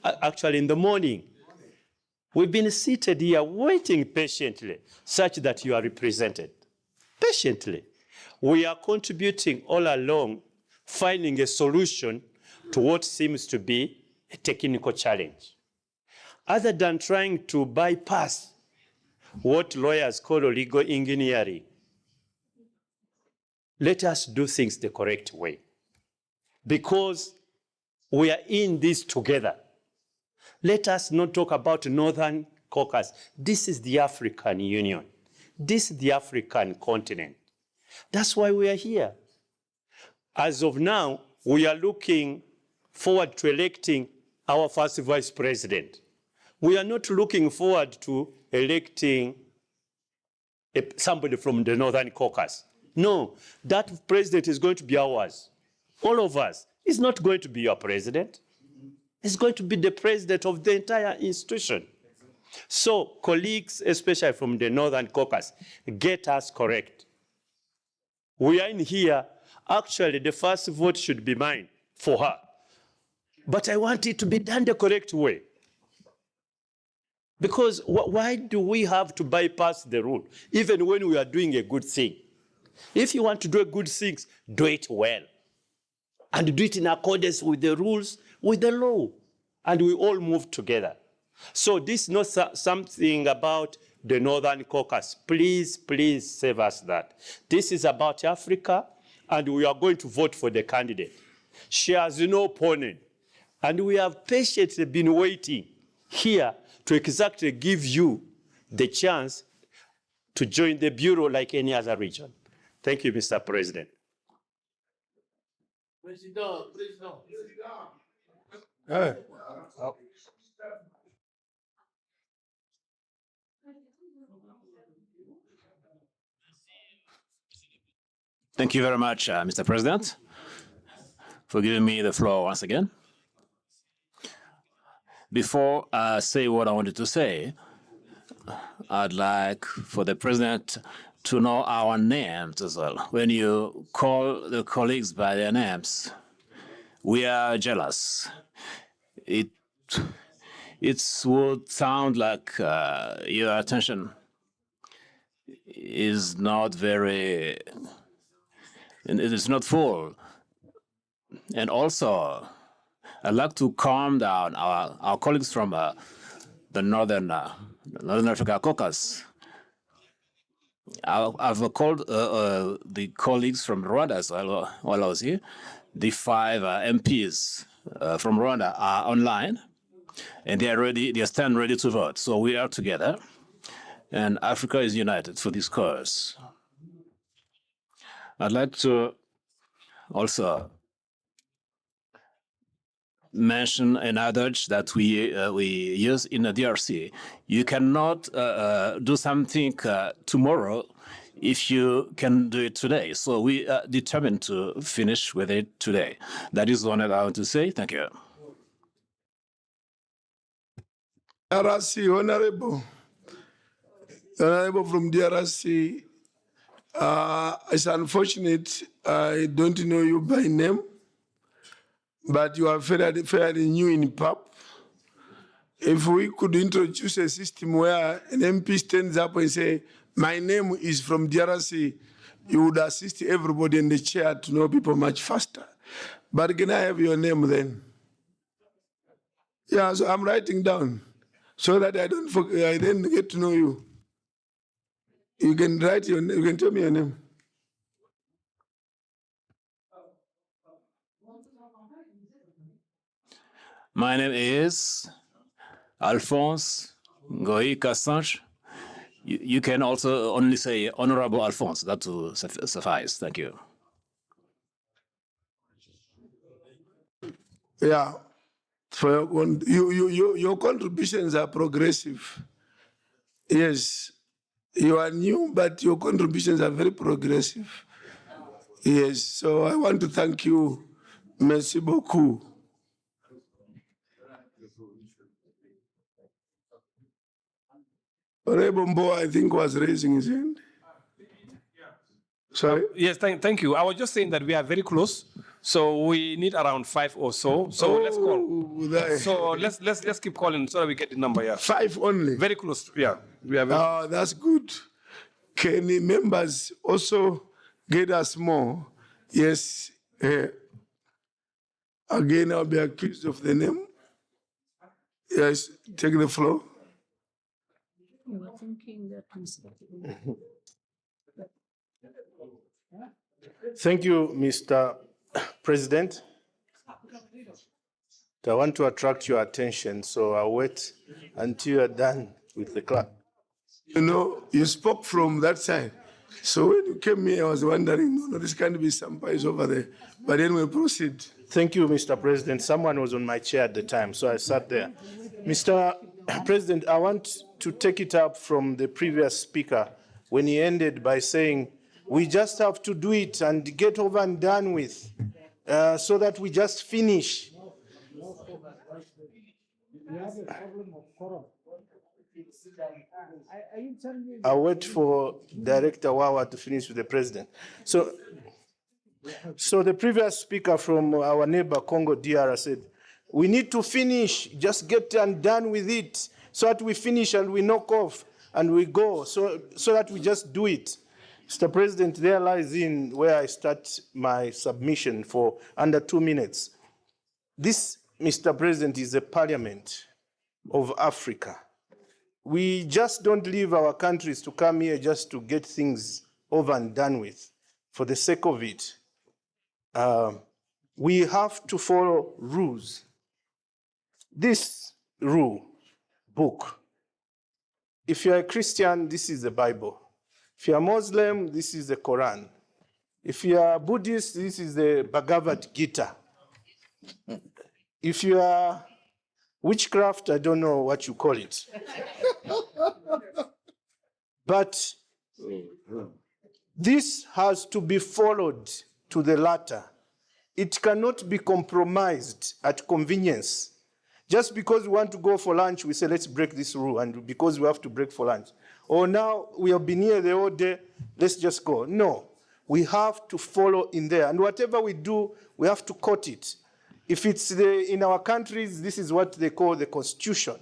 actually in the morning. We've been seated here waiting patiently such that you are represented. Patiently. We are contributing all along, finding a solution to what seems to be a technical challenge. Other than trying to bypass what lawyers call legal engineering, let us do things the correct way. Because we are in this together. Let us not talk about Northern Caucasus. This is the African Union. This is the African continent. That's why we are here. As of now, we are looking forward to electing our first vice president. We are not looking forward to electing somebody from the Northern Caucasus. No, that president is going to be ours. All of us. He's not going to be your president. He's going to be the president of the entire institution. So, colleagues, especially from the Northern Caucasus, get us correct. We are in here. Actually, the first vote should be mine for her. But I want it to be done the correct way. Because why do we have to bypass the rule, even when we are doing a good thing? If you want to do a good thing, do it well. And do it in accordance with the rules, with the law. And we all move together. So this is not something about the Northern Caucasus. Please, please save us that. This is about Africa, and we are going to vote for the candidate. She has no opponent. And we have patiently been waiting here to exactly give you the chance to join the Bureau like any other region. Thank you, Mr. President. Thank you very much, Mr. President, for giving me the floor once again. Before I say what I wanted to say, I'd like for the President to know our names as well. When you call the colleagues by their names, we are jealous. It would sound like your attention is not very, and it is not full. And also, I'd like to calm down our colleagues from the Northern Africa Caucasus. I've called the colleagues from Rwanda as well while I was here. the 5 MPs from Rwanda are online, and they are ready. They stand ready to vote. So we are together, and Africa is united for this cause. I'd like to also mention an adage that we use in the DRC. You cannot do something tomorrow if you can do it today. So we are determined to finish with it today. That is what I want to say. Thank you. DRC, Honorable from DRC, it's unfortunate I don't know you by name, but you are fairly new in PAP. If we could introduce a system where an MP stands up and say, my name is from DRC, you would assist everybody in the chair to know people much faster. But can I have your name then? Yeah, so I'm writing down so that I don't forget, I then get to know you. You can write your name, you can tell me your name. My name is Alphonse Ngoyi Kassange. You can also only say Honorable Alphonse. That will suffice. Thank you. Yeah, for your contributions are progressive. Yes, you are new, but your contributions are very progressive. Yes, so I want to thank you. Merci beaucoup. Honorable Mbo, I think, was raising his hand. Sorry? Yes, thank you. I was just saying that we are very close, so we need around 5 or so. So let's call. So let's keep calling so that we get the number. Yeah, 5 only. Very close. Yeah, we are. Very that's good. Can the members also get us more? Yes. Again, I'll be accused of the name. Yes, take the floor. You were thinking that Thank you, Mr. President. I want to attract your attention, so I'll wait until you're done with the clap. You know, you spoke from that side. So when you came here, I was wondering, no, this can't be some pies over there. But then we proceed. Thank you, Mr. President. Someone was on my chair at the time, so I sat there. Mr. President, I want to take it up from the previous speaker when he ended by saying, we just have to do it and get over and done with so that we just finish. I'll wait for Director Wawa to finish with the president. So the previous speaker from our neighbor Congo DR said, we need to finish, just get done with it, so that we finish and we knock off and we go, so that we just do it. Mr. President, there lies in where I start my submission for under 2 minutes. This, Mr. President, is a parliament of Africa. We just don't leave our countries to come here just to get things over and done with for the sake of it. We have to follow rules. This rule book, if you're a Christian, this is the Bible. If you're a Muslim, this is the Quran. If you're a Buddhist, this is the Bhagavad Gita. If you are witchcraft, I don't know what you call it. But this has to be followed to the latter. It cannot be compromised at convenience. Just because we want to go for lunch, we say, let's break this rule, and because we have to break for lunch. Or now we have been here the whole day, let's just go. No, we have to follow in there. And whatever we do, we have to quote it. If it's in our countries, this is what they call the Constitution.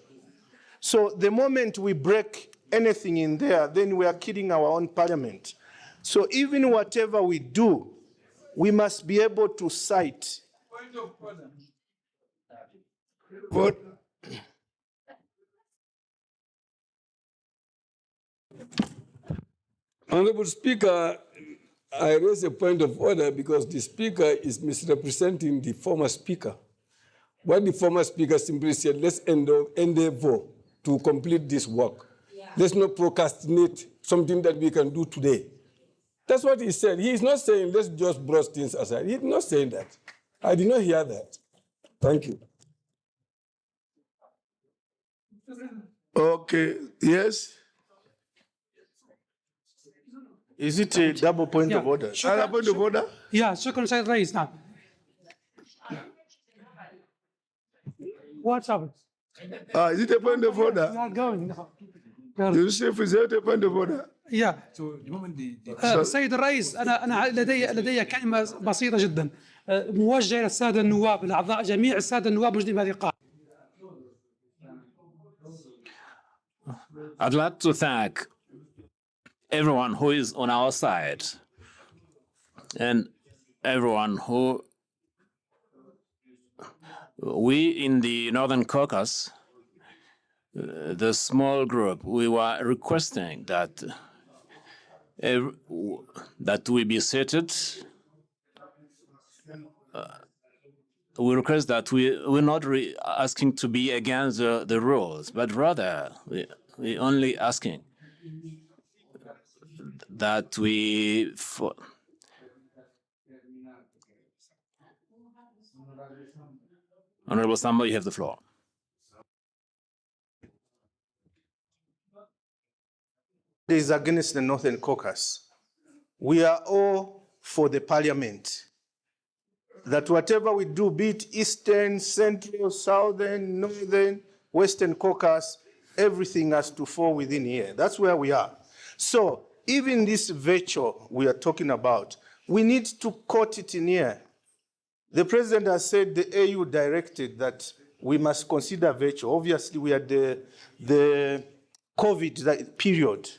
So the moment we break anything in there, then we are killing our own parliament. So even whatever we do, we must be able to cite. What? Honorable Speaker, I raise a point of order because the speaker is misrepresenting the former speaker. What the former speaker simply said, let's endeavor to complete this work. Yeah. Let's not procrastinate something that we can do today. That's what he said. He is not saying, let's just brush things aside. He's not saying that. I did not hear that. Thank you. Okay, yes? Is it a double point of order? Double point of order? Yeah, شكرا سيد الرئيس. نعم. What's up? Is it a point of order? We are going. Yusuf, is it a point of order? Yeah. سيد الرئيس أنا لدي كلمة بسيطة جدا موجهة للسادة النواب الأعضاء جميع السادة النواب موجودين بهذه القاعة. I'd like to thank everyone who is on our side and everyone who we in the Northern Caucasus, the small group, we were requesting that we be seated. We request that we're not asking to be against the rules, but rather we only asking that we. Honorable Samba, you have the floor. It is against the Northern Caucasus. We are all for the parliament. That whatever we do, be it Eastern, Central, Southern, Northern, Western Caucasus, everything has to fall within here. That's where we are. So even this virtue we are talking about, we need to quote it in here. The president has said the AU directed that we must consider virtue. Obviously, we had the COVID period.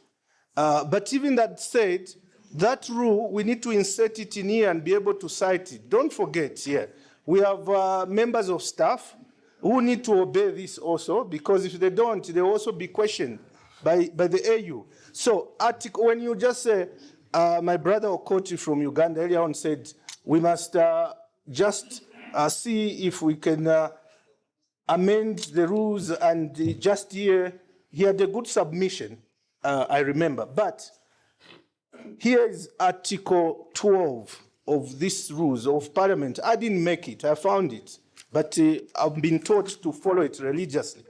But even that said, that rule, we need to insert it in here and be able to cite it. Don't forget here, we have members of staff who need to obey this also, because if they don't, they'll also be questioned by the AU. So when you just say, my brother Okoti from Uganda earlier on said, we must just see if we can amend the rules, and just here, he had a good submission, I remember. But here is Article 12 of these rules of Parliament. I didn't make it, I found it, but I've been taught to follow it religiously.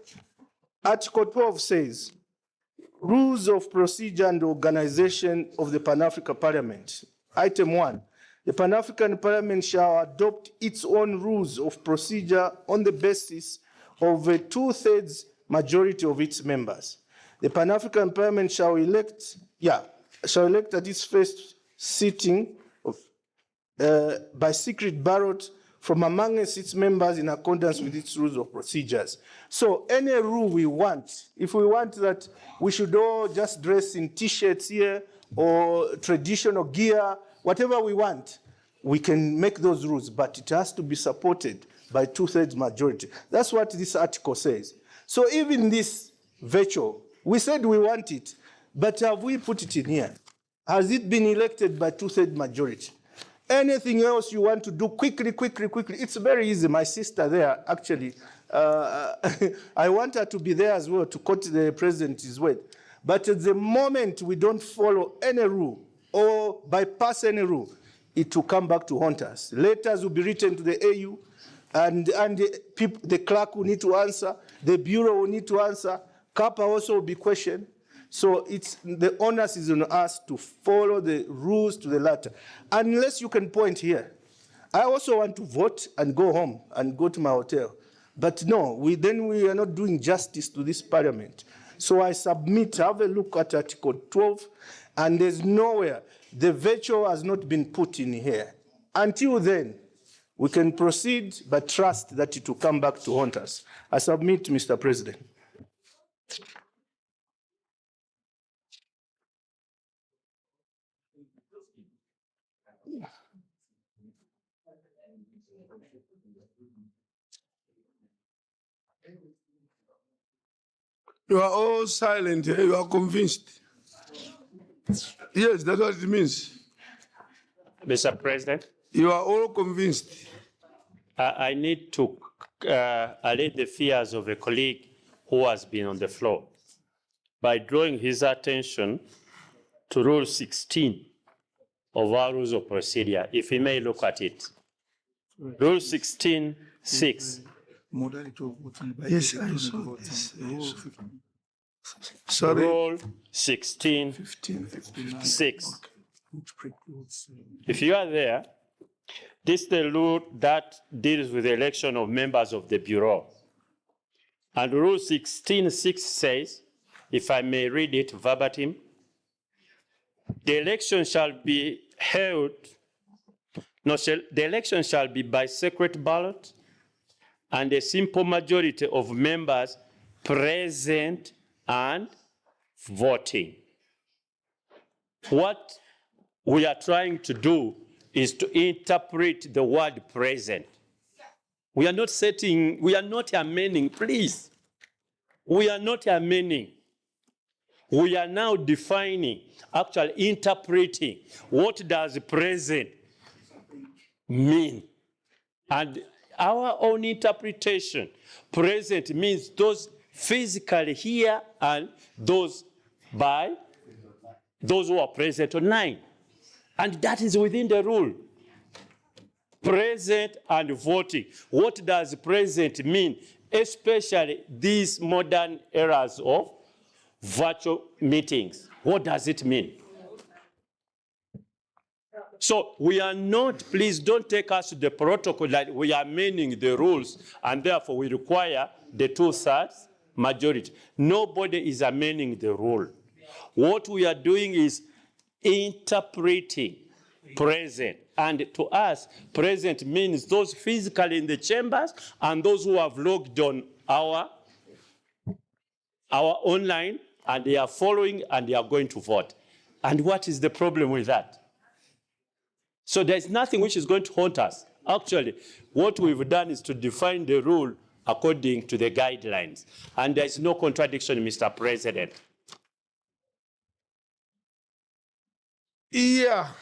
Article 12 says, rules of procedure and organization of the Pan-African Parliament. Item 1, the Pan-African Parliament shall adopt its own rules of procedure on the basis of a 2/3 majority of its members. The Pan-African Parliament shall elect at its first sitting by secret ballot from among its members in accordance with its rules of procedures. So any rule we want, if we want that we should all just dress in T-shirts here or traditional gear, whatever we want, we can make those rules, but it has to be supported by 2/3 majority. That's what this article says. So even this virtue, we said we want it, but have we put it in here? Has it been elected by 2/3 majority? Anything else you want to do quickly, it's very easy. My sister there, actually, I want her to be there as well to quote the president's word. But at the moment we don't follow any rule or bypass any rule, it will come back to haunt us. Letters will be written to the AU, and the clerk will need to answer, the bureau will need to answer, CAPA also will be questioned. So the onus is on us to follow the rules to the letter. Unless you can point here. I also want to vote and go home and go to my hotel. But no, then we are not doing justice to this parliament. So I submit, have a look at Article 12, and there's nowhere, the virtue has not been put in here. Until then, we can proceed, but trust that it will come back to haunt us. I submit, Mr. President. You are all silent here. You are convinced. Yes, that's what it means. Mr. President. You are all convinced. I need to allay the fears of a colleague who has been on the floor by drawing his attention to Rule 16 of our Rules of Procedure, if he may look at it. Rule 16(6). Yes, I saw this. Sorry. Rule 16(6). If you are there, this is the rule that deals with the election of members of the Bureau. And Rule 16(6) says, if I may read it verbatim, the election shall be held, the election shall be by secret ballot and a simple majority of members present and voting. What we are trying to do is to interpret the word present. We are not amending, please. We are not amending. We are now defining, actually interpreting, what does present mean? And our own interpretation, present means those physically here and those who are present online. And that is within the rule. Present and voting. What does present mean? Especially these modern eras of virtual meetings. What does it mean? So we are not, please don't take us to the protocol that we are amending the rules and therefore we require the 2/3 majority. Nobody is amending the rule. What we are doing is interpreting present. And to us, present means those physically in the chambers and those who have logged on our online and they are following and they are going to vote. And what is the problem with that? So there's nothing which is going to haunt us. Actually, what we've done is to define the rule according to the guidelines. And there's no contradiction, Mr. President. Yeah,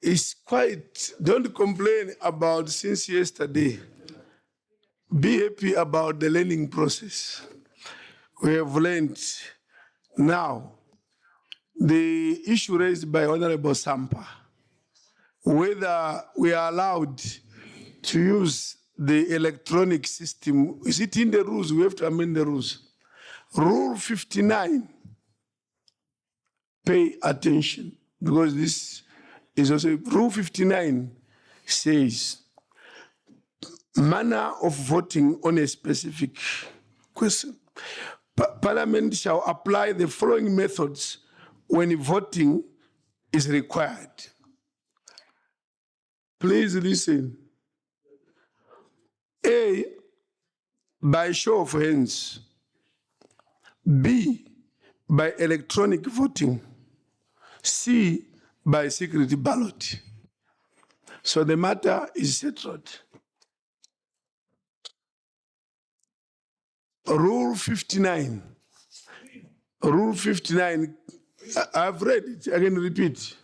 it's quite, don't complain about since yesterday. Be happy about the learning process. We have learned now the issue raised by Honorable Sampa, whether we are allowed to use the electronic system. Is it in the rules? We have to amend the rules. Rule 59. Pay attention, because this is also, Rule 59 says, manner of voting on a specific question. Parliament shall apply the following methods when voting is required. Please listen. A, by show of hands. B, by electronic voting. C, by secret ballot. So the matter is settled. Rule 59. Rule 59, I've read it, I can repeat.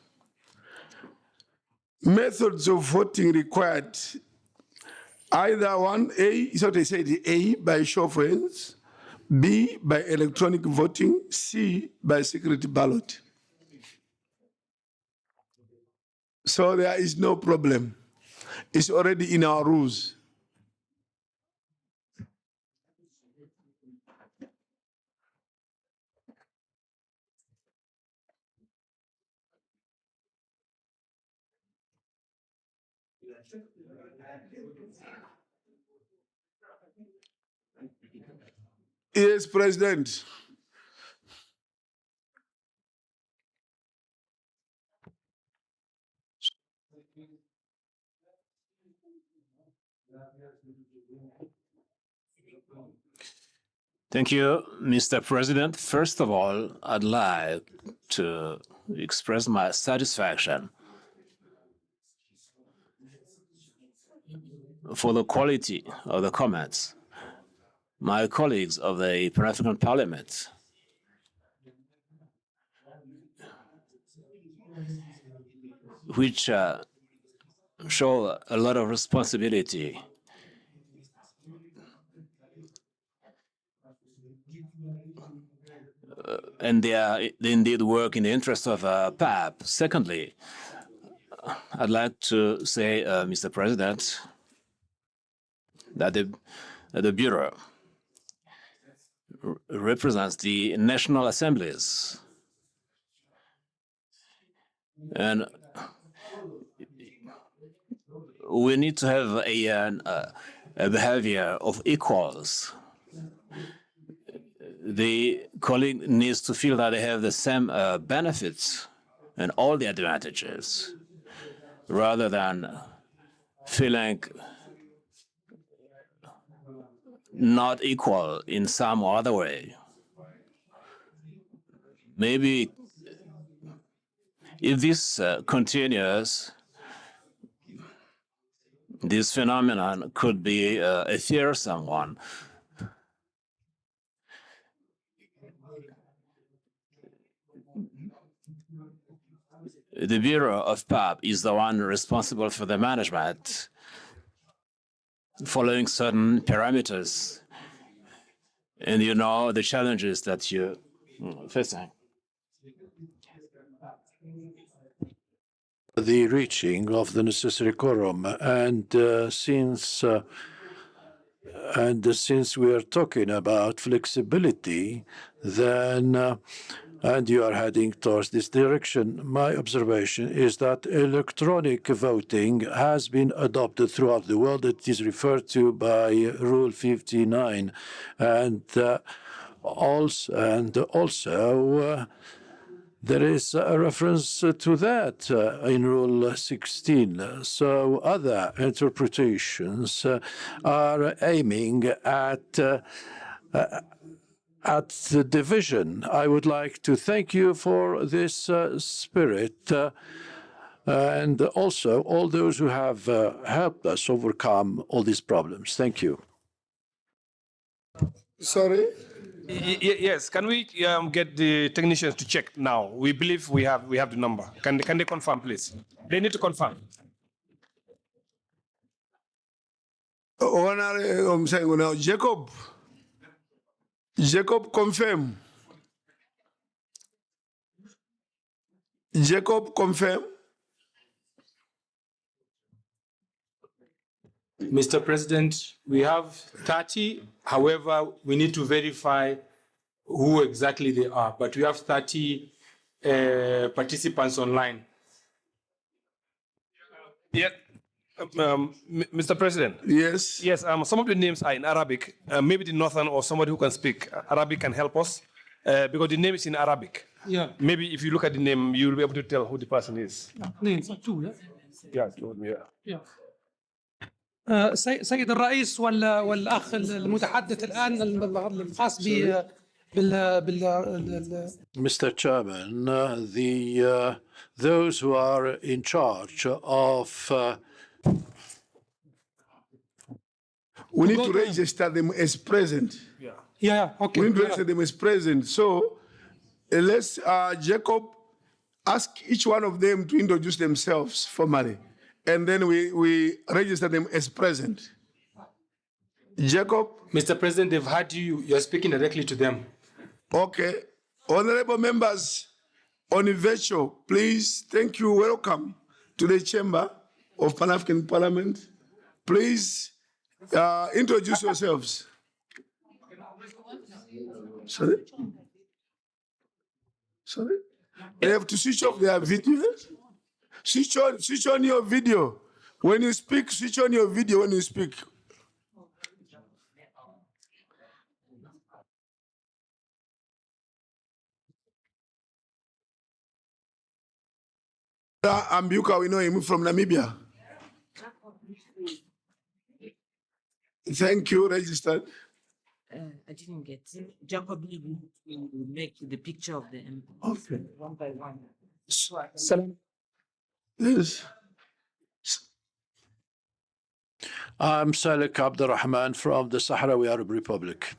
Methods of voting required. Either one, A, is what I said, A, by show of hands, B, by electronic voting, C, by secret ballot. So there is no problem. It's already in our rules. Yes, President. Thank you, Mr. President. First of all, I'd like to express my satisfaction for the quality of the comments. My colleagues of the Pan-African Parliament which show a lot of responsibility. And they indeed work in the interest of PAP. Secondly, I'd like to say, Mr. President, that the Bureau represents the national assemblies. And we need to have a behavior of equals. The colleague needs to feel that they have the same benefits and all the advantages, rather than feeling not equal in some other way. Maybe if this continues, this phenomenon could be a fearsome one. The Bureau of PAP is the one responsible for the management, following certain parameters. And you know the challenges that you're facing. The reaching of the necessary quorum, and since we are talking about flexibility, then and you are heading towards this direction, my observation is that electronic voting has been adopted throughout the world. It is referred to by Rule 59, and also there is a reference to that in Rule 16. So other interpretations are aiming at the division. I would like to thank you for this spirit and also all those who have helped us overcome all these problems. Thank you. Sorry? Yes, can we get the technicians to check now? We believe we have the number. Can they confirm, please? They need to confirm. I'm saying now, Jacob, confirm. Jacob, confirm. Mr. President, we have 30. However, we need to verify who exactly they are. But we have 30 participants online. Yeah. Mr. President. Yes. Yes. Some of the names are in Arabic. Maybe the Northern or somebody who can speak Arabic can help us, because the name is in Arabic. Yeah. Maybe if you look at the name, you'll be able to tell who the person is. اثنين two, Yeah. yeah. سيد الرئيس والأخ المتحدث الآن الخاص Mr. Chairman, those who are in charge of we need to register them as present. Yeah, okay. We need to register them as present. So let's, Jacob, ask each one of them to introduce themselves formally. And then we register them as present. Jacob? Mr. President, they've heard you. You're speaking directly to them. Okay. Honorable members on virtual, please, thank you. Welcome to the Chamber of Pan-African Parliament. Please introduce yourselves. Sorry? Sorry? They have to switch off their video. Switch on your video. When you speak, switch on your video when you speak. Ambuka, we know him from Namibia. Thank you, registered. I didn't get Jacob will make the picture of them one by one. Salam. Yes. I'm Salik Abdurrahman from the Sahrawi Arab Republic.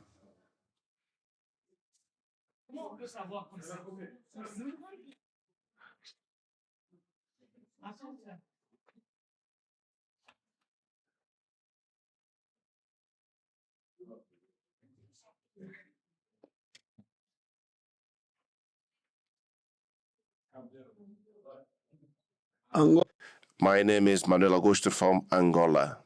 My name is Manuel Augusto from Angola.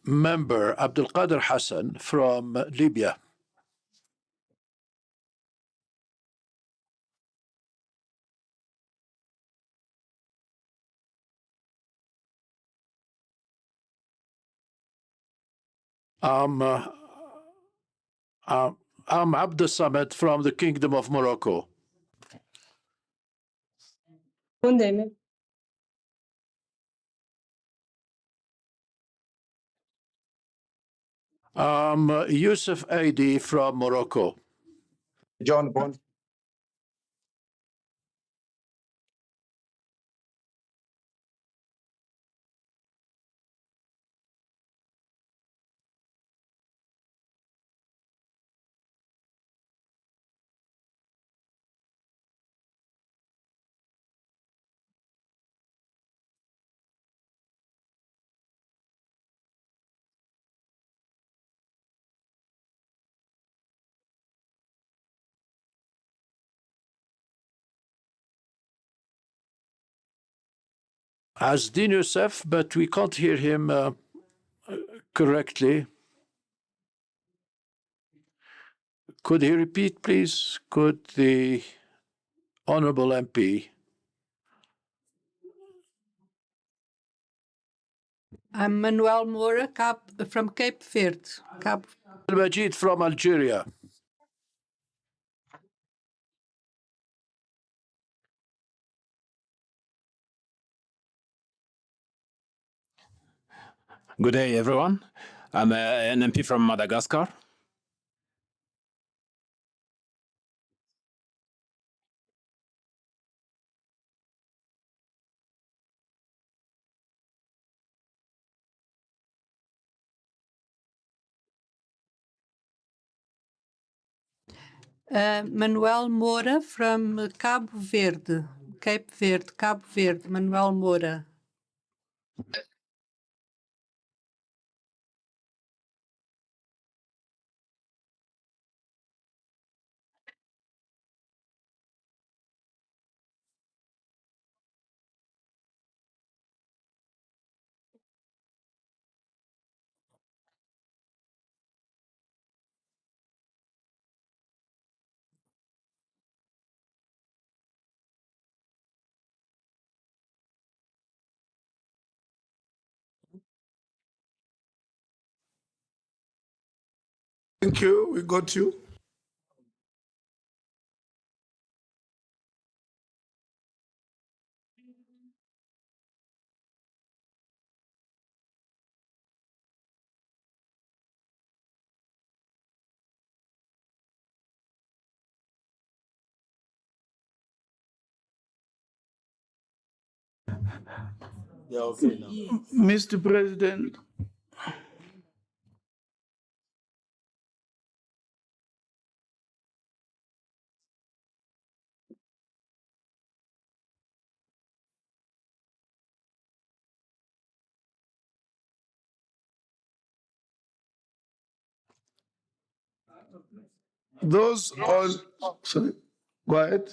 Member Abdulkader Hassan from Libya. I'm Abdul Samad from the Kingdom of Morocco. I'm Yusuf Aidi from Morocco. John Bond. Asdin Youssef, but we can't hear him correctly. Could he repeat, please? Could the Honorable MP? I'm Manuel Moura from Cape Verde. Al-Majid from Algeria. Good day, everyone. I'm an MP from Madagascar. Manuel Moura from Cabo Verde. Cape Verde, Cabo Verde. Manuel Moura. Thank you. We got you. Yeah, okay now. Mr. President, those on, sorry, go ahead.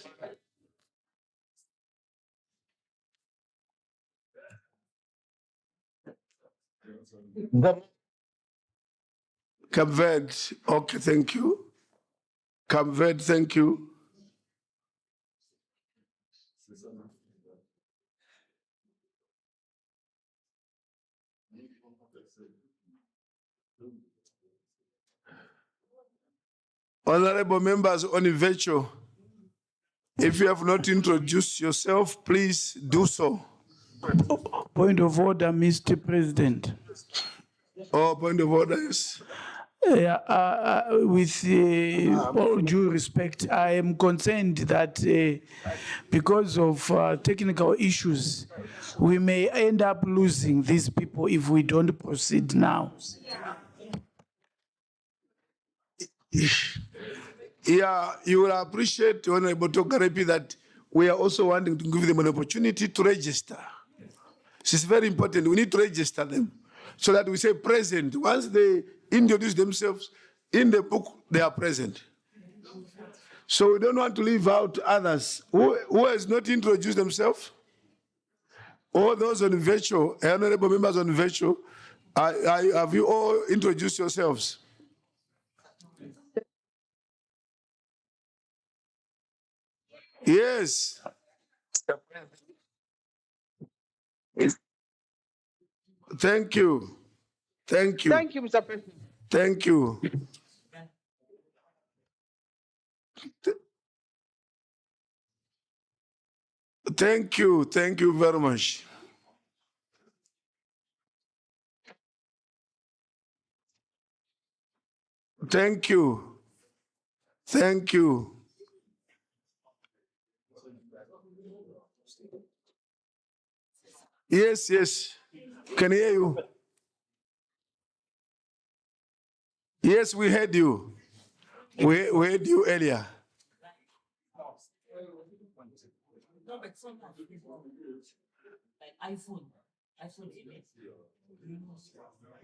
Cape Verde, okay, thank you. Cape Verde, thank you. Honorable members, on virtue If you have not introduced yourself, please do so. Point of order, Mr. President. Oh, point of order, yes. With all due respect, I am concerned that because of technical issues, we may end up losing these people if we don't proceed now. Yeah, you will appreciate, Honorable Tokarepi, that we are also wanting to give them an opportunity to register. This is very important. We need to register them so that we say present. Once they introduce themselves in the book, they are present. So we don't want to leave out others who has not introduced themselves. All those on virtual, honorable members on virtual, have you all introduced yourselves? Yes. Thank you. Thank you. Thank you, Mr. President. Thank you. Thank you. Thank you very much. Thank you. Thank you. Yes, yes. Can hear you. Yes, we heard you. We heard you earlier.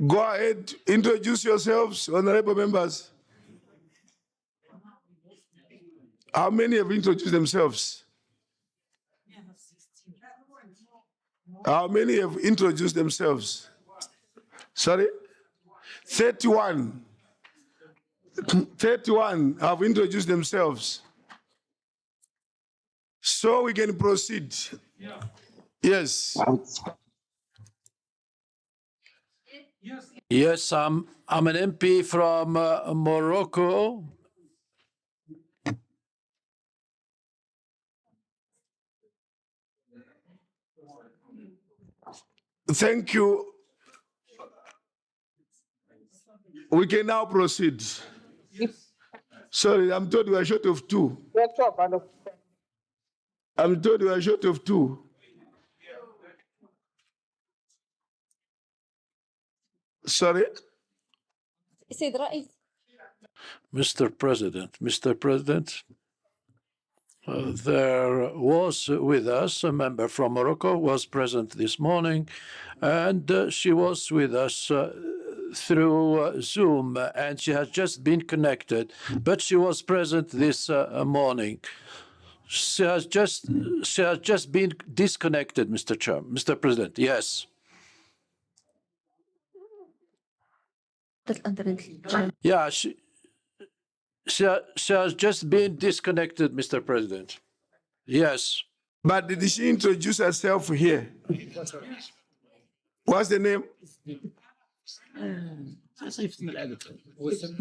Go ahead, introduce yourselves, honorable members. How many have introduced themselves? How many have introduced themselves? Sorry? 31. 31 have introduced themselves. So we can proceed. Yes. Yes, I'm an MP from Morocco. Thank you. We can now proceed. Sorry, I'm told we are short of two. I'm told we are short of two. Sorry? Mr. President, there was with us a member from Morocco, was present this morning, and she was with us through Zoom, and she has just been connected, but she was present this morning. She has just been disconnected, Mr. President. Yes. Yeah, she has just been disconnected, Mr. President. Yes. But did she introduce herself here? What's the name?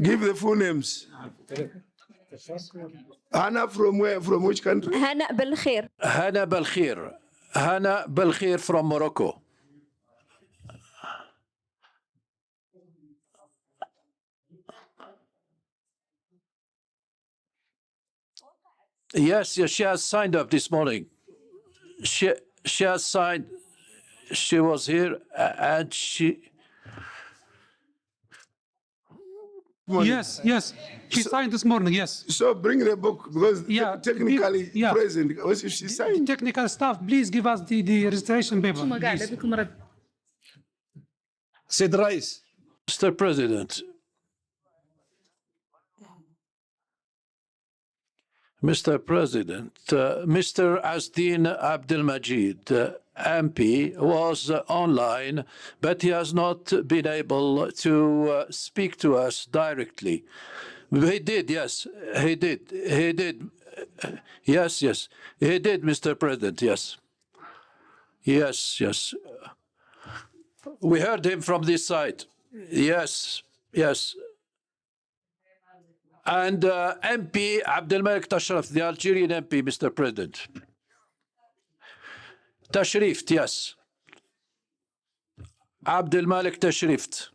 Give the full names. Hannah from where? From which country? Hannah Belkhair. Hannah Belkhair. Hannah Belkhair from Morocco. Yes, she has signed up this morning. She has signed. She was here and she. Yes, yes. She signed this morning, yes. So bring the book because technically present. Because if she signed. Technical staff, please give us the registration paper. Said Rais. Mr. President. Mr. President, Mr. Asdin Abdelmajid, MP, was online, but he has not been able to speak to us directly. He did, yes, he did. He did. Yes, yes. He did, Mr. President, yes. Yes, yes. We heard him from this side. Yes, yes. And MP Abdelmalek Tashrif, the Algerian MP, Mr. President. Tashrif, yes. Abdelmalek Tashrif.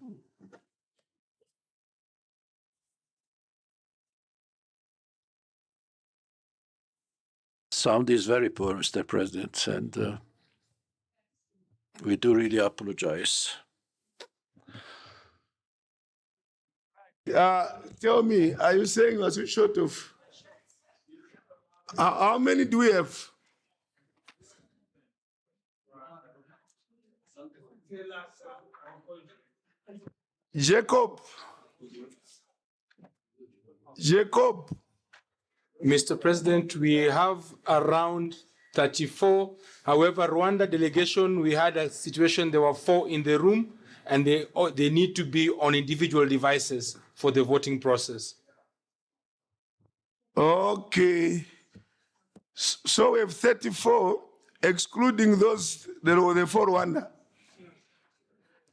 Sound is very poor, Mr. President, and we do really apologize. Tell me, are you saying we're so short of? How many do we have? Jacob. Mr. President, we have around 34. However, Rwanda delegation, we had a situation, there were 4 in the room, and they need to be on individual devices for the voting process. Okay. So we have 34, excluding those, there were the 4 Rwanda.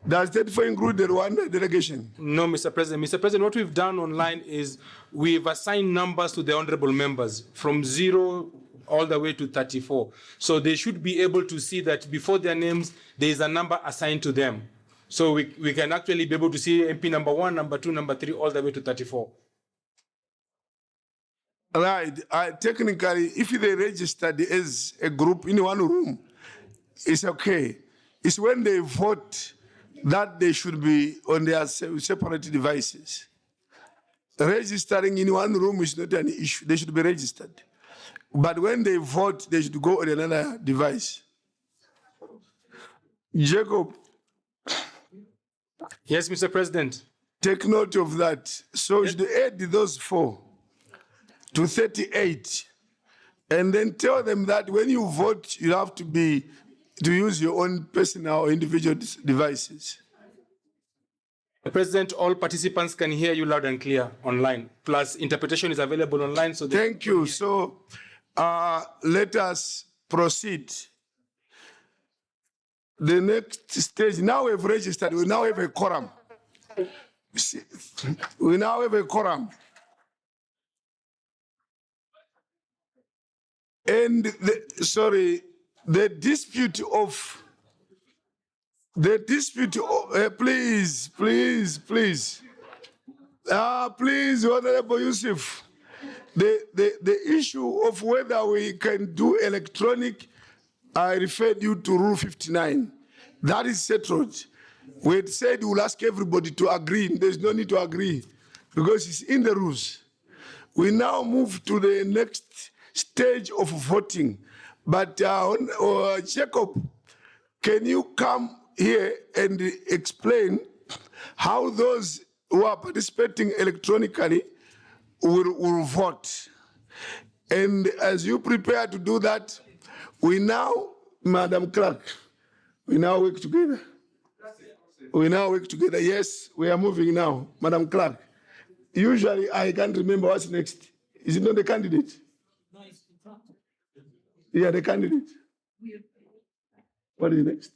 Does 34 include the Rwanda delegation? No, Mr. President. Mr. President, what we've done online is we've assigned numbers to the honorable members from 0 all the way to 34. So they should be able to see that before their names, there is a number assigned to them. So we can actually be able to see MP number 1, number 2, number 3, all the way to 34. Right. Technically, if they registered as a group in one room, it's okay. It's when they vote that they should be on their separate devices. Registering in one room is not an issue. They should be registered. But when they vote, they should go on another device. Jacob. Yes, Mr. President. Take note of that. So you should add those 4 to 38. And then tell them that when you vote, you have to use your own personal or individual devices. President, all participants can hear you loud and clear online. Plus, interpretation is available online. So thank you. So let us proceed. The next stage, now we've registered, we now have a quorum. We now have a quorum. And the dispute, please, Honorable Yusuf, the issue of whether we can do electronic, I referred you to Rule 59. That is settled. We had said we'll ask everybody to agree. There's no need to agree because it's in the rules. We now move to the next stage of voting. But Jacob, can you come here and explain how those who are participating electronically will vote? And as you prepare to do that, we now, Madam Clerk, we now work together. We now work together. Yes, we are moving now. Madam Clerk, usually I can't remember what's next. Is it not the candidate? Yeah, the candidate. What is next?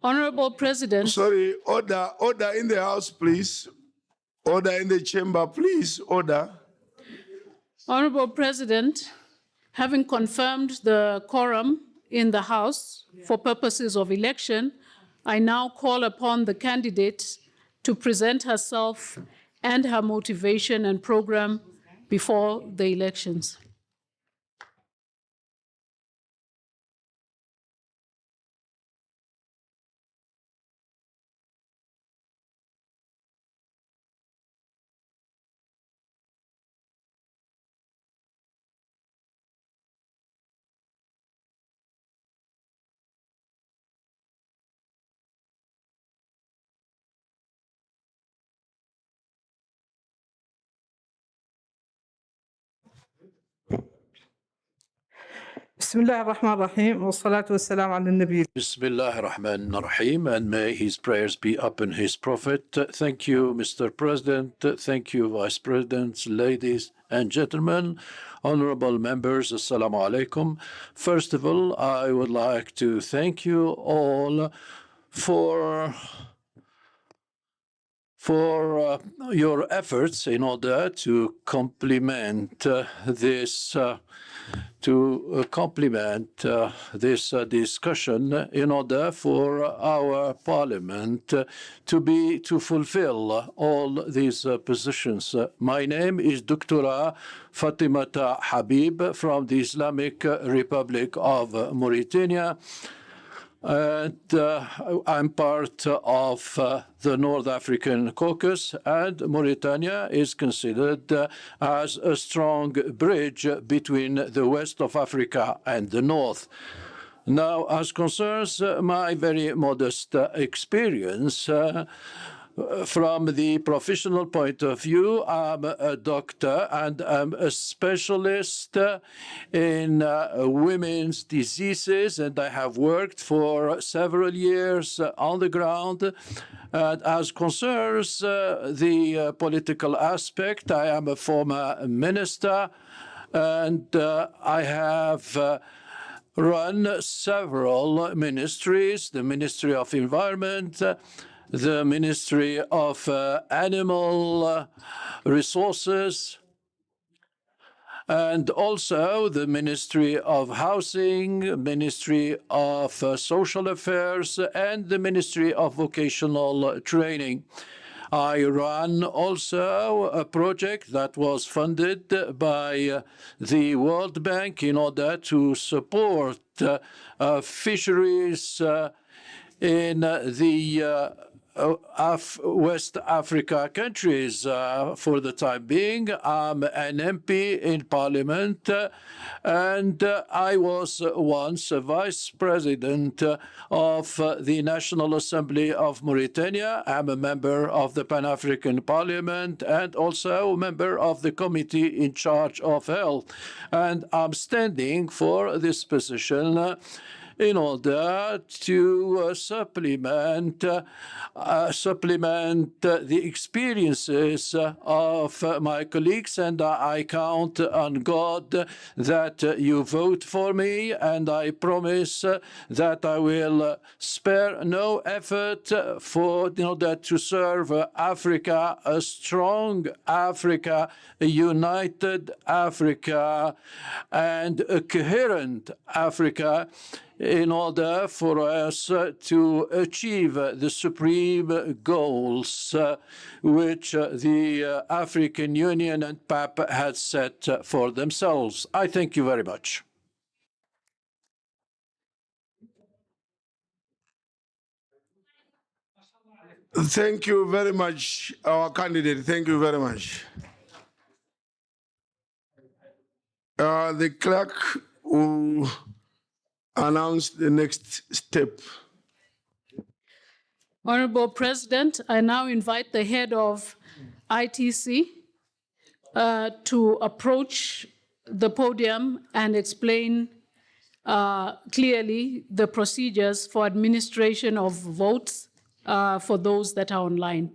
Honorable President. Sorry, order in the House, please. Order in the chamber, please. Order. Honorable President, having confirmed the quorum in the House for purposes of election, I now call upon the candidate to present herself and her motivation and program before the elections. بسم الله الرحمن الرحيم والصلاة والسلام على النبي. Bismillah ar-Rahman ar-Rahim, and may his prayers be upon his prophet. Thank you, Mr. President. Thank you, Vice Presidents, ladies and gentlemen, honorable members. Assalamu alaikum. First of all, I would like to thank you all for your efforts in order to complement this discussion in order for our parliament to fulfill all these positions. My name is Dr. Fatimata Habib from the Islamic Republic of Mauritania. And I'm part of the North African Caucasus, and Mauritania is considered as a strong bridge between the west of Africa and the north. Now, as concerns my very modest experience, from the professional point of view, I'm a doctor and I'm a specialist in women's diseases, and I have worked for several years on the ground. And as concerns the political aspect, I am a former minister, and I have run several ministries: the Ministry of Environment, the Ministry of Animal Resources, and also the Ministry of Housing, Ministry of Social Affairs, and the Ministry of Vocational Training. I ran also a project that was funded by the World Bank in order to support fisheries in the West Africa countries. For the time being, I'm an MP in Parliament, and I was once a Vice President of the National Assembly of Mauritania. I'm a member of the Pan-African Parliament and also a member of the Committee in charge of Health. And I'm standing for this position in order to supplement the experiences of my colleagues, and I count on God that you vote for me, and I promise that I will spare no effort in order to serve Africa, a strong Africa, a united Africa, and a coherent Africa, in order for us to achieve the supreme goals which the African Union and PAP had set for themselves. I thank you very much. Thank you very much, our candidate. Thank you very much. The clerk will announce the next step. Honorable President, I now invite the head of ITC to approach the podium and explain clearly the procedures for administration of votes for those that are online.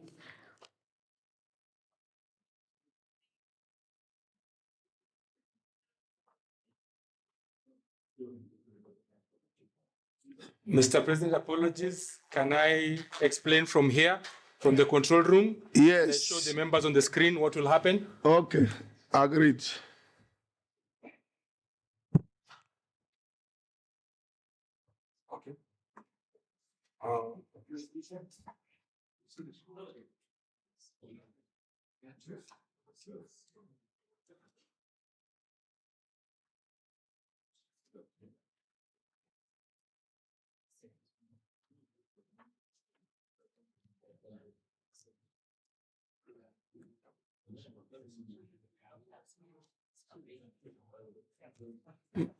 Mr. President, apologies. Can I explain from here, from the control room? Yes. And show the members on the screen what will happen? Okay, agreed. Okay.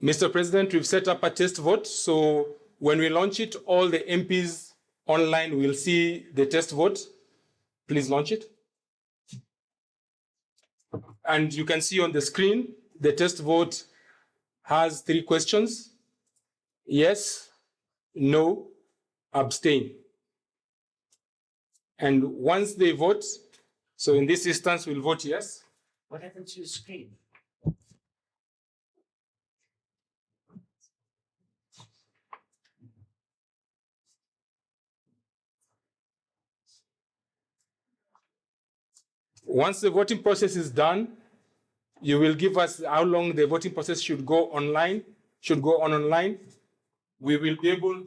Mr. President, we've set up a test vote. So when we launch it, all the MPs online will see the test vote. Please launch it. And you can see on the screen, the test vote has 3 questions: yes, no, abstain. And once they vote, so in this instance, we'll vote yes. What happened to your screen? Once the voting process is done, you will give us how long the voting process should go online, should go on online. We will be able.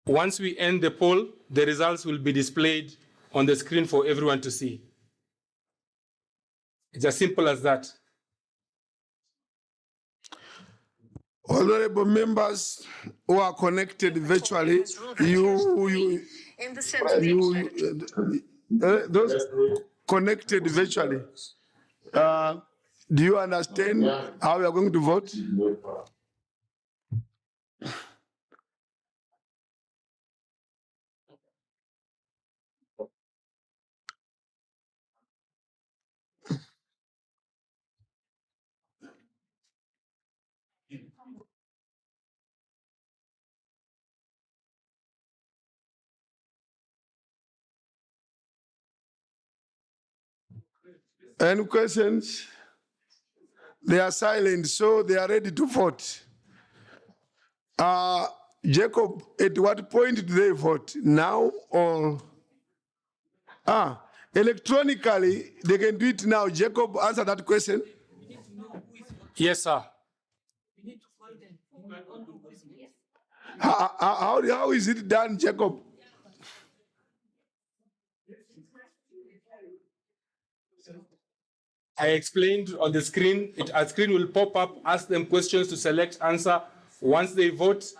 Once we end the poll, the results will be displayed on the screen for everyone to see. It's as simple as that. Honorable members who are connected virtually, those connected virtually, do you understand how we are going to vote? Any questions? They are silent, so they are ready to vote. Jacob, at what point do they vote? Now or? Electronically, they can do it now. Jacob, answer that question. Yes, sir. How is it done, Jacob? I explained on the screen, a screen will pop up, ask them questions to select answer. Once they vote,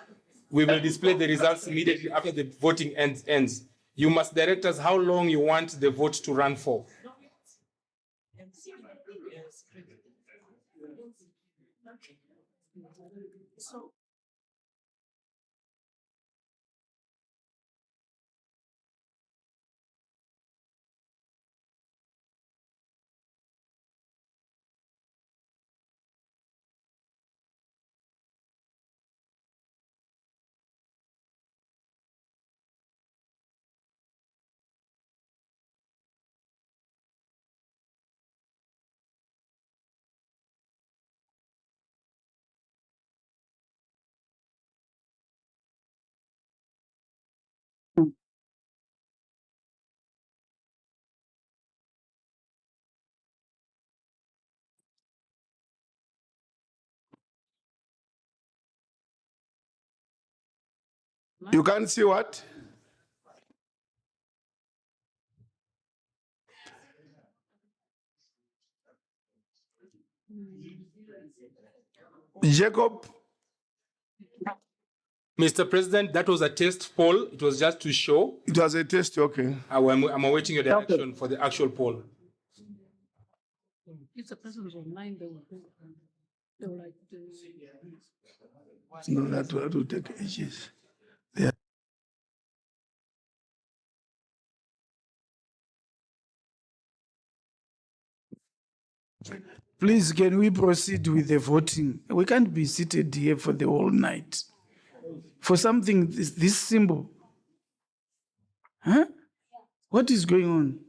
we will display the results immediately after the voting ends. You must direct us how long you want the vote to run for. You can't see what? Jacob? Mr. President, that was a test poll. It was just to show. It was a test, okay. I'm awaiting your direction for the actual poll. If the person was online, they will like to. No, that will take ages. Yeah. Please, can we proceed with the voting? We can't be seated here for the whole night. For something this simple. Huh? What is going on?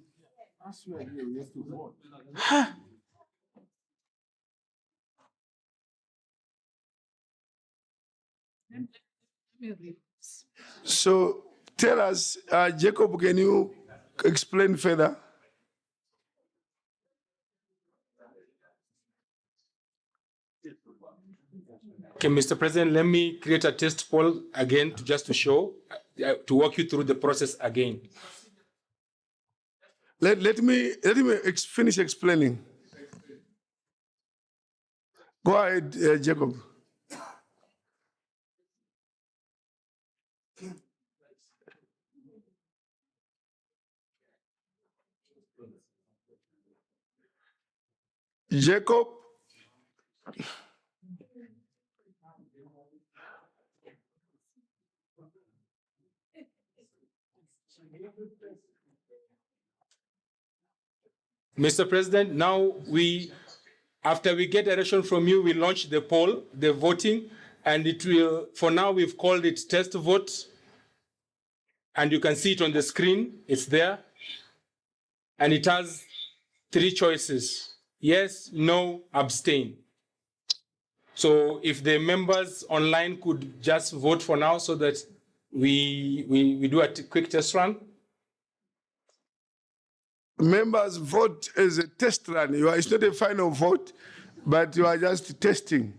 Huh? So tell us, Jacob, can you explain further? Okay, Mr. President, let me create a test poll again just to show, to walk you through the process again. Let me finish explaining. Go ahead, Jacob. Jacob, Mr. President, now after we get direction from you, we launch the poll, the voting, and it will, for now, we've called it test vote. And you can see it on the screen, it's there. And it has 3 choices: yes, no, abstain. So if the members online could just vote for now so that we do a quick test run. Members vote as a test run. It's not a final vote, but you are just testing.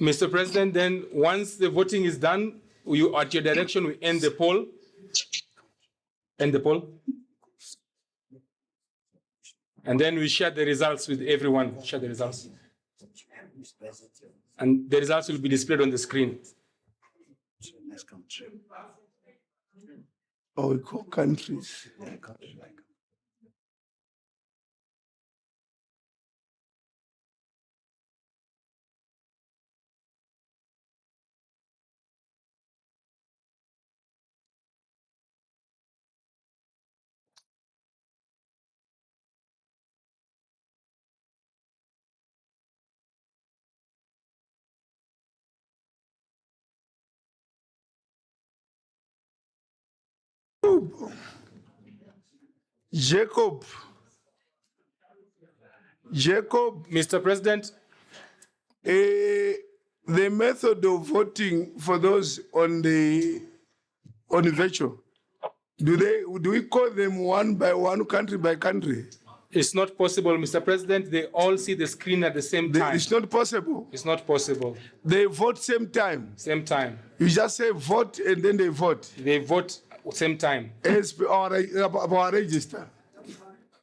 Mr. President, then once the voting is done, at your direction, we end the poll. End the poll. And then we share the results with everyone. Share the results. And the results will be displayed on the screen. Oh, we call countries. Jacob. Mr. President. The method of voting for those on the virtual, do we call them one by one, country by country? It's not possible, Mr. President. They all see the screen at the same time. It's not possible. It's not possible. They vote same time. Same time. You just say vote and then they vote. They vote same time. As per our register.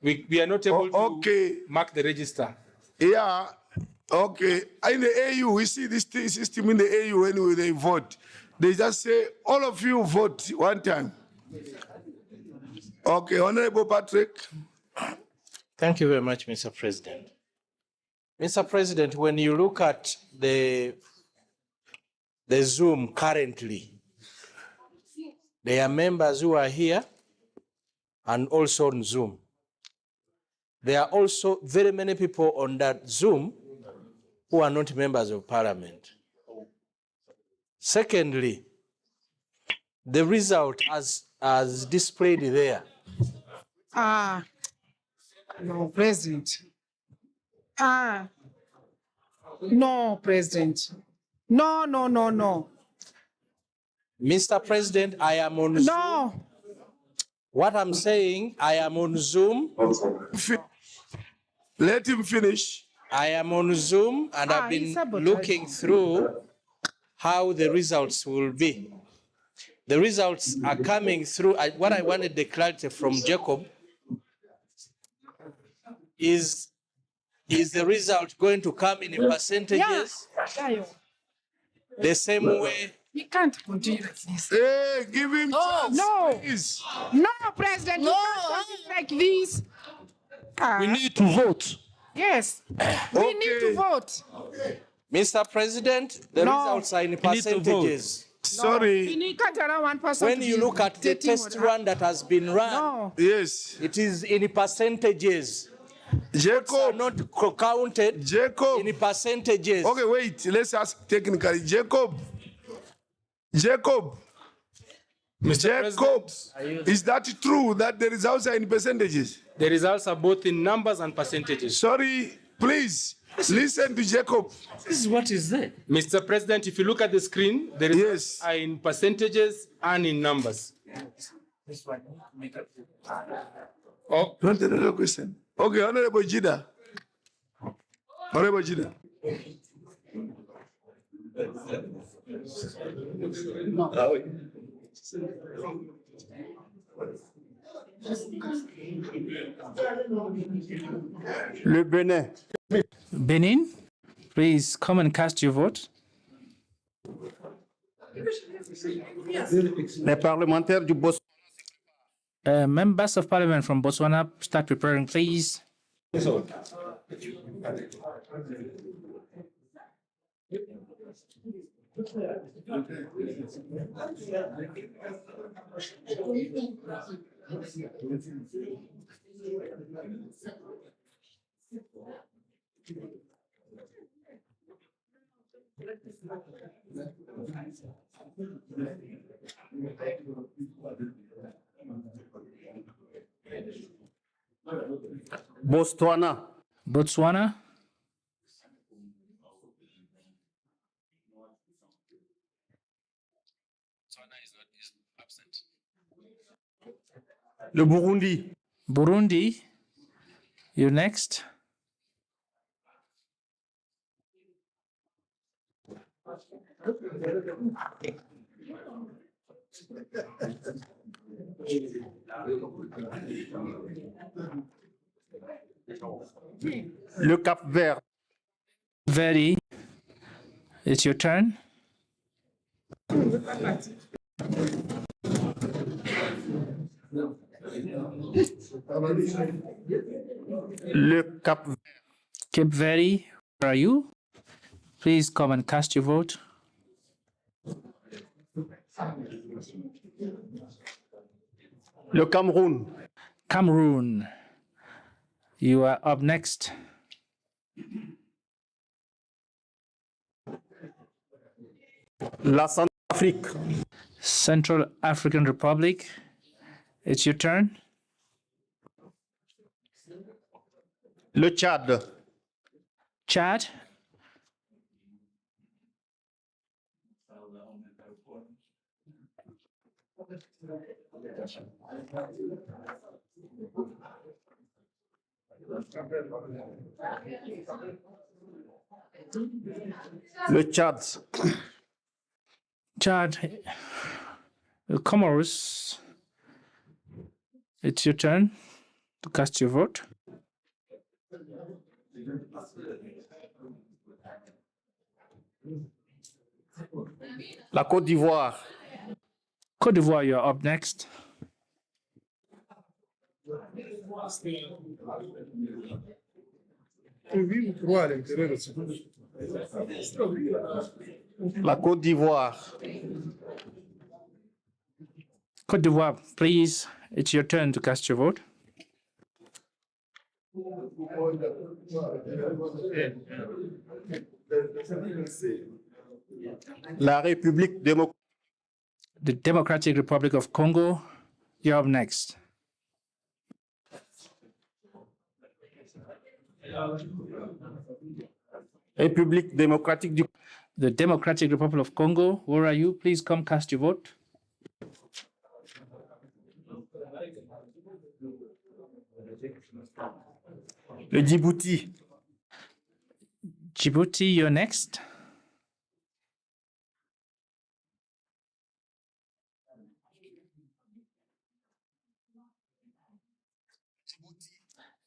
We are not able to mark the register. Yeah. Okay. In the AU, we see this system in the AU when they vote. They just say, all of you vote one time. Okay, Honorable Patrick. Thank you very much, Mr. President. Mr. President, when you look at the Zoom currently, there are members who are here and also on Zoom. There are also very many people on that Zoom who are not members of Parliament. Secondly, the result as displayed there. No, President. No, President. No. Mr. President, I am on Zoom. No. What I'm saying, I am on Zoom. Let him finish. I am on Zoom and I've been looking through how the results will be. The results are coming through. What I wanted the clarity from Jacob is the result going to come in percentages? Yeah. The same way? We can't continue like this. Hey, give him chance. No. Please. No, President. No. You can't continue like this. We need to vote. Yes. We need to vote. Mr. President, the results are in percentages. Sorry. We can't allow one person when you look at the test run that has been run, yes, it is in percentages. Jacob, not counted. Jacob, in percentages. Okay, wait. Let's ask technically. Jacob, is that true that the results are in percentages? The results are both in numbers and percentages. Sorry, please listen to Jacob. This is what is there. Mr. President, if you look at the screen, the results are in percentages and in numbers. Oh, you want another question? Okay, Honorable Jida. Honorable Jida. Le Bénin. Benin, please come and cast your vote. Les parlementaires du Botswana. Members of Parliament from Botswana, start preparing, please. Botswana. Botswana, Le Burundi. Burundi, you're next. Le Cap Vert. Verde, it's your turn. Le Cap Vert. Cape Verde, where are you? Please come and cast your vote. Le Cameroun. Cameroon, you are up next. La Centrafrique. Central African Republic, it's your turn. Le Tchad. Chad, Le Tchad. Chad, Comoros, it's your turn to cast your vote. La Côte d'Ivoire. Côte d'Ivoire, you're up next. La Côte d'Ivoire. Côte d'Ivoire, please, it's your turn to cast your vote. La République démocratique. The Democratic Republic of Congo, you're up next. République démocratique du. The Democratic Republic of Congo, where are you? Please come cast your vote. Le Djibouti. Djibouti, you're next.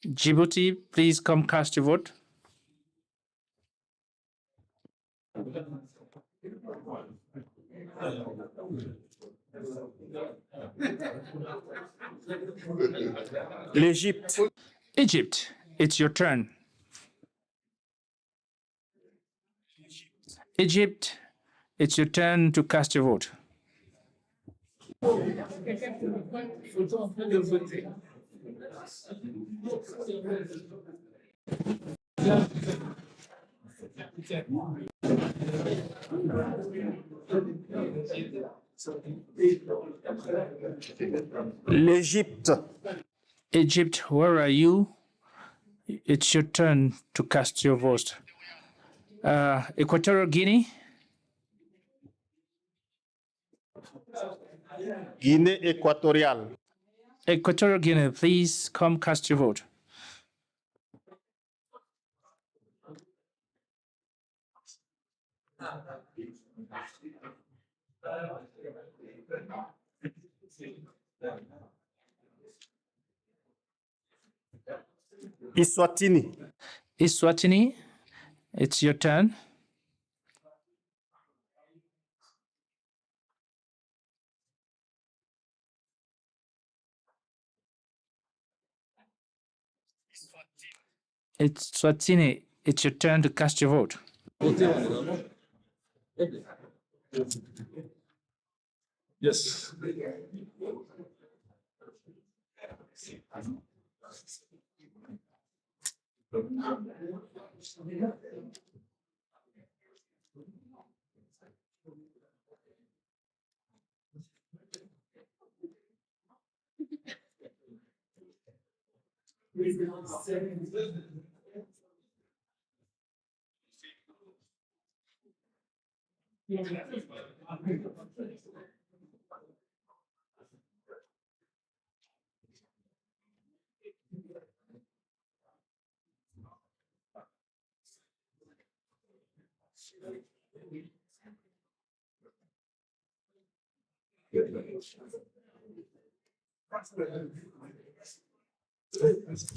Djibouti, please come cast your vote. L'Égypte. Egypt, it's your turn. Egypt, it's your turn to cast your vote. L'Égypte. Egypt, where are you? It's your turn to cast your vote. Equatorial Guinea. Guinée équatoriale. Equatorial Guinea, please come cast your vote. Eswatini. Eswatini, it's your turn. It's Swatini, it's your turn to cast your vote. Yes.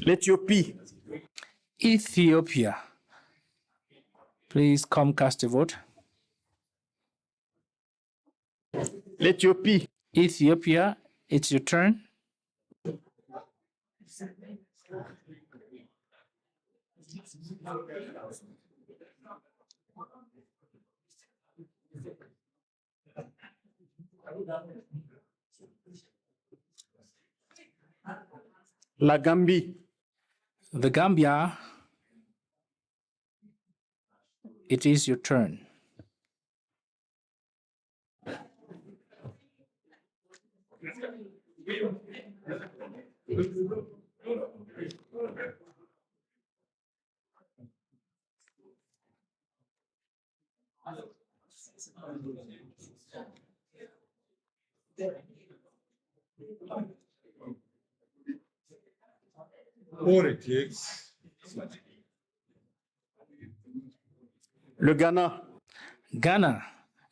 L'Éthiopie. Ethiopia. Please come cast a vote. L'Éthiopie. Ethiopia, it's your turn. La Gambie. The Gambia, it is your turn. Le Ghana. Ghana,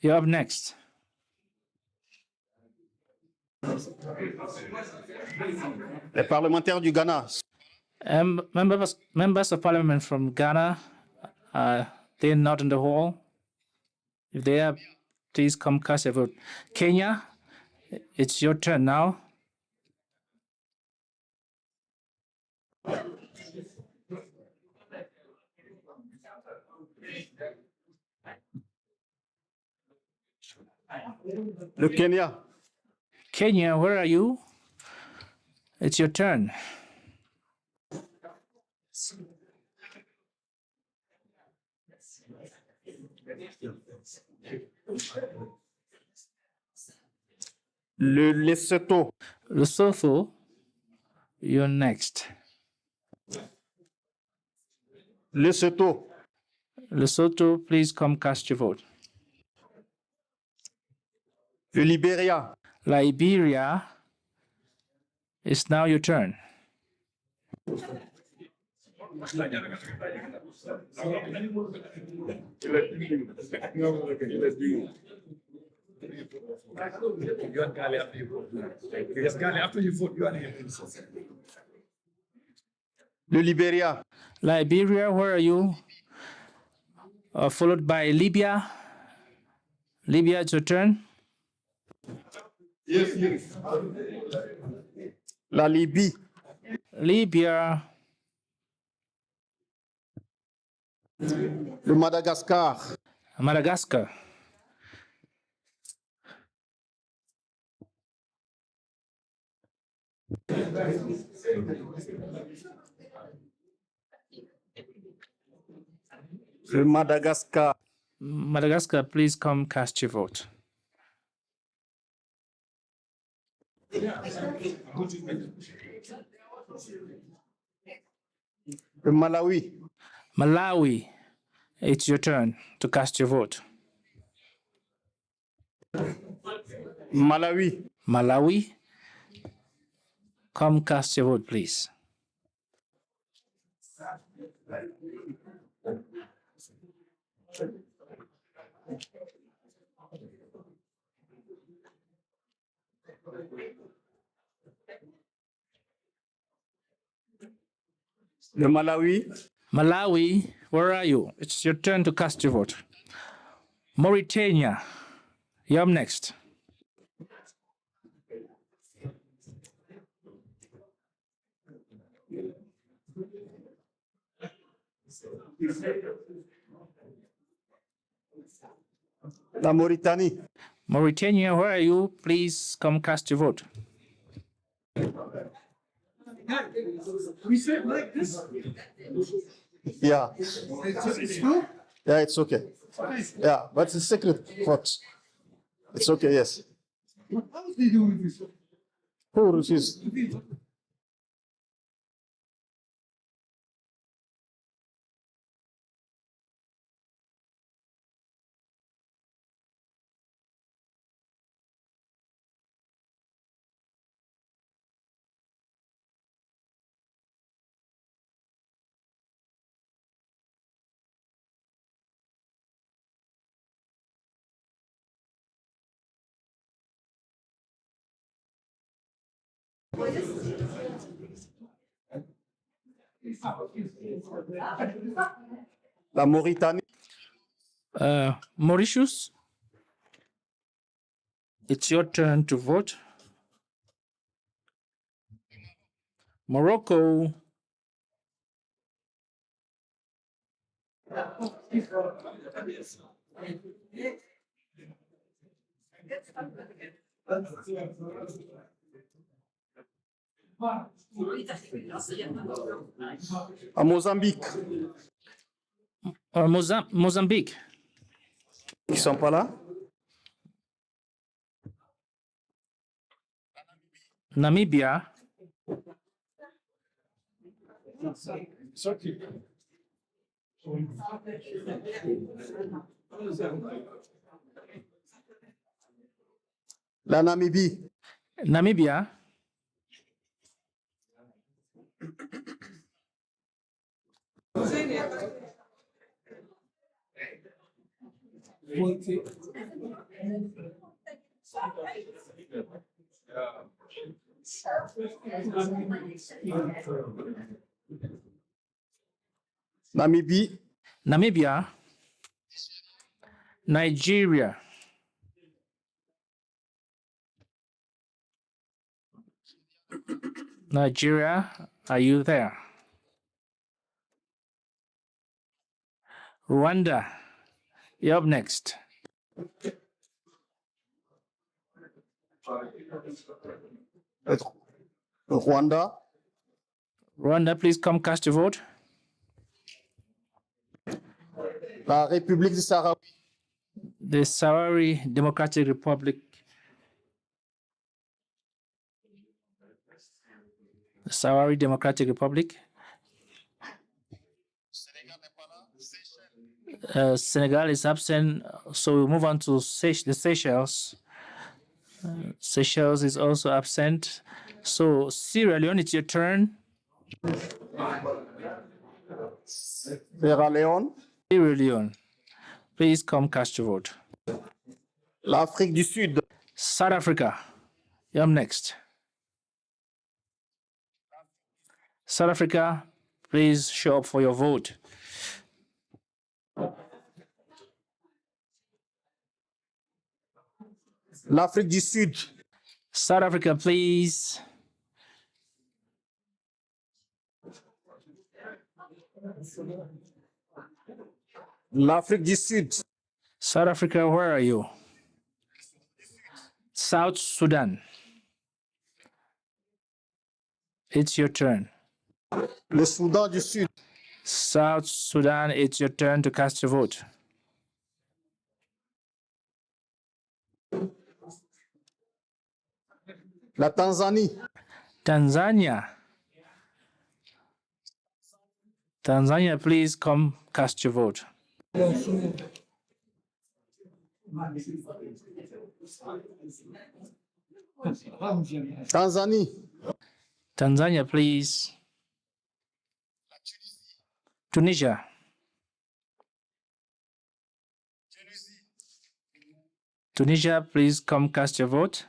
you're up next. Les parlementaires du Ghana. Members of parliament from Ghana, they're not in the hall. If they are, please come cast a vote. Kenya, it's your turn now. Le Kenya. Kenya, where are you? It's your turn. Le Lesotho. Lesotho, you're next. Lesotho. Lesotho, please come cast your vote. Le Liberia. Liberia, it's now your turn. Le Liberia. Liberia, where are you? Followed by Libya. Libya, it's your turn. Yes, yes. La Libye. Libya. Le Madagascar. Madagascar. Le Madagascar. Madagascar, please come cast your vote. Le Malawi. Malawi, it's your turn to cast your vote. Malawi. Malawi, come cast your vote, please. Le Malawi. Malawi, where are you? It's your turn to cast your vote. Mauritania, you're up next. La Mauritanie. Mauritania, where are you? Please come cast your vote. We said like this. Yeah. Yeah, it's okay. Yeah, but it's a secret vote. It's okay, yes. How do they do with this? Who refused? La Mauritanie. Mauritius, it's your turn to vote. Morocco. À Mozambique. Mozambique. Ils sont pas là? Namibia. La Namibie. Namibia. Namibie. Namibia. Nigeria. Nigeria, are you there? Rwanda, you're up next. Rwanda. Rwanda, please come cast your vote. La République du Sahara. The Sahrawi Democratic Republic. The Sahrawi Democratic Republic. Senegal is absent, so we move on to the Seychelles. Seychelles is also absent. So Sierra Leone, it's your turn. Sierra Leone. Sierra Leone, please come cast your vote. L'Afrique du Sud. South Africa, you're up next. South Africa, please show up for your vote. L'Afrique du Sud. South Africa, please. L'Afrique du Sud. South Africa, where are you? South Sudan. It's your turn. Le Soudan du Sud. South Sudan, it's your turn to cast your vote. La Tanzanie. Tanzania. Tanzania, please come cast your vote. Tanzanie. Tanzania, please. Tunisia. Tunisia, please come cast your vote.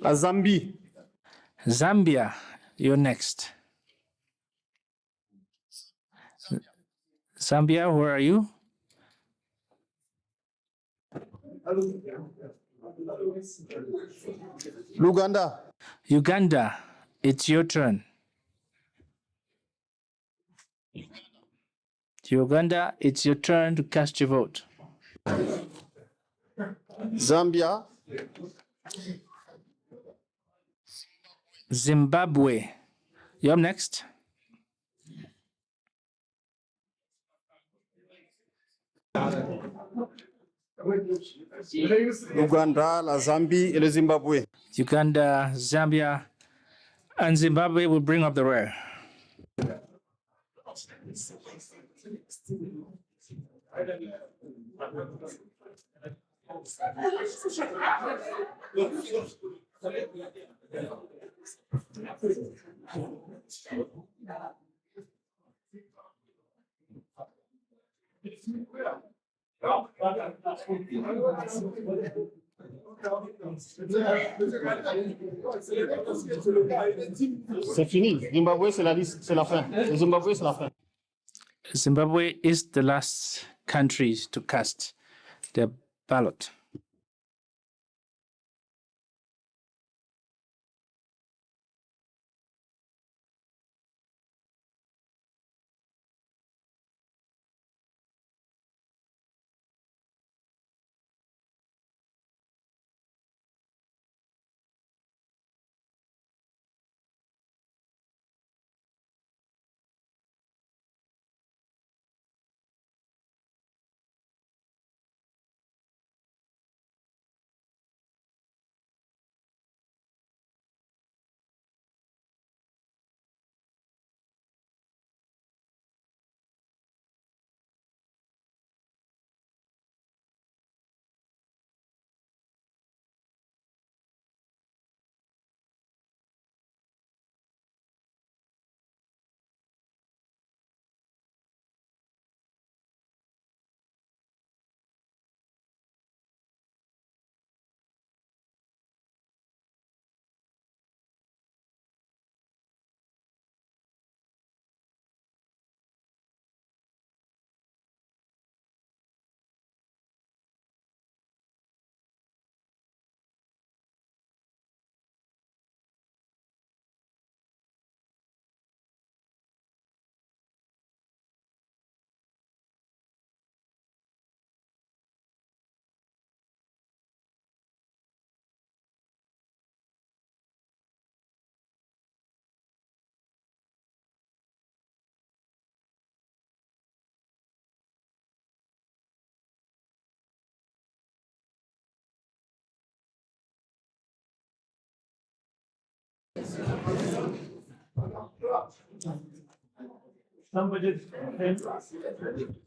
La Zambie. Zambia, you're next. Zambia, where are you? Luganda. Uganda, it's your turn. Uganda, it's your turn to cast your vote. Zambia. Zimbabwe, you're up next. Uganda, la Zambie et le Zimbabwe. Uganda, Zambia, and Zimbabwe will bring up the rear. C'est fini. Zimbabwe, c'est la liste, c'est la fin. Le Zimbabwe, c'est la fin. Zimbabwe is the last country to cast their ballot.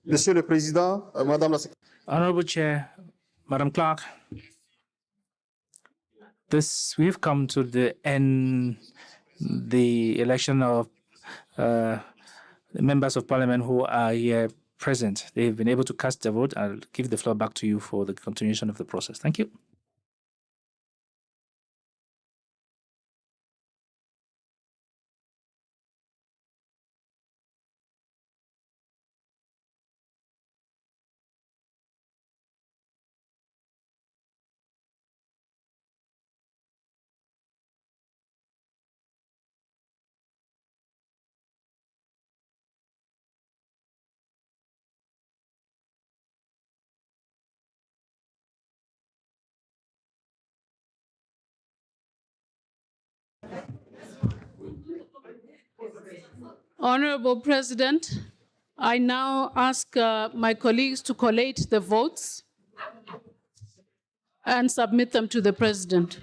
Monsieur le Président, Madame la Secrétaire. Honorable Chair, Madam Clerk, we've come to the end, the election of members of parliament who are here present. They've been able to cast their vote. I'll give the floor back to you for the continuation of the process. Thank you. Honorable President, I now ask my colleagues to collate the votes and submit them to the President.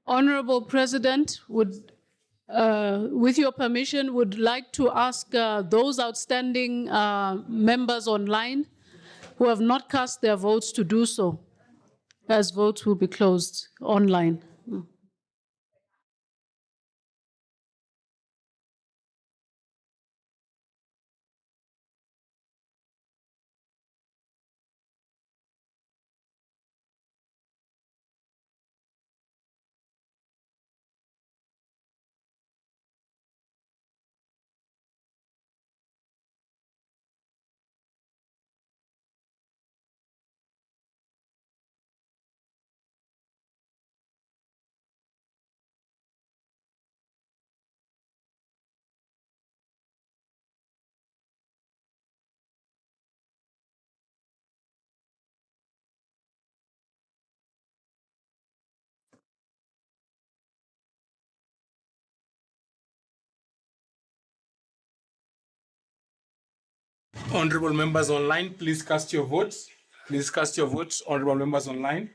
Honorable President, with your permission, would like to ask those outstanding members online who have not cast their votes to do so, as votes will be closed online. Honorable members online, please cast your votes. Please cast your votes, honorable members online.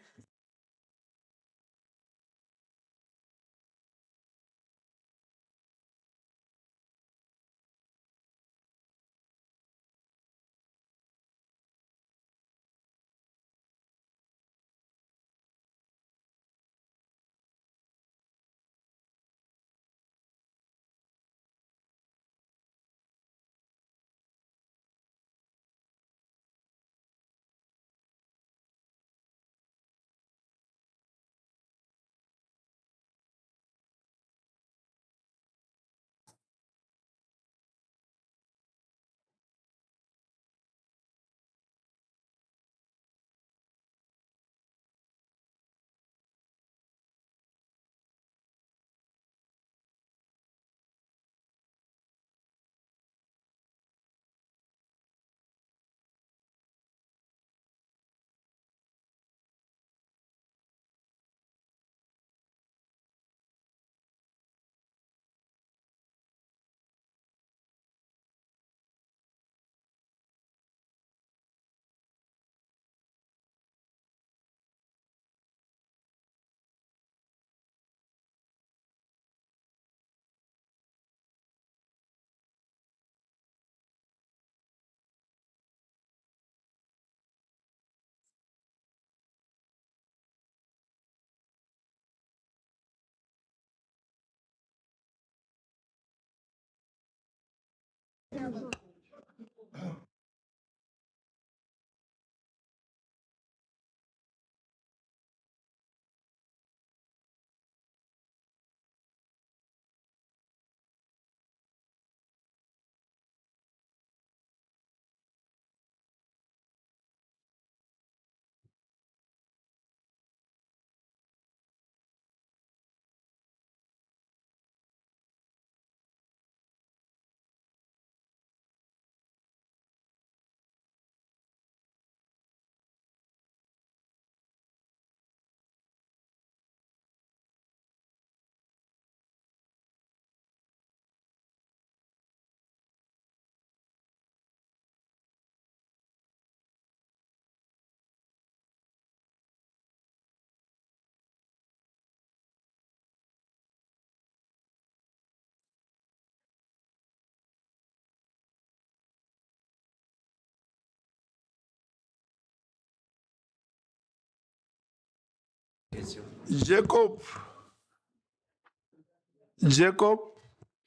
Jacob.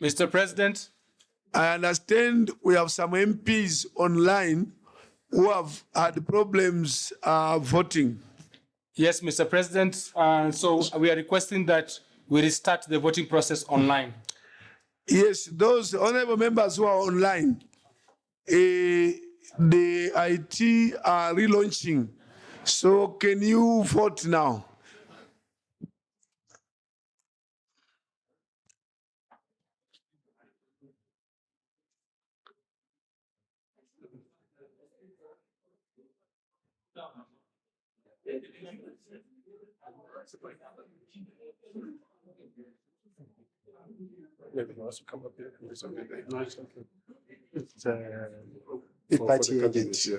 Mr. President. I understand we have some MPs online who have had problems voting. Yes, Mr. President. So we are requesting that we restart the voting process online. Yes, those honorable members who are online, the IT are relaunching. So can you vote now? Maybe also come up here and do something. No, it's okay. It's The for party the agent. candidates, yeah.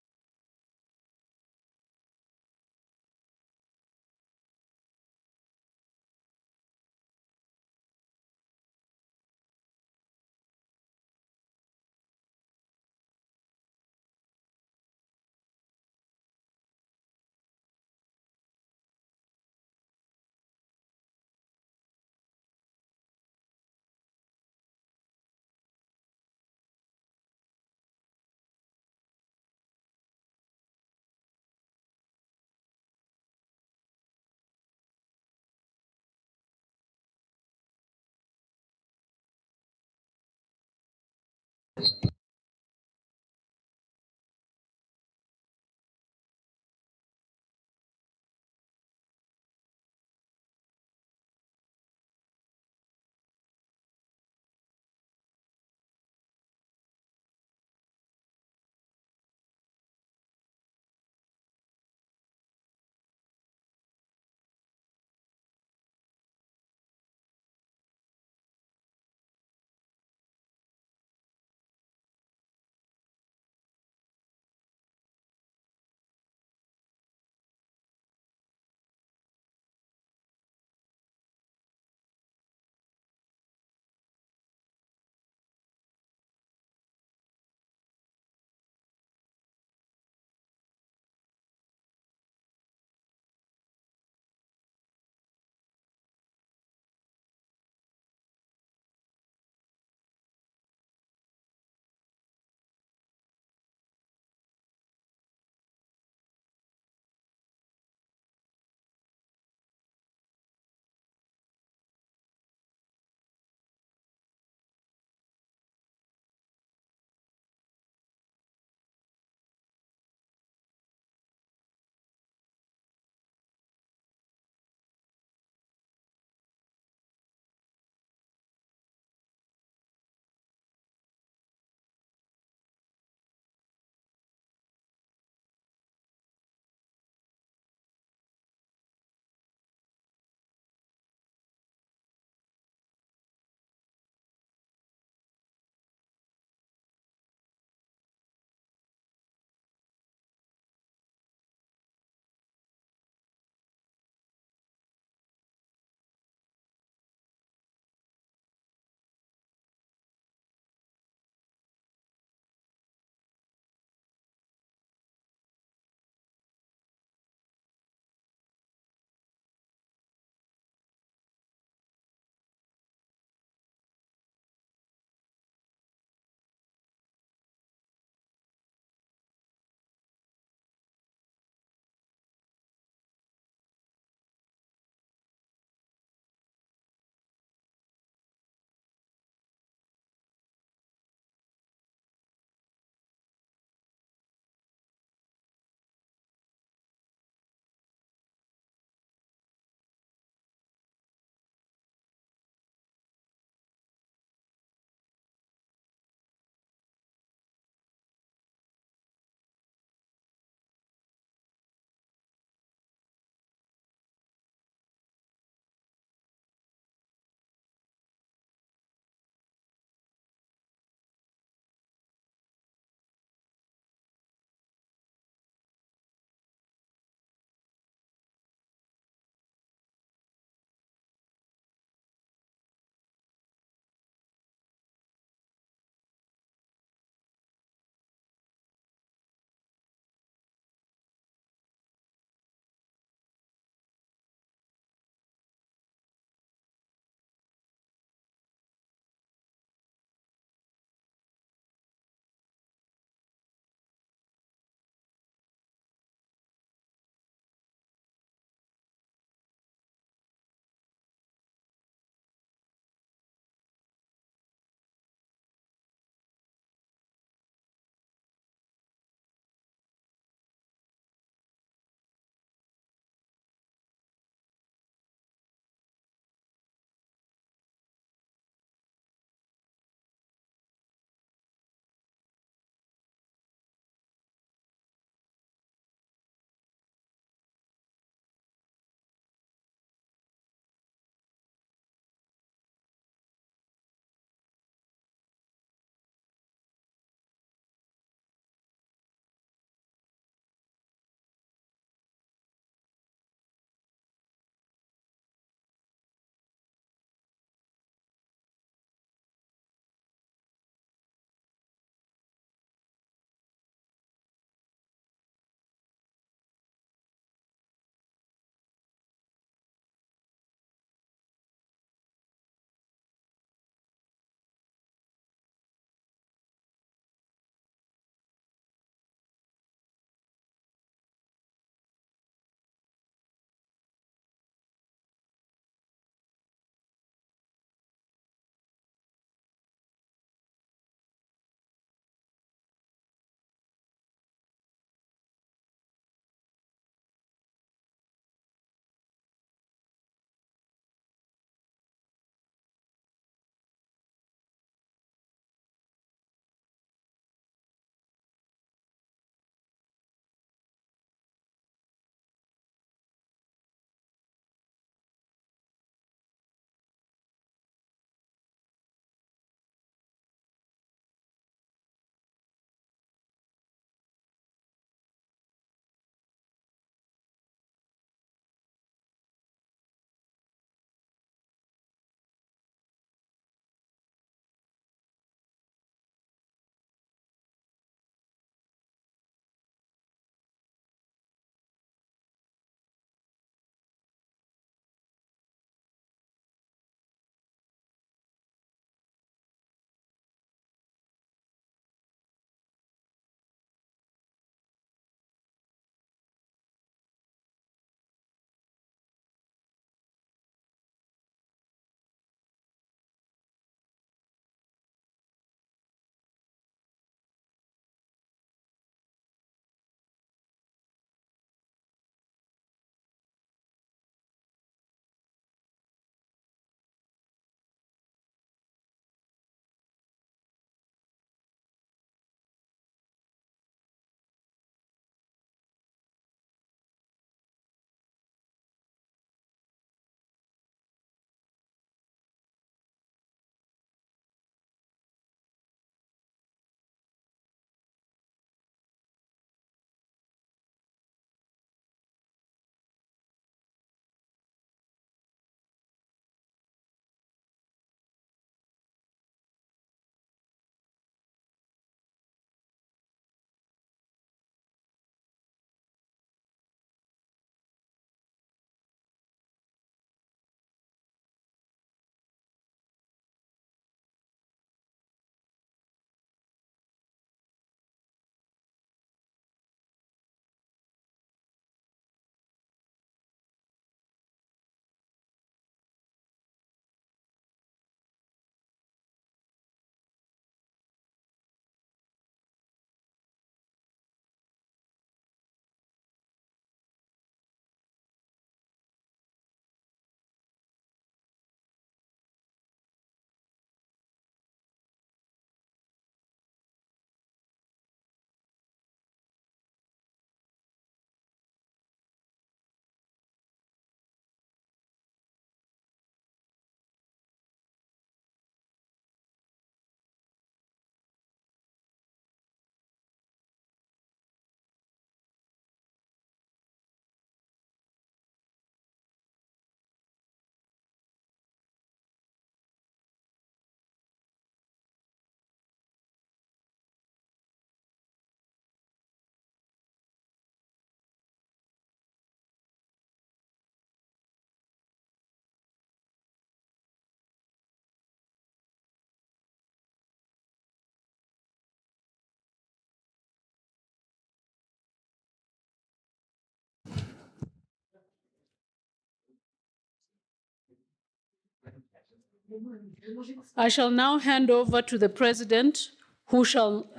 I shall now hand over to the President, who shall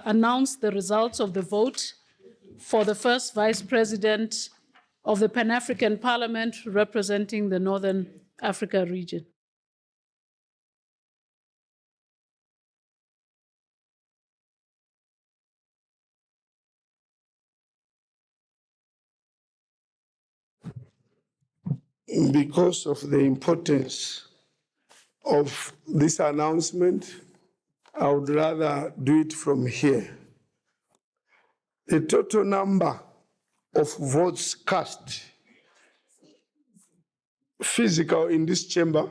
announce the results of the vote for the first Vice President of the Pan-African Parliament representing the Northern Africa region. Because of the importance of this announcement, I would rather do it from here. The total number of votes cast physical in this chamber,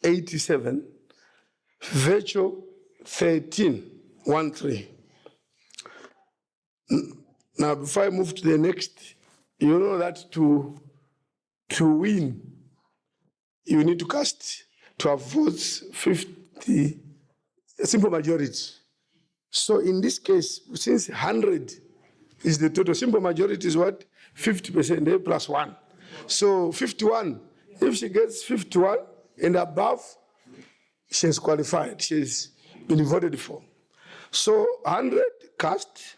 87, virtual, 13. Now, before I move to the next, you know that to win, you need to cast, to have votes 50, a simple majority. So in this case, since 100 is the total, simple majority is what? 50%, A plus 1. So 51, if she gets 51 and above, she has qualified, she has been voted for. So 100 cast,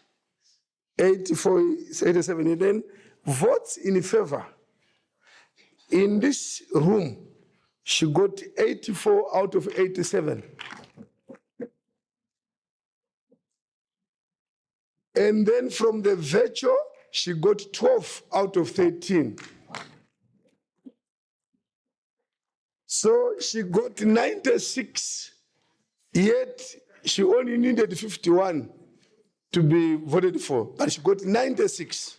84, 87, and then votes in favor. In this room, she got 84 out of 87. And then from the virtual, she got 12 out of 13. So she got 96, yet she only needed 51 to be voted for, but she got 96.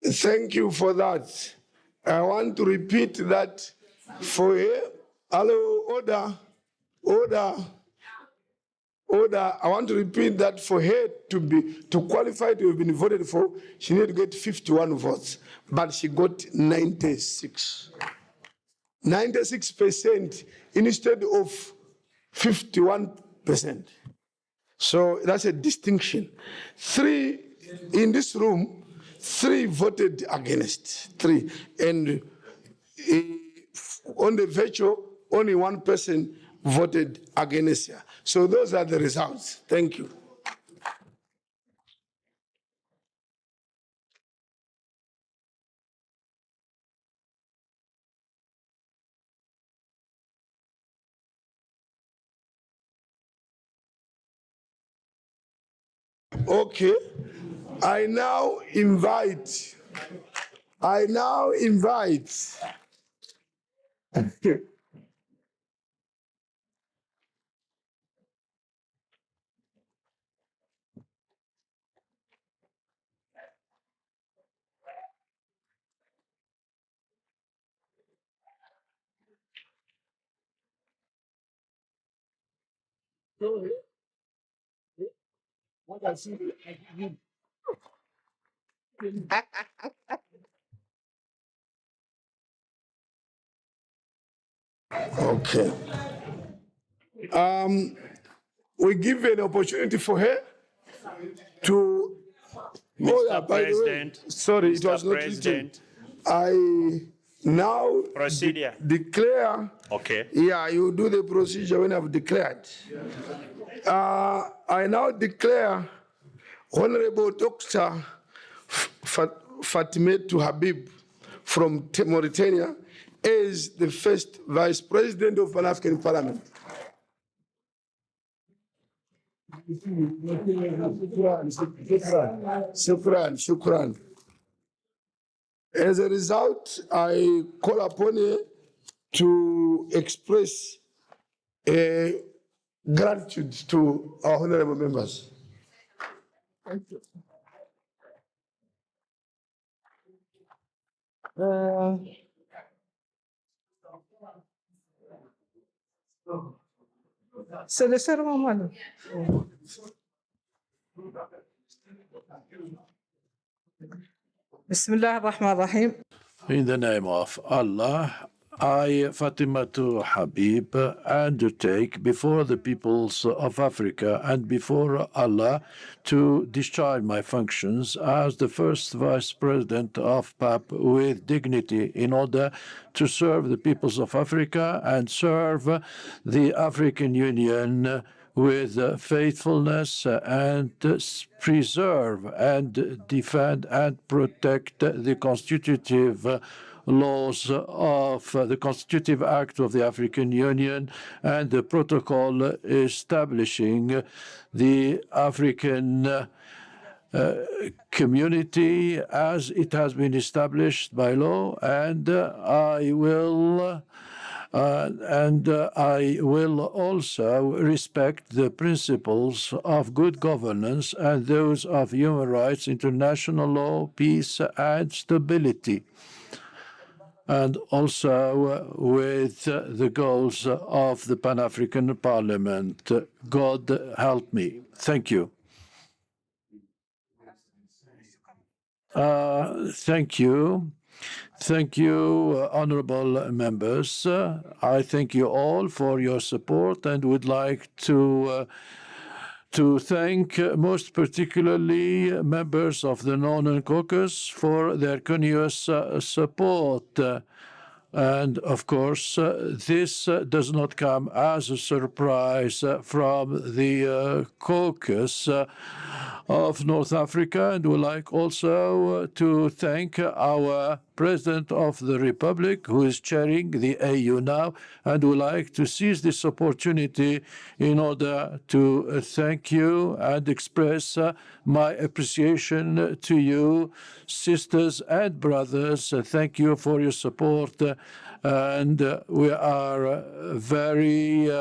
Thank you for that. I want to repeat that for her. Hello, order. I want to repeat that for her to qualify to have been voted for, she needed to get 51 votes, but she got 96. 96% instead of 51%. So that's a distinction. 3 in this room, 3 voted against, 3. And on the virtual, only 1 person voted against her. So those are the results. Thank you. Okay. I now invite. Okay. We give an opportunity for her to. Mr. By the way, President, sorry, it was Mr. not President. written. I now Procedure. declare. Okay. Yeah, you do the procedure when I've declared. I now declare Honorable Dr. Fatimetou Habib from Mauritania as the first Vice President of Pan-African Parliament. Shukran. As a result, I call upon you to express gratitude to our honorable members. Thank you. C'est le serment. Bismillah ar-Rahman ar-Rahim. In the name of Allah, I, Fatimatu Habib, undertake before the peoples of Africa and before Allah to discharge my functions as the first Vice President of PAP with dignity in order to serve the peoples of Africa and serve the African Union with faithfulness and preserve and defend and protect the constitutive laws of the Constitutive Act of the African Union and the protocol establishing the African community as it has been established by law, and I will also respect the principles of good governance and those of human rights, international law, peace, and stability, and also with the goals of the Pan-African Parliament. God help me. Thank you. Thank you. Thank you, honorable members. I thank you all for your support and would like to thank most particularly members of the Northern Caucasus for their continuous support. And of course, this does not come as a surprise from the caucus of North Africa, and would like also to thank our President of the Republic, who is chairing the AU now, and would like to seize this opportunity in order to thank you and express my appreciation to you, sisters and brothers. Thank you for your support, and we are very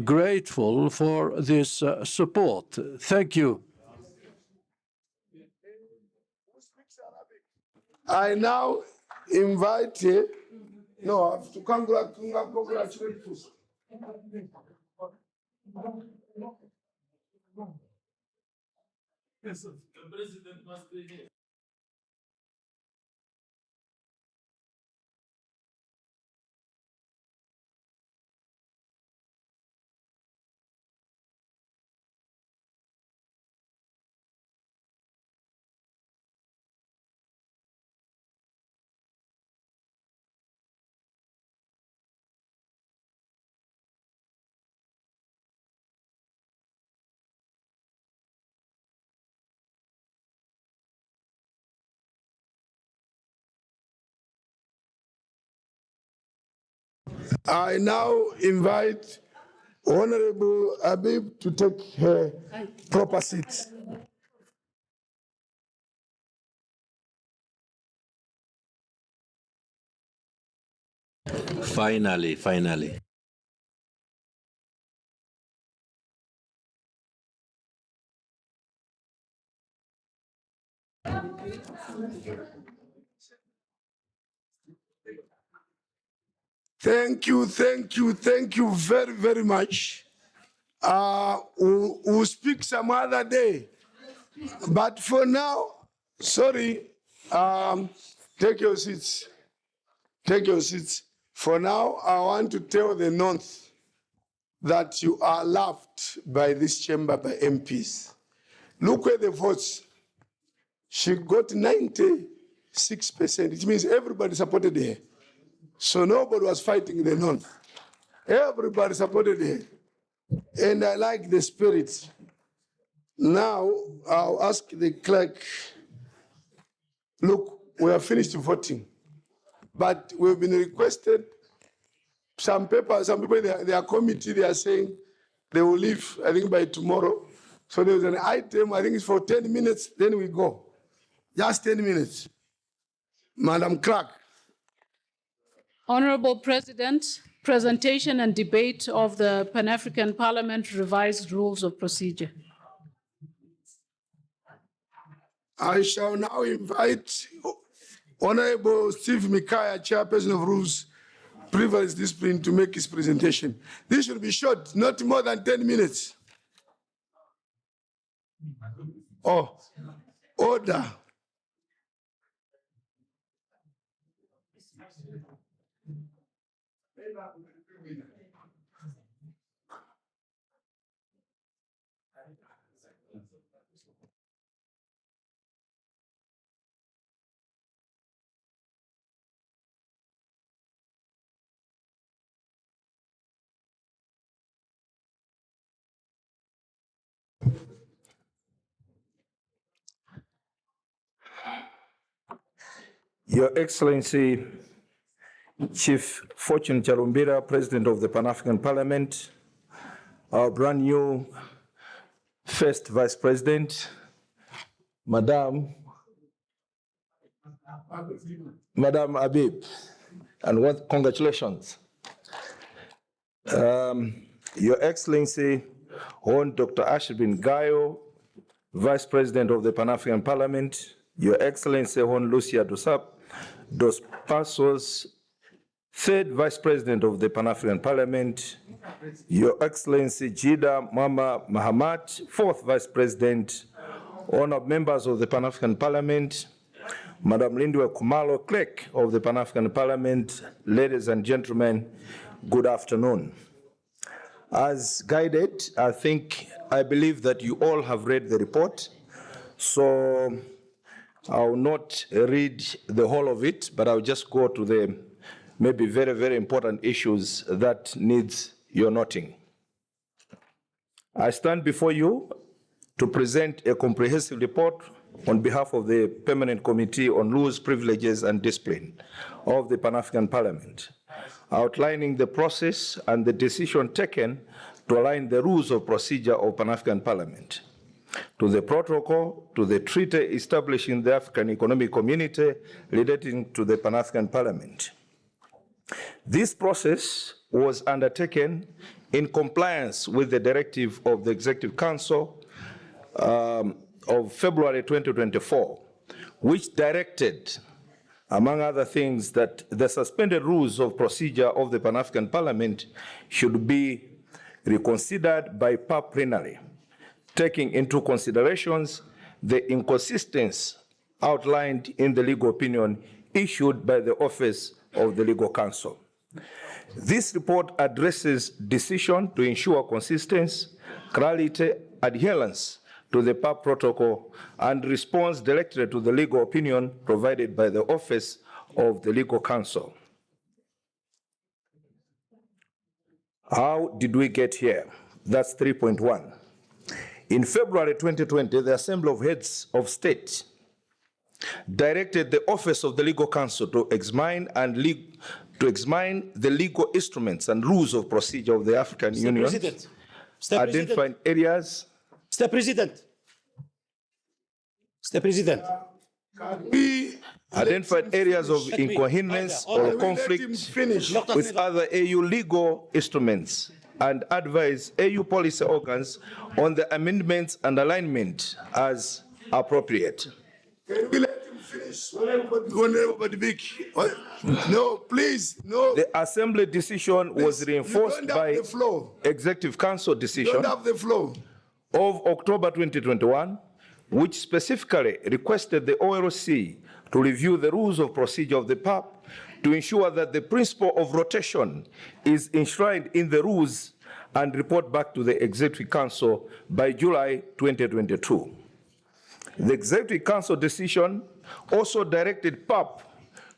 grateful for this support. Thank you. I now invite no, I have to congratulate you. Yes, sir. The president must be here. I now invite Honorable Habib to take her proper seat. Finally. Thank you very, very much. We'll speak some other day. But for now, sorry, take your seats. Take your seats. For now, I want to tell the North that you are loved by this chamber, by MPs. Look at the votes. She got 96%. It means everybody supported her. So nobody was fighting the North. Everybody supported her. And I like the spirit. Now, I'll ask the clerk, look, we have finished voting, but we've been requested some people in their committee, they are saying they will leave, I think, by tomorrow. So there's an item, I think it's for 10 minutes, then we go. Just 10 minutes. Madam Clerk. Honorable President, presentation and debate of the Pan-African Parliament revised rules of procedure. I shall now invite Honorable Steve Mikaya, Chairperson of Rules, previous discipline to make his presentation. This should be short, not more than 10 minutes. Oh, order. Your Excellency, Chief Fortune Charumbira, President of the Pan-African Parliament, our brand new first Vice President, Madam Abib, and what congratulations. Your Excellency, Hon Dr. Ashbin Gayo, Vice President of the Pan-African Parliament, Your Excellency Hon Lucia dos Passos, Third Vice President of the Pan-African Parliament, Your Excellency Jida Mama Mahamat, Fourth Vice President, honored members of the Pan-African Parliament, Madam Lindwe Kumalo, Clerk of the Pan-African Parliament, ladies and gentlemen, good afternoon. As guided, I believe that you all have read the report, so I will not read the whole of it, but I'll just go to the maybe very, very important issues that needs your noting. I stand before you to present a comprehensive report on behalf of the Permanent Committee on Rules, Privileges and Discipline of the Pan-African Parliament, outlining the process and the decision taken to align the rules of procedure of Pan-African Parliament to the protocol, to the treaty establishing the African Economic Community relating to the Pan-African Parliament. This process was undertaken in compliance with the directive of the Executive Council of February 2024, which directed, among other things, that the suspended rules of procedure of the Pan-African Parliament should be reconsidered by PAP plenary, taking into considerations the inconsistencies outlined in the legal opinion issued by the Office of the Legal Counsel. This report addresses decision to ensure consistency, clarity, adherence to the PAP protocol, and responds directly to the legal opinion provided by the Office of the Legal Counsel. How did we get here? That's 3.1. In February 2020, the Assembly of Heads of State directed the Office of the Legal Counsel to examine the legal instruments and rules of procedure of the African Union, identifying areas. Mr. President. Mr. President. Identified areas of incoherence or conflict with other AU legal instruments and advise AU policy organs on the amendments and alignment as appropriate. Can we let him finish? No, please, no. The Assembly decision was reinforced by Executive Council decision of October 2021, which specifically requested the OLC to review the rules of procedure of the PAP to ensure that the principle of rotation is enshrined in the rules and report back to the Executive Council by July 2022. The Executive Council decision also directed PAP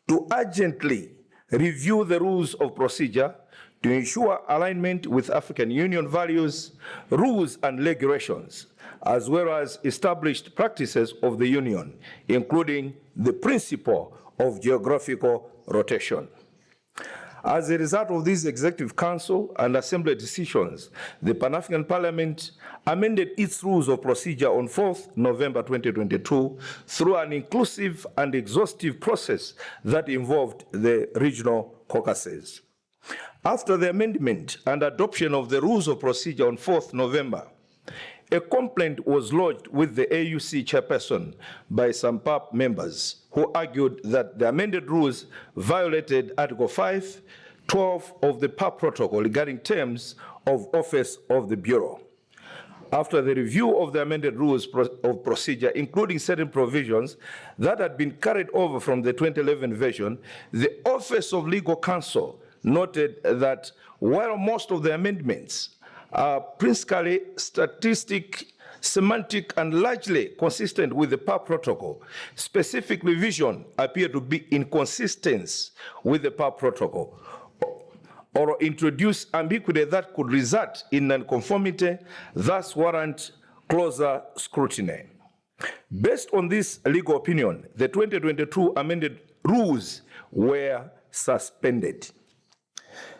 to urgently review the rules of procedure to ensure alignment with African Union values, rules and regulations, as well as established practices of the Union, including the principle of geographical rotation. As a result of these Executive Council and Assembly decisions, the Pan-African Parliament amended its rules of procedure on 4th November 2022 through an inclusive and exhaustive process that involved the regional caucuses. After the amendment and adoption of the rules of procedure on 4th November, a complaint was lodged with the AUC chairperson by some PAP members who argued that the amended rules violated Article 5, 12 of the PAP protocol regarding terms of office of the Bureau. After the review of the amended rules of procedure, including certain provisions that had been carried over from the 2011 version, the Office of Legal Counsel noted that while most of the amendments are principally statistic, semantic, and largely consistent with the PAP protocol, specific revision appear to be inconsistent with the PAP protocol, or introduce ambiguity that could result in nonconformity, thus warrant closer scrutiny. Based on this legal opinion, the 2022 amended rules were suspended.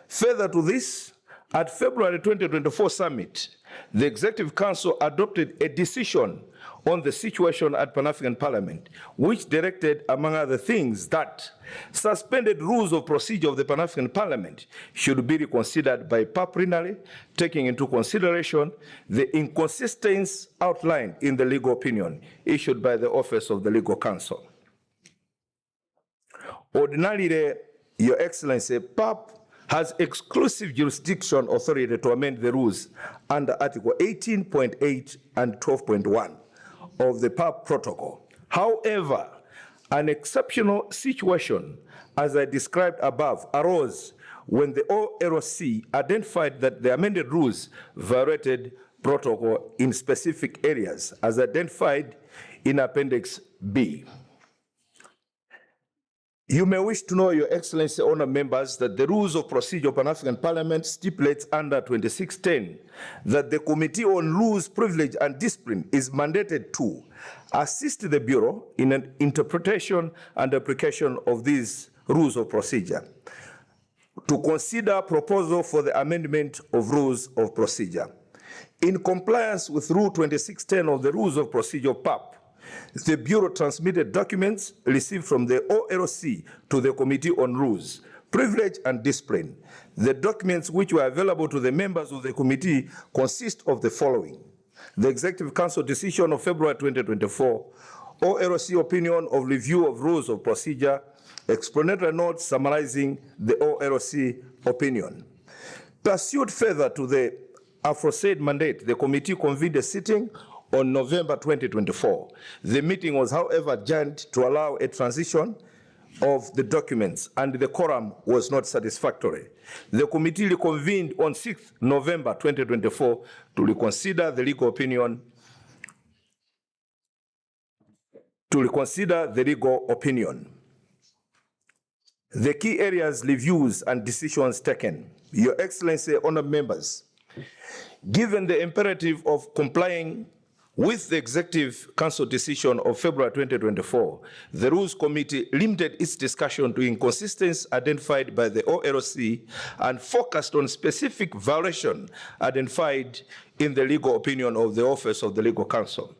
Further to this, at February 2024 summit, the Executive Council adopted a decision on the situation at Pan-African Parliament, which directed, among other things, that suspended rules of procedure of the Pan-African Parliament should be reconsidered by PAP plenary, taking into consideration the inconsistencies outlined in the legal opinion issued by the Office of the Legal Counsel. Ordinarily, Your Excellency, PAP has exclusive jurisdiction authority to amend the rules under Article 18.8 and 12.1 of the PAP protocol. However, an exceptional situation, as I described above, arose when the OLC identified that the amended rules violated protocol in specific areas, as identified in Appendix B. You may wish to know, Your Excellency, honored members, that the rules of procedure of Pan-African Parliament stipulates under 2610 that the Committee on Rules, Privilege and Discipline is mandated to assist the Bureau in an interpretation and application of these rules of procedure, to consider proposal for the amendment of rules of procedure. In compliance with Rule 2610 of the Rules of Procedure of PAP, the Bureau transmitted documents received from the OLC to the Committee on Rules, Privilege and Discipline. The documents which were available to the members of the committee consist of the following: the Executive Council decision of February 2024, OLC opinion of review of rules of procedure, explanatory notes summarizing the OLC opinion. Pursuant further to the aforesaid mandate, the committee convened a sitting on November 2024. The meeting was, however, adjourned to allow a transition of the documents, and the quorum was not satisfactory. The committee reconvened on 6th November 2024 to reconsider the legal opinion. The key areas, reviews, and decisions taken. Your Excellency, honored members, given the imperative of complying with the Executive Council decision of February 2024, the Rules Committee limited its discussion to inconsistencies identified by the OLC and focused on specific violation identified in the legal opinion of the Office of the Legal Counsel.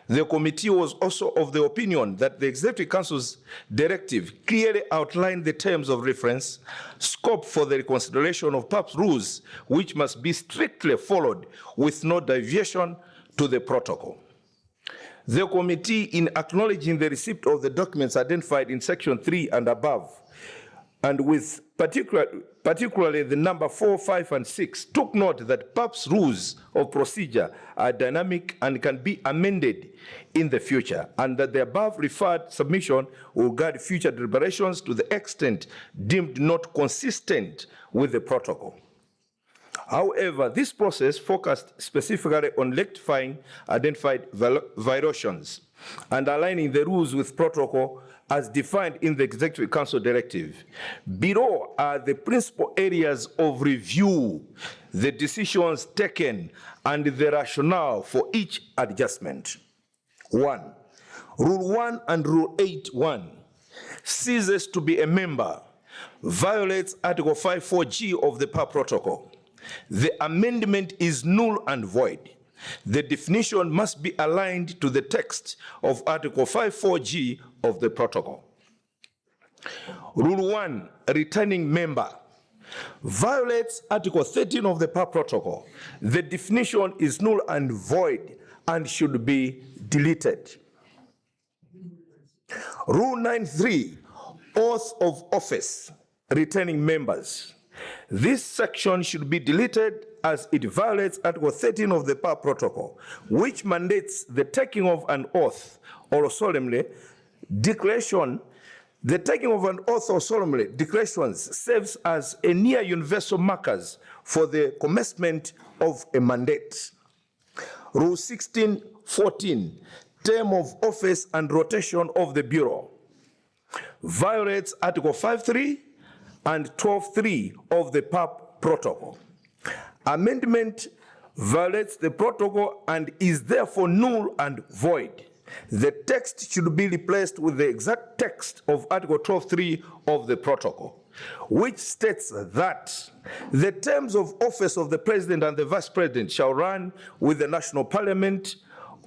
The committee was also of the opinion that the Executive Council's directive clearly outlined the terms of reference, scope for the reconsideration of PAP's rules, which must be strictly followed with no deviation to the protocol. The committee, in acknowledging the receipt of the documents identified in section 3 and above, and with particularly the number 4, 5, and 6, took note that PAP's rules of procedure are dynamic and can be amended in the future, and that the above referred submission will guide future deliberations to the extent deemed not consistent with the protocol. However, this process focused specifically on rectifying identified violations and aligning the rules with protocol as defined in the Executive Council directive. Below are the principal areas of review, the decisions taken, and the rationale for each adjustment. 1. Rule 1 and Rule 8.1 ceases to be a member, violates Article 5.4G of the PAP protocol. The amendment is null and void. The definition must be aligned to the text of Article 5.4G of the protocol. Rule 1, returning member, violates Article 13 of the PAP protocol. The definition is null and void and should be deleted. Rule 9.3, oath of office, returning members. This section should be deleted as it violates Article 13 of the PAP Protocol, which mandates the taking of an oath or solemnly declaration. The taking of an oath or solemnly declarations serves as a near universal markers for the commencement of a mandate. Rule 1614, term of office and rotation of the Bureau, violates Article 5.3 and 12.3 of the PAP Protocol. Amendment violates the protocol and is therefore null and void. The text should be replaced with the exact text of Article 12.3 of the protocol, which states that the terms of office of the President and the Vice President shall run with the National Parliament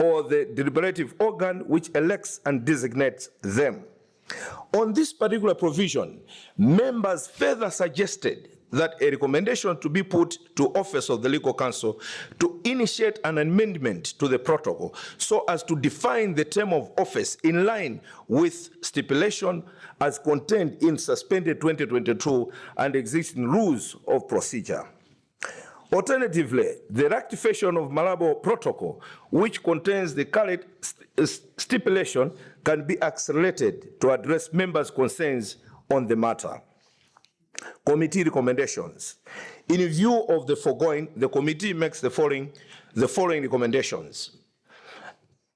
or the deliberative organ which elects and designates them. On this particular provision, members further suggested that a recommendation to be put to office of the legal counsel to initiate an amendment to the protocol so as to define the term of office in line with stipulation as contained in suspended 2022 and existing rules of procedure. Alternatively, the ratification of Malabo Protocol, which contains the current stipulation, can be accelerated to address members' concerns on the matter. Committee recommendations. In view of the foregoing, the committee makes the following recommendations.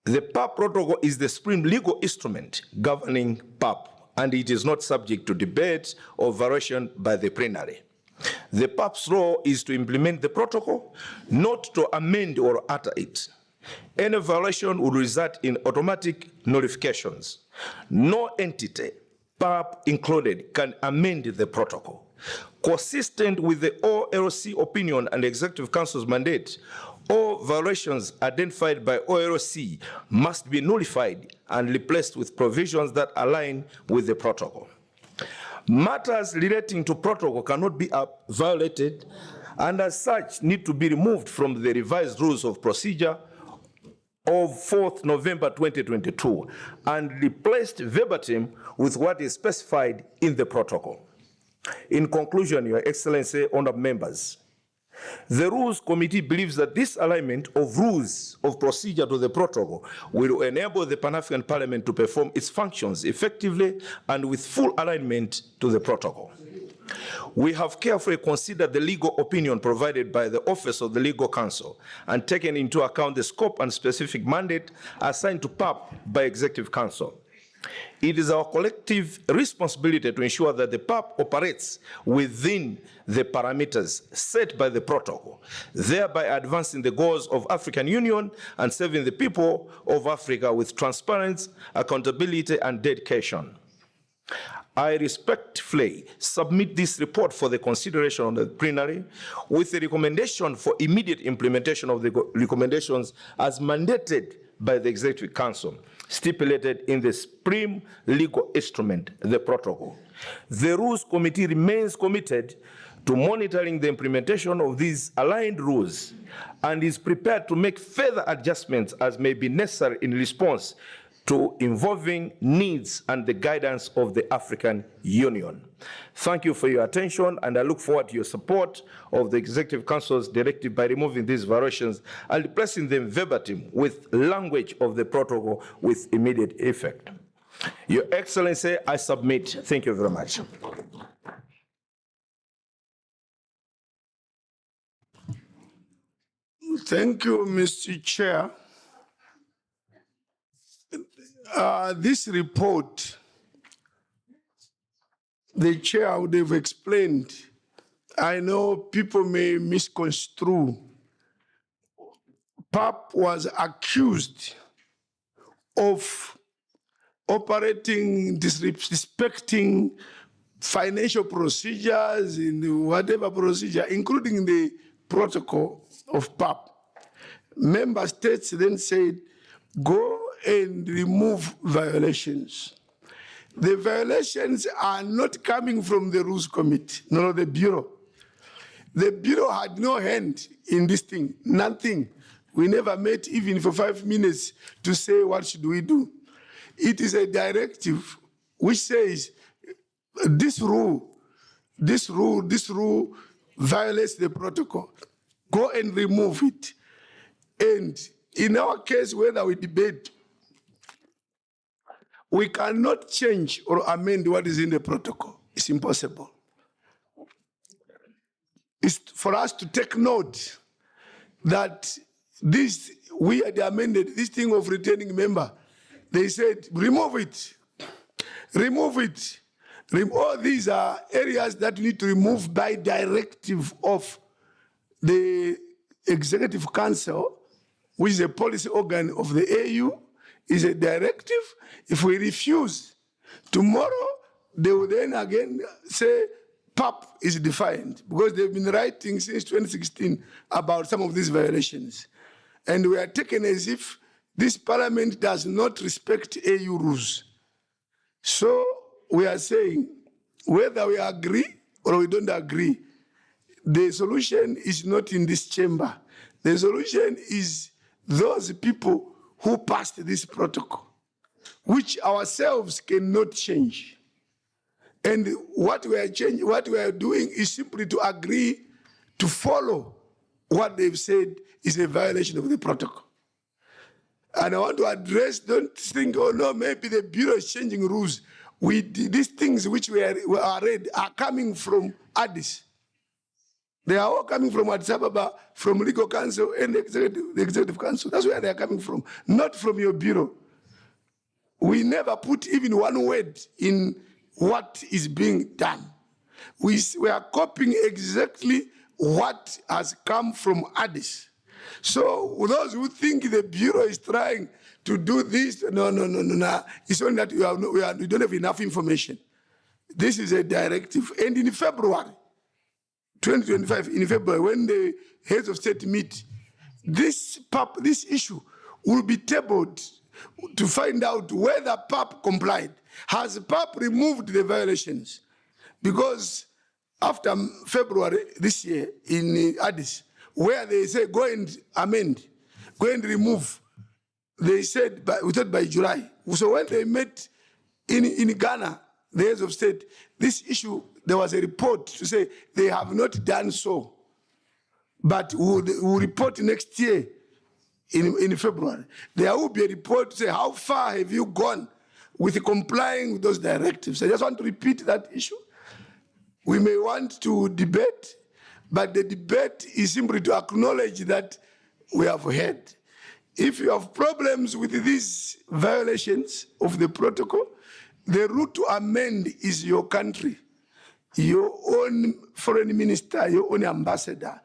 The PAP Protocol is the supreme legal instrument governing PAP, and it is not subject to debate or variation by the plenary. The PAP's role is to implement the protocol, not to amend or alter it. Any violation would result in automatic notifications. No entity, PAP included, can amend the protocol. Consistent with the OLC opinion and Executive Council's mandate, all violations identified by OLC must be nullified and replaced with provisions that align with the protocol. Matters relating to protocol cannot be violated and as such need to be removed from the revised rules of procedure of 4th November 2022 and replaced verbatim with what is specified in the protocol. In conclusion, Your Excellency, honored members, the Rules Committee believes that this alignment of rules of procedure to the protocol will enable the Pan-African Parliament to perform its functions effectively and with full alignment to the protocol. We have carefully considered the legal opinion provided by the Office of the Legal Counsel and taken into account the scope and specific mandate assigned to PAP by Executive Council. It is our collective responsibility to ensure that the PAP operates within the parameters set by the protocol, thereby advancing the goals of African Union and serving the people of Africa with transparency, accountability, and dedication. I respectfully submit this report for the consideration of the plenary with a recommendation for immediate implementation of the recommendations as mandated by the Executive Council, stipulated in the supreme legal instrument, the protocol. The Rules Committee remains committed to monitoring the implementation of these aligned rules and is prepared to make further adjustments as may be necessary in response to evolving needs and the guidance of the African Union. Thank you for your attention, and I look forward to your support of the Executive Council's directive by removing these violations and replacing them verbatim with language of the protocol with immediate effect. Your Excellency, I submit. Thank you very much. Thank you, Mr. Chair. This report, the chair would have explained. I know people may misconstrue. PAP was accused of operating, disrespecting financial procedures in whatever procedure, including the protocol of PAP. Member states then said, go and remove violations. The violations are not coming from the Rules Committee, nor the Bureau. The Bureau had no hand in this thing, nothing. We never met even for 5 minutes to say what should we do. It is a directive which says this rule this rule violates the protocol. Go and remove it. And in our case, whether we debate, we cannot change or amend what is in the protocol. It's impossible. It's for us to take note that this, we had amended this thing of returning member. They said, remove it. Remove it. All these are areas that we need to remove by directive of the Executive Council, which is a policy organ of the AU, is a directive. If we refuse, tomorrow they will then again say PAP is defined, because they've been writing since 2016 about some of these violations. And we are taken as if this parliament does not respect AU rules. So we are saying, whether we agree or we don't agree, the solution is not in this chamber. The solution is those people who passed this protocol, which ourselves cannot change. And what we are doing is simply to agree to follow what they've said is a violation of the protocol. And I want to address, don't think, oh no, maybe the Bureau is changing rules. These things which we are read are coming from Addis. They are all coming from Addis Ababa, from Legal Council and the Executive Council. That's where they are coming from, not from your Bureau. We never put even one word in what is being done. We are copying exactly what has come from Addis. So those who think the Bureau is trying to do this, no. It's only that we don't have enough information. This is a directive. And in February 2025, in February, when the heads of state meet, this issue will be tabled to find out whether PAP complied. Has PAP removed the violations? Because after February this year in Addis, where they say go and amend, go and remove, they said by July. So when they met in Ghana, the heads of state, this issue, there was a report to say they have not done so, but we'll report next year in February. There will be a report to say how far have you gone with complying with those directives. I just want to repeat that issue. We may want to debate, but the debate is simply to acknowledge that we have heard. If you have problems with these violations of the protocol, the route to amend is your country, your own foreign minister, your own ambassador.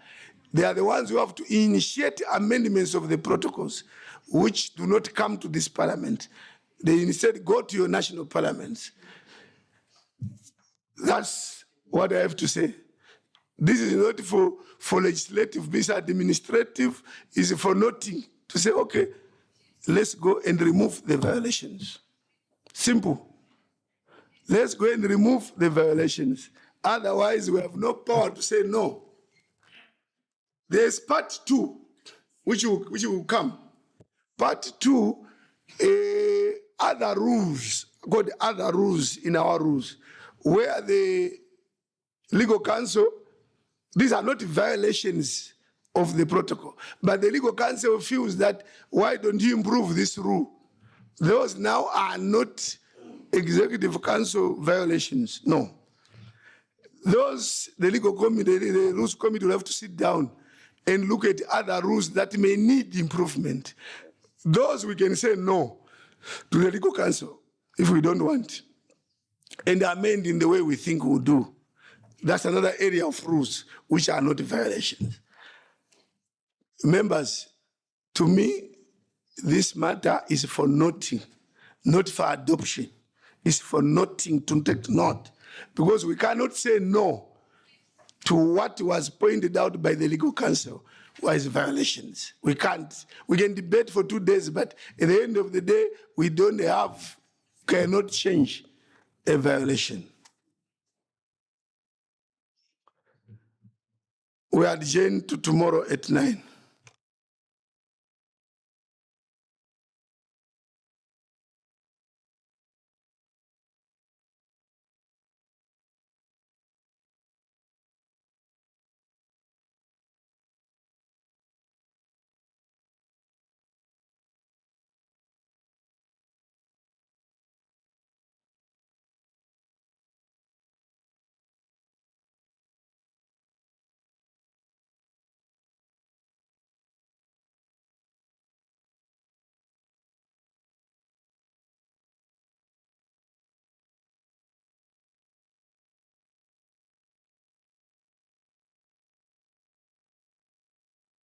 They are the ones who have to initiate amendments of the protocols, which do not come to this parliament. They instead go to your national parliaments. That's what I have to say. This is not for legislative, this administrative is for nothing. To say, okay, let's go and remove the violations. Simple. Let's go and remove the violations. Otherwise, we have no power to say no. There's part 2, which will come. Part 2, other rules, got other rules in our rules, where the legal counsel, these are not violations of the protocol, but the legal counsel feels that, why don't you improve this rule? Those now are not executive council violations, no. Those, the legal committee, the rules committee will have to sit down and look at other rules that may need improvement. Those we can say no to the legal council if we don't want, and amend in the way we think we'll do. That's another area of rules which are not violations. Members, to me, this matter is for noting, not for adoption. It's for noting, to take note, because we cannot say no to what was pointed out by the legal counsel was violations. We can't. We can debate for 2 days, but at the end of the day, we cannot change a violation. We are adjourned to tomorrow at 9.